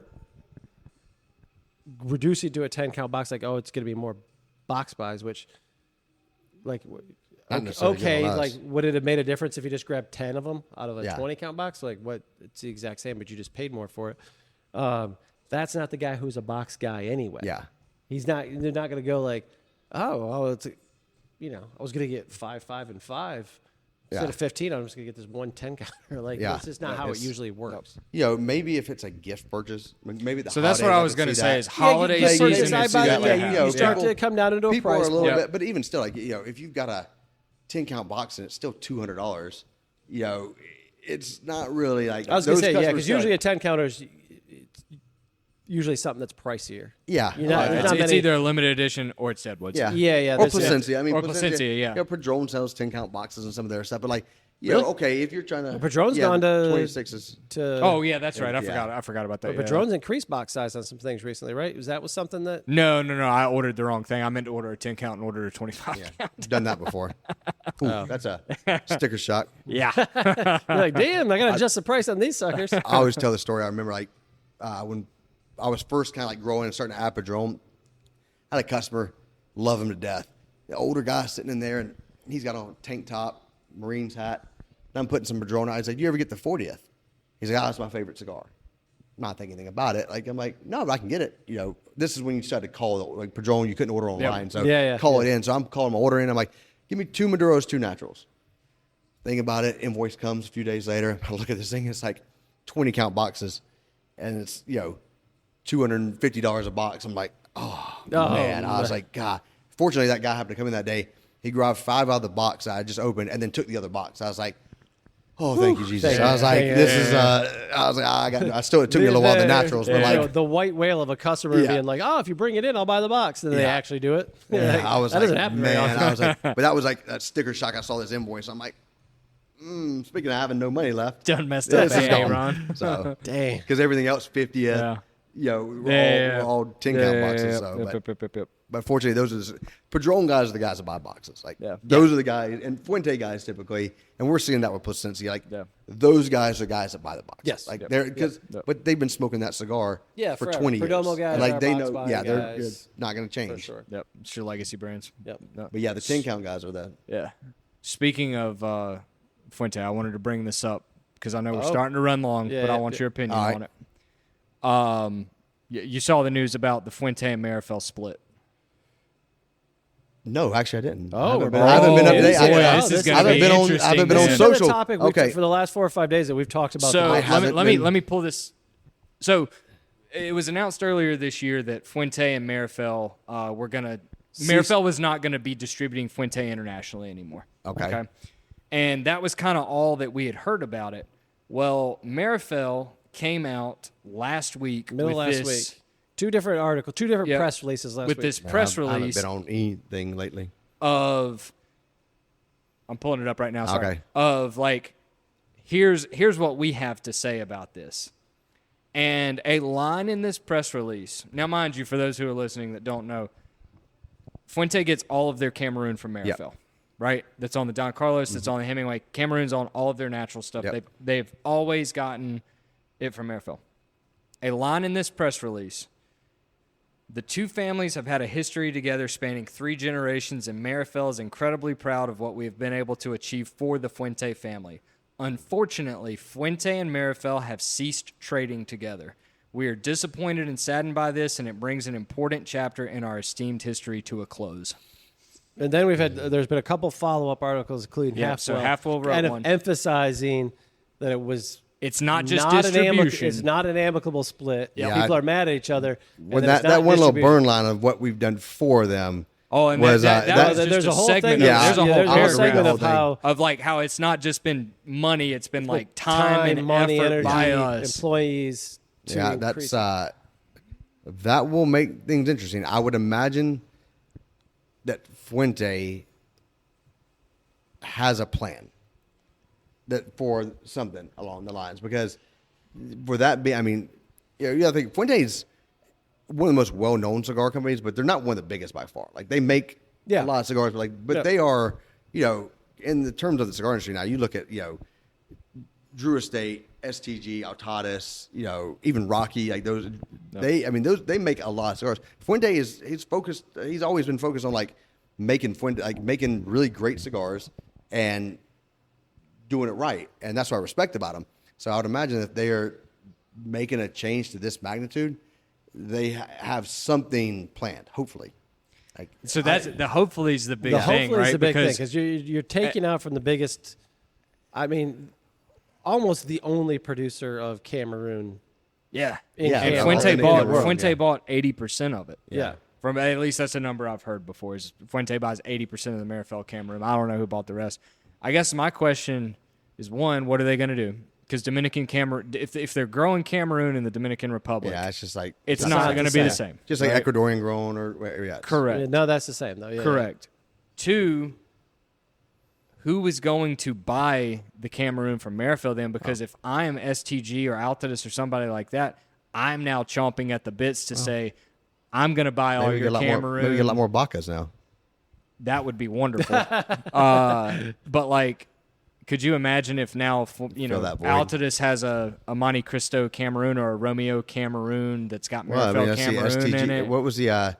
B: reducing to a 10-count box, like, oh, it's going to be more box buys, which, like,
D: Not necessarily
B: okay,
D: good on
B: like,
D: us.
B: would it have made a difference if you just grabbed 10 of them out of a
D: Yeah.
B: 20-count box? Like, what? It's the exact same, but you just paid more for it. That's not the guy who's a box guy anyway.
D: Yeah.
B: He's not. They're not going to go like, it's, I was going to get 5, 5, and 5 instead of 15. I'm just going to get this 1 10-counter. Like,
D: Yeah.
B: that's just not how it usually works.
D: Maybe if it's a gift purchase, maybe the
C: So that's what
D: holidays,
C: I was
D: can
C: going to
D: see
C: say
D: that.
C: is holiday
B: gift purchase,
C: season.
B: I
C: is
B: buy
C: usually
B: it,
C: what
B: you
C: happens.
B: start to come down into a
D: People
B: price
D: are a little
B: point.
D: bit, but even still, like, if you've got a 10-count box and it's still $200, it's not really like.
B: I was going to say,
D: customers
B: because
D: feel
B: usually
D: like,
B: a 10-counter is usually something that's pricier.
D: Yeah.
B: You're not- there's
C: It's,
B: not
C: it's
B: either
C: either a limited edition or it's Deadwoods.
D: Yeah.
B: Yeah,
D: Or
B: that's-
D: Placencia. I mean,
C: Or Placencia, yeah.
D: Padron sells 10-count boxes and some of their stuff, but like,
B: Really?
D: okay, if you're trying to.
B: Padron's gone to
D: 26s.
C: Oh yeah, that's right. I
D: Yeah.
C: forgot about that.
B: But
C: yeah.
B: Padron's increased box size on some things recently, right? Was something that?
C: No. I ordered the wrong thing. I meant to order a 10-count and ordered a 25 count.
D: Done that before. Ooh, that's a sticker shock.
C: Yeah.
B: You're like, damn, I got to adjust the price on these suckers.
D: I always tell the story. I remember like when I was first kind of like growing and starting to add Padron, I had a customer, love him to death. The older guy sitting in there, and he's got on a tank top, Marines hat. And I'm putting some Padron on. I said, "You ever get the 40th?" He's like, "Oh, that's my favorite cigar." I'm not thinking anything about it. Like I'm like, "No, but I can get it." This is when you started to call like Padron. You couldn't order online, so call it in. So I'm calling my order in. I'm like, "Give me 2 Maduros, 2 Naturals." Think about it. Invoice comes a few days later. I look at this thing. It's like 20-count boxes, and it's $250 a box. I'm like, oh man. I was like, God. Fortunately, that guy happened to come in that day. He grabbed 5 out of the box that I just opened, and then took the other box. I was like, oh, thank you, Jesus. I was like, this is. I was like, I still. It took me a little while the Naturals, but like
B: the white whale of a customer being like, oh, if you bring it in, I'll buy the box. And then they actually do it.
D: Yeah, I was
B: that
D: like,
B: doesn't happen very
D: man.
B: often.
D: I was like, but that was like that sticker shock. I saw this invoice. I'm like, speaking of having no money left,
C: Done messed
D: this
C: up,
D: is
C: hey,
D: gone.
C: Ron.
D: So
B: Dang.
D: because everything else 50. We're all 10-count boxes. So,
C: Yep.
D: but fortunately, those are Padron guys are the guys that buy boxes. Like
B: Yeah.
D: those are the guys, and Fuente guys typically, and we're seeing that with Placencia. Like those guys are guys that buy the boxes.
B: Yes.
D: like they're because but they've been smoking that cigar for
B: forever.
D: 20 years.
B: Perdomo guys
D: and like
B: are
D: they
B: box
D: know,
B: buying
D: they're
B: guys.
D: not going to change.
B: For sure.
C: Yep. It's your legacy brands.
B: Yep.
D: But yeah, the 10-count guys are the
C: Yeah. Speaking of Fuente, I wanted to bring this up because I know we're starting to run long, but I want your opinion
D: All
C: on it. You saw the news about the Fuente and Marifel split.
D: No, actually, I didn't.
B: Oh, we're
D: I haven't been up to date.
C: boy,
D: I
C: this is gonna
D: haven't
C: be
D: been on. I
C: interesting,
D: haven't been on
C: man.
B: It's been a
D: social.
B: topic
D: Okay.
B: for the last 4 or 5 days that we've talked about.
C: So
B: the
D: haven't
C: let
D: been-
C: me pull this. So it was announced earlier this year that Fuente and Marifel were gonna. Marifel was not going to be distributing Fuente internationally anymore.
D: Okay.
C: And that was kind of all that we had heard about it. Well, Marifel came out last week
B: middle
C: with
B: last
C: this,
B: week. 2 different articles, 2 different
C: Yep.
B: press releases last
C: with
B: week.
C: this press
D: I haven't
C: release
D: been on anything lately.
C: of. I'm pulling it up right now. Sorry.
D: Okay.
C: Of like, here's what we have to say about this. And a line in this press release. Now, mind you, for those who are listening that don't know, Fuente gets all of their Cameroon from Marifel,
D: Yep.
C: right? That's on the Don Carlos, that's on the Hemingway. Cameroon's on all of their natural stuff.
D: Yep.
C: They've always gotten it from Marifel. A line in this press release. The 2 families have had a history together spanning 3 generations, and Marifel is incredibly proud of what we have been able to achieve for the Fuente family. Unfortunately, Fuente and Marifel have ceased trading together. We are disappointed and saddened by this, and it brings an important chapter in our esteemed history to a close.
B: And then there's been a couple follow-up articles, including
C: Yeah, so
B: Halfwell,
C: Halfwell wrote
B: kind of
C: one.
B: emphasizing that it was
C: It's not just distribution.
B: It's not an amicable split.
D: Yeah.
B: People are mad at each other.
D: When
B: and then it's
D: that
B: not
D: one little
B: distribution.
D: burn line of what we've done for them.
C: Oh, and
D: was,
C: that
D: that-
C: was just
B: there's a whole
C: segment.
B: thing.
D: Yeah,
C: There's a whole
B: there's a
C: paragraph
B: segment
D: whole
B: of
D: thing.
B: how
C: of like how it's not just been money; it's been like time and
B: money,
C: effort
B: energy,
C: by us.
B: employees. To
D: Yeah,
B: increase.
D: that's that will make things interesting. I would imagine that Fuente has a plan that for something along the lines, because for that be, I mean, you know, I think Fuente is one of the most well-known cigar companies, but they're not one of the biggest by far. Like they make
B: Yeah.
D: a lot of cigars, but
B: Yeah.
D: they are, you know, in the terms of the cigar industry now. You look at, you know, Drew Estate, STG, Altadas, you know, even Rocky, like those, they make a lot of cigars. Fuente he's focused. He's always been focused on like making really great cigars and doing it right, and that's what I respect about them. So I would imagine if they are making a change to this magnitude, they have something planned. Hopefully, like
C: So that's the hopefully is the big
B: the
C: thing,
B: hopefully
C: right?
B: is the big thing
C: Because
B: because you're taking out from the biggest. I mean, almost the only producer of Cameroon.
C: yeah,
B: In
D: Yeah,
B: Canada.
C: Fuente
D: in the
C: bought
D: world,
C: Fuente
D: yeah.
C: bought 80% of it.
B: Yeah.
C: From at least that's a number I've heard before. Is Fuente buys 80% of the Marifel Cameroon. I don't know who bought the rest. I guess my question is, one, what are they going to do? Because Dominican Cameroon, if they're growing Cameroon in the Dominican Republic,
D: yeah, it's just like
C: it's
B: not
C: not going to
B: the
C: be the
B: same.
C: same.
D: just like
C: right?
D: Ecuadorian grown or yeah,
C: Correct.
B: Yeah, no, that's the same though. Yeah,
C: Correct. Two, who is going to buy the Cameroon from Marifel then? Because if I am STG or Altadis or somebody like that, I'm now chomping at the bits to say, I'm going to buy all
D: Maybe we
C: your
D: get a lot more.
C: Cameroon.
D: Maybe we get a lot more Bacas now.
C: That would be wonderful. But like, could you imagine if now, you know,
D: Fill that void.
C: Altadis has a Monte Cristo Cameroon or a Romeo Cameroon that's got
D: Well, I
C: Marifel
D: mean, I see
C: Cameroon in
D: STG.
C: it?
D: What was the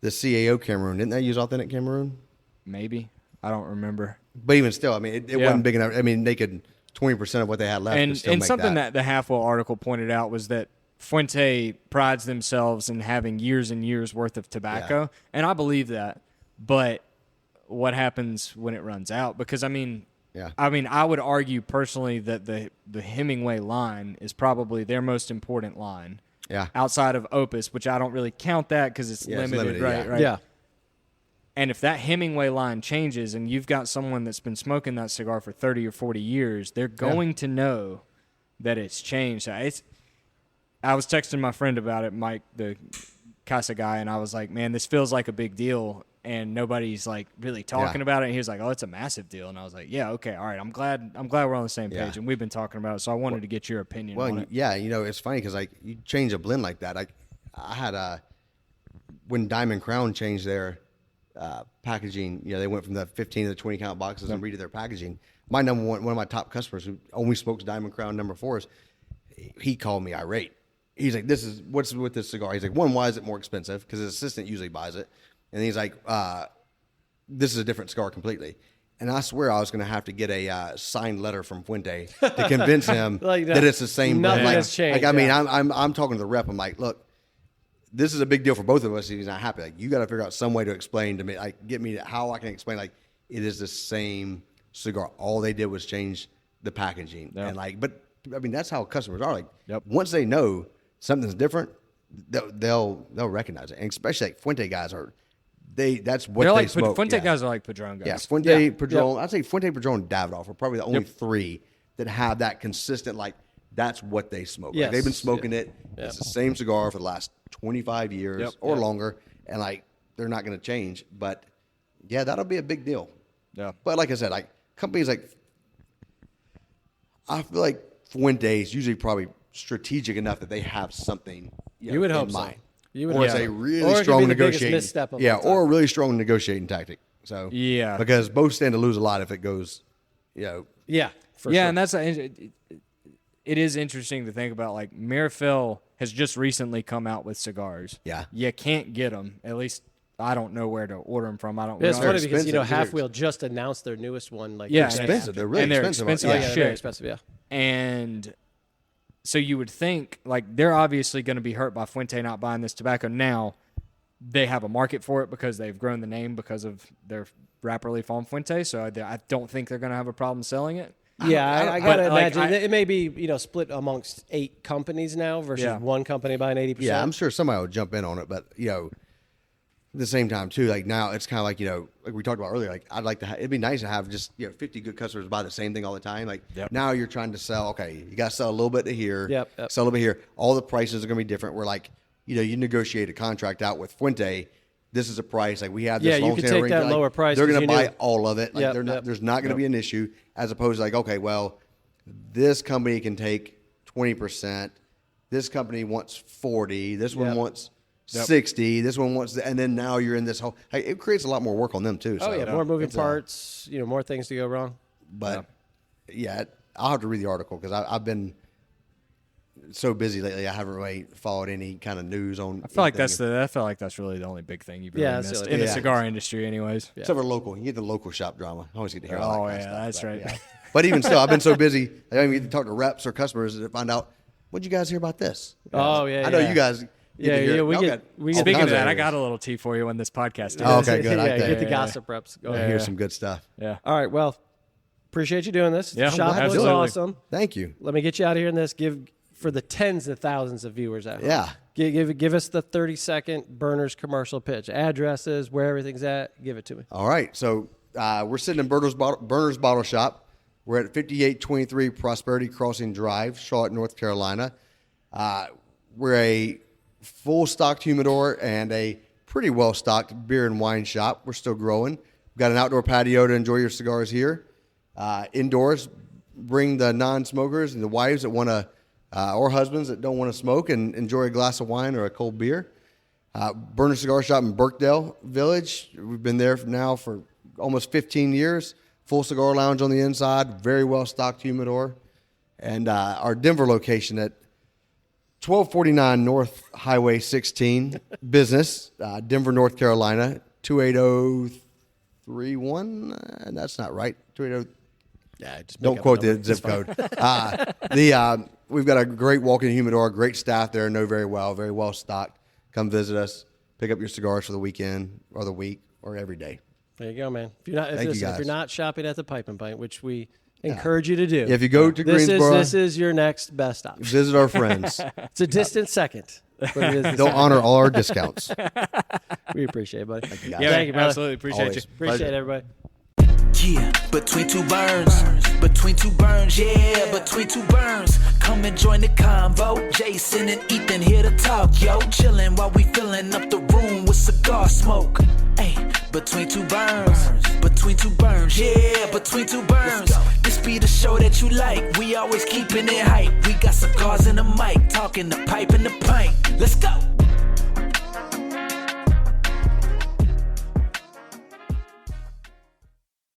D: CAO Cameroon? Didn't they use authentic Cameroon?
C: Maybe. I don't remember.
D: But even still, I mean, it
C: Yeah.
D: wasn't big enough. I mean, they could 20% of what they had left. could
C: And
D: still make
C: something
D: that.
C: that the Halfwell article pointed out was that Fuente prides themselves in having years and years worth of tobacco,
D: Yeah.
C: and I believe that. But what happens when it runs out? Because
D: Yeah.
C: I would argue personally that the Hemingway line is probably their most important line.
D: Yeah.
C: Outside of Opus, which I don't really count that because it's
D: Yeah, it's
C: limited,
D: limited,
C: right?
D: yeah.
C: Right.
B: Yeah.
C: And if that Hemingway line changes and you've got someone that's been smoking that cigar for 30 or 40 years, they're going to know that it's changed. I was texting my friend about it, Mike, the Casa guy, and I was like, man, this feels like a big deal, and nobody's like really talking about it. And he was like, oh, it's a massive deal. And I was like, yeah, okay, all right. I'm glad we're on the same page,
D: Yeah.
C: and we've been talking about it, so I wanted to get your opinion on
D: Well,
C: it.
D: yeah, you know, it's funny because like you change a blend like that. I had when Diamond Crown changed their packaging. You know, they went from the 15 to the 20 count boxes and redid their packaging. My number one of my top customers who only smokes Diamond Crown number 4s, he called me irate. He's like, "This is what's with this cigar." He's like, "One, why is it more expensive? Because his assistant usually buys it." And he's like, "This is a different cigar completely." And I swear I was going to have to get a signed letter from Fuente to convince him
B: Like, no,
D: that it's the same.
B: nothing
D: like,
B: has changed,
D: Like, I mean,
B: yeah.
D: I'm talking to the rep. I'm like, "Look, this is a big deal for both of us." He's not happy. Like, you got to figure out some way to explain to me, like, get me how I can explain, like, it is the same cigar. All they did was change the packaging,
C: Yeah.
D: and like, but I mean, that's how customers are. Like,
C: Yep.
D: once they know something's different, they'll recognize it, and especially like Fuente guys are. That's what
C: They're
D: they
C: like
D: smoke.
C: Fuente
D: yeah.
C: guys are like Padron guys.
D: Yeah, Fuente,
B: Yeah.
D: Padron. I'd say Fuente, Padron, and Davidoff are probably the only three that have that consistent, like, that's what they smoke. Like,
B: Yes.
D: they've been smoking it.
B: Yeah.
D: It's the same cigar for the last 25 years
C: Yep.
D: or
C: Yep.
D: longer, and, like, they're not going to change. But, yeah, that'll be a big deal.
C: Yeah.
D: But like I said, like, companies like, I feel like Fuente is usually probably strategic enough that they have something
B: You would
D: in
B: hope so.
D: mind.
B: You would
D: Or
B: hope
D: it's
B: so.
D: a
B: Or it
D: really
B: could
D: strong
B: be the biggest
D: negotiating.
B: misstep of
D: Yeah,
B: all time.
D: or a really strong negotiating tactic. So
C: Yeah.
D: because both stand to lose a lot if it goes, you know.
B: Yeah. For
C: yeah,
B: sure.
C: and that's it is interesting to think about. Like Marifel has just recently come out with cigars.
D: Yeah.
C: you can't get them. At least I don't know where to order them from. I don't.
B: It's
C: know.
B: funny because
D: expensive.
B: Half Wheel just announced their newest one. Like
C: Yeah,
B: the day
D: Expensive.
B: after.
D: They're really
C: And they're
D: expensive.
C: expensive
B: Oh,
C: as
B: yeah,
C: shit.
B: very expensive. Yeah.
C: And so you would think like they're obviously going to be hurt by Fuente not buying this tobacco now. They have a market for it because they've grown the name because of their wrapper leaf on Fuente. So I don't think they're going to have a problem selling it.
B: Yeah, I gotta
C: like,
B: imagine it may be split amongst 8 companies now versus one company buying 80%.
D: Yeah, I'm sure somebody will jump in on it, but at the same time too, like now it's kind of like like we talked about earlier. Like I'd like to, it'd be nice to have just 50 good customers buy the same thing all the time. Like now you're trying to sell. Okay, you got to sell a little bit to here, sell a little bit here. All the prices are going to be different. We're like, you negotiate a contract out with Fuente. This is a price. Like we have this.
B: Yeah, you can take that lower price.
D: They're going to buy all of it. Like there's not going to be an issue. As opposed to like, okay, well, this company can take 20%. This company wants 40. This one wants 60. This one wants, and then now you're in this whole. Like, it creates a lot more work on them too. So,
B: more moving parts. More things to go wrong.
D: But I'll have to read the article because I've been so busy lately. I haven't really followed any kind of news on.
C: I feel like that's really the only big thing you've really missed in the cigar industry, anyways.
D: Yeah. Except for local, you get the local shop drama. I always get to hear.
C: Oh
D: that kind of stuff,
C: that's right.
D: Yeah. But even still, I've been so busy. I don't even get to talk to reps or customers to find out what'd you guys hear about this.
B: Oh yeah,
D: I know you guys.
B: We get.
C: Speaking of that, I got a little tea for you when this podcast.
D: Oh, okay, good.
B: Get the gossip reps. Go ahead.
D: Hear some good stuff.
C: Yeah.
B: All right. Well, appreciate you doing this.
C: Yeah,
B: Shop was
C: absolutely.
B: awesome.
D: Thank you.
B: Let me get you out of here in this. Give for the tens of thousands of viewers out.
D: Yeah.
B: Give us the 30-second Burners commercial pitch. Addresses, where everything's at. Give it to me.
D: All right. So we're sitting in Burner's Bottle Shop. We're at 5823 Prosperity Crossing Drive, Charlotte, North Carolina. We're a full-stocked humidor and a pretty well-stocked beer and wine shop. We're still growing. We've got an outdoor patio to enjoy your cigars here. Indoors, bring the non-smokers and the wives that want to, or husbands that don't want to smoke and enjoy a glass of wine or a cold beer. Burner Cigar Shop in Birkdale Village. We've been there now for almost 15 years. Full cigar lounge on the inside, very well-stocked humidor. And our Denver location at 1249 North Highway 16 business, Denver, North Carolina, 28031. That's not right. 280.
B: Yeah, just
D: don't quote the zip code. We've got a great walk-in humidor, great staff there, know very well stocked. Come visit us, pick up your cigars for the weekend or the week or every day.
B: There you go, man. If you're not shopping at the Pipe and Pint, which we encourage you to do.
D: If you go to Greensboro,
B: this is your next best option.
D: Visit our friends.
B: It's a distant second. But it is
D: They'll honor all our discounts.
B: We appreciate it, buddy.
D: Thank you, guys.
C: Yeah,
B: Thank you, brother.
C: absolutely appreciate
D: Always.
C: you.
B: Appreciate it, everybody.
A: Yeah, between two burns, between two burns, yeah, between two burns. Come and join the convo. Jason and Ethan here to talk, yo. Chilling while we filling up the room with cigar smoke. Hey, between two burns, yeah, between two burns. This be the show that you like. We always keeping it hype. We got cigars in the mic, talking the pipe and the pint. Let's go.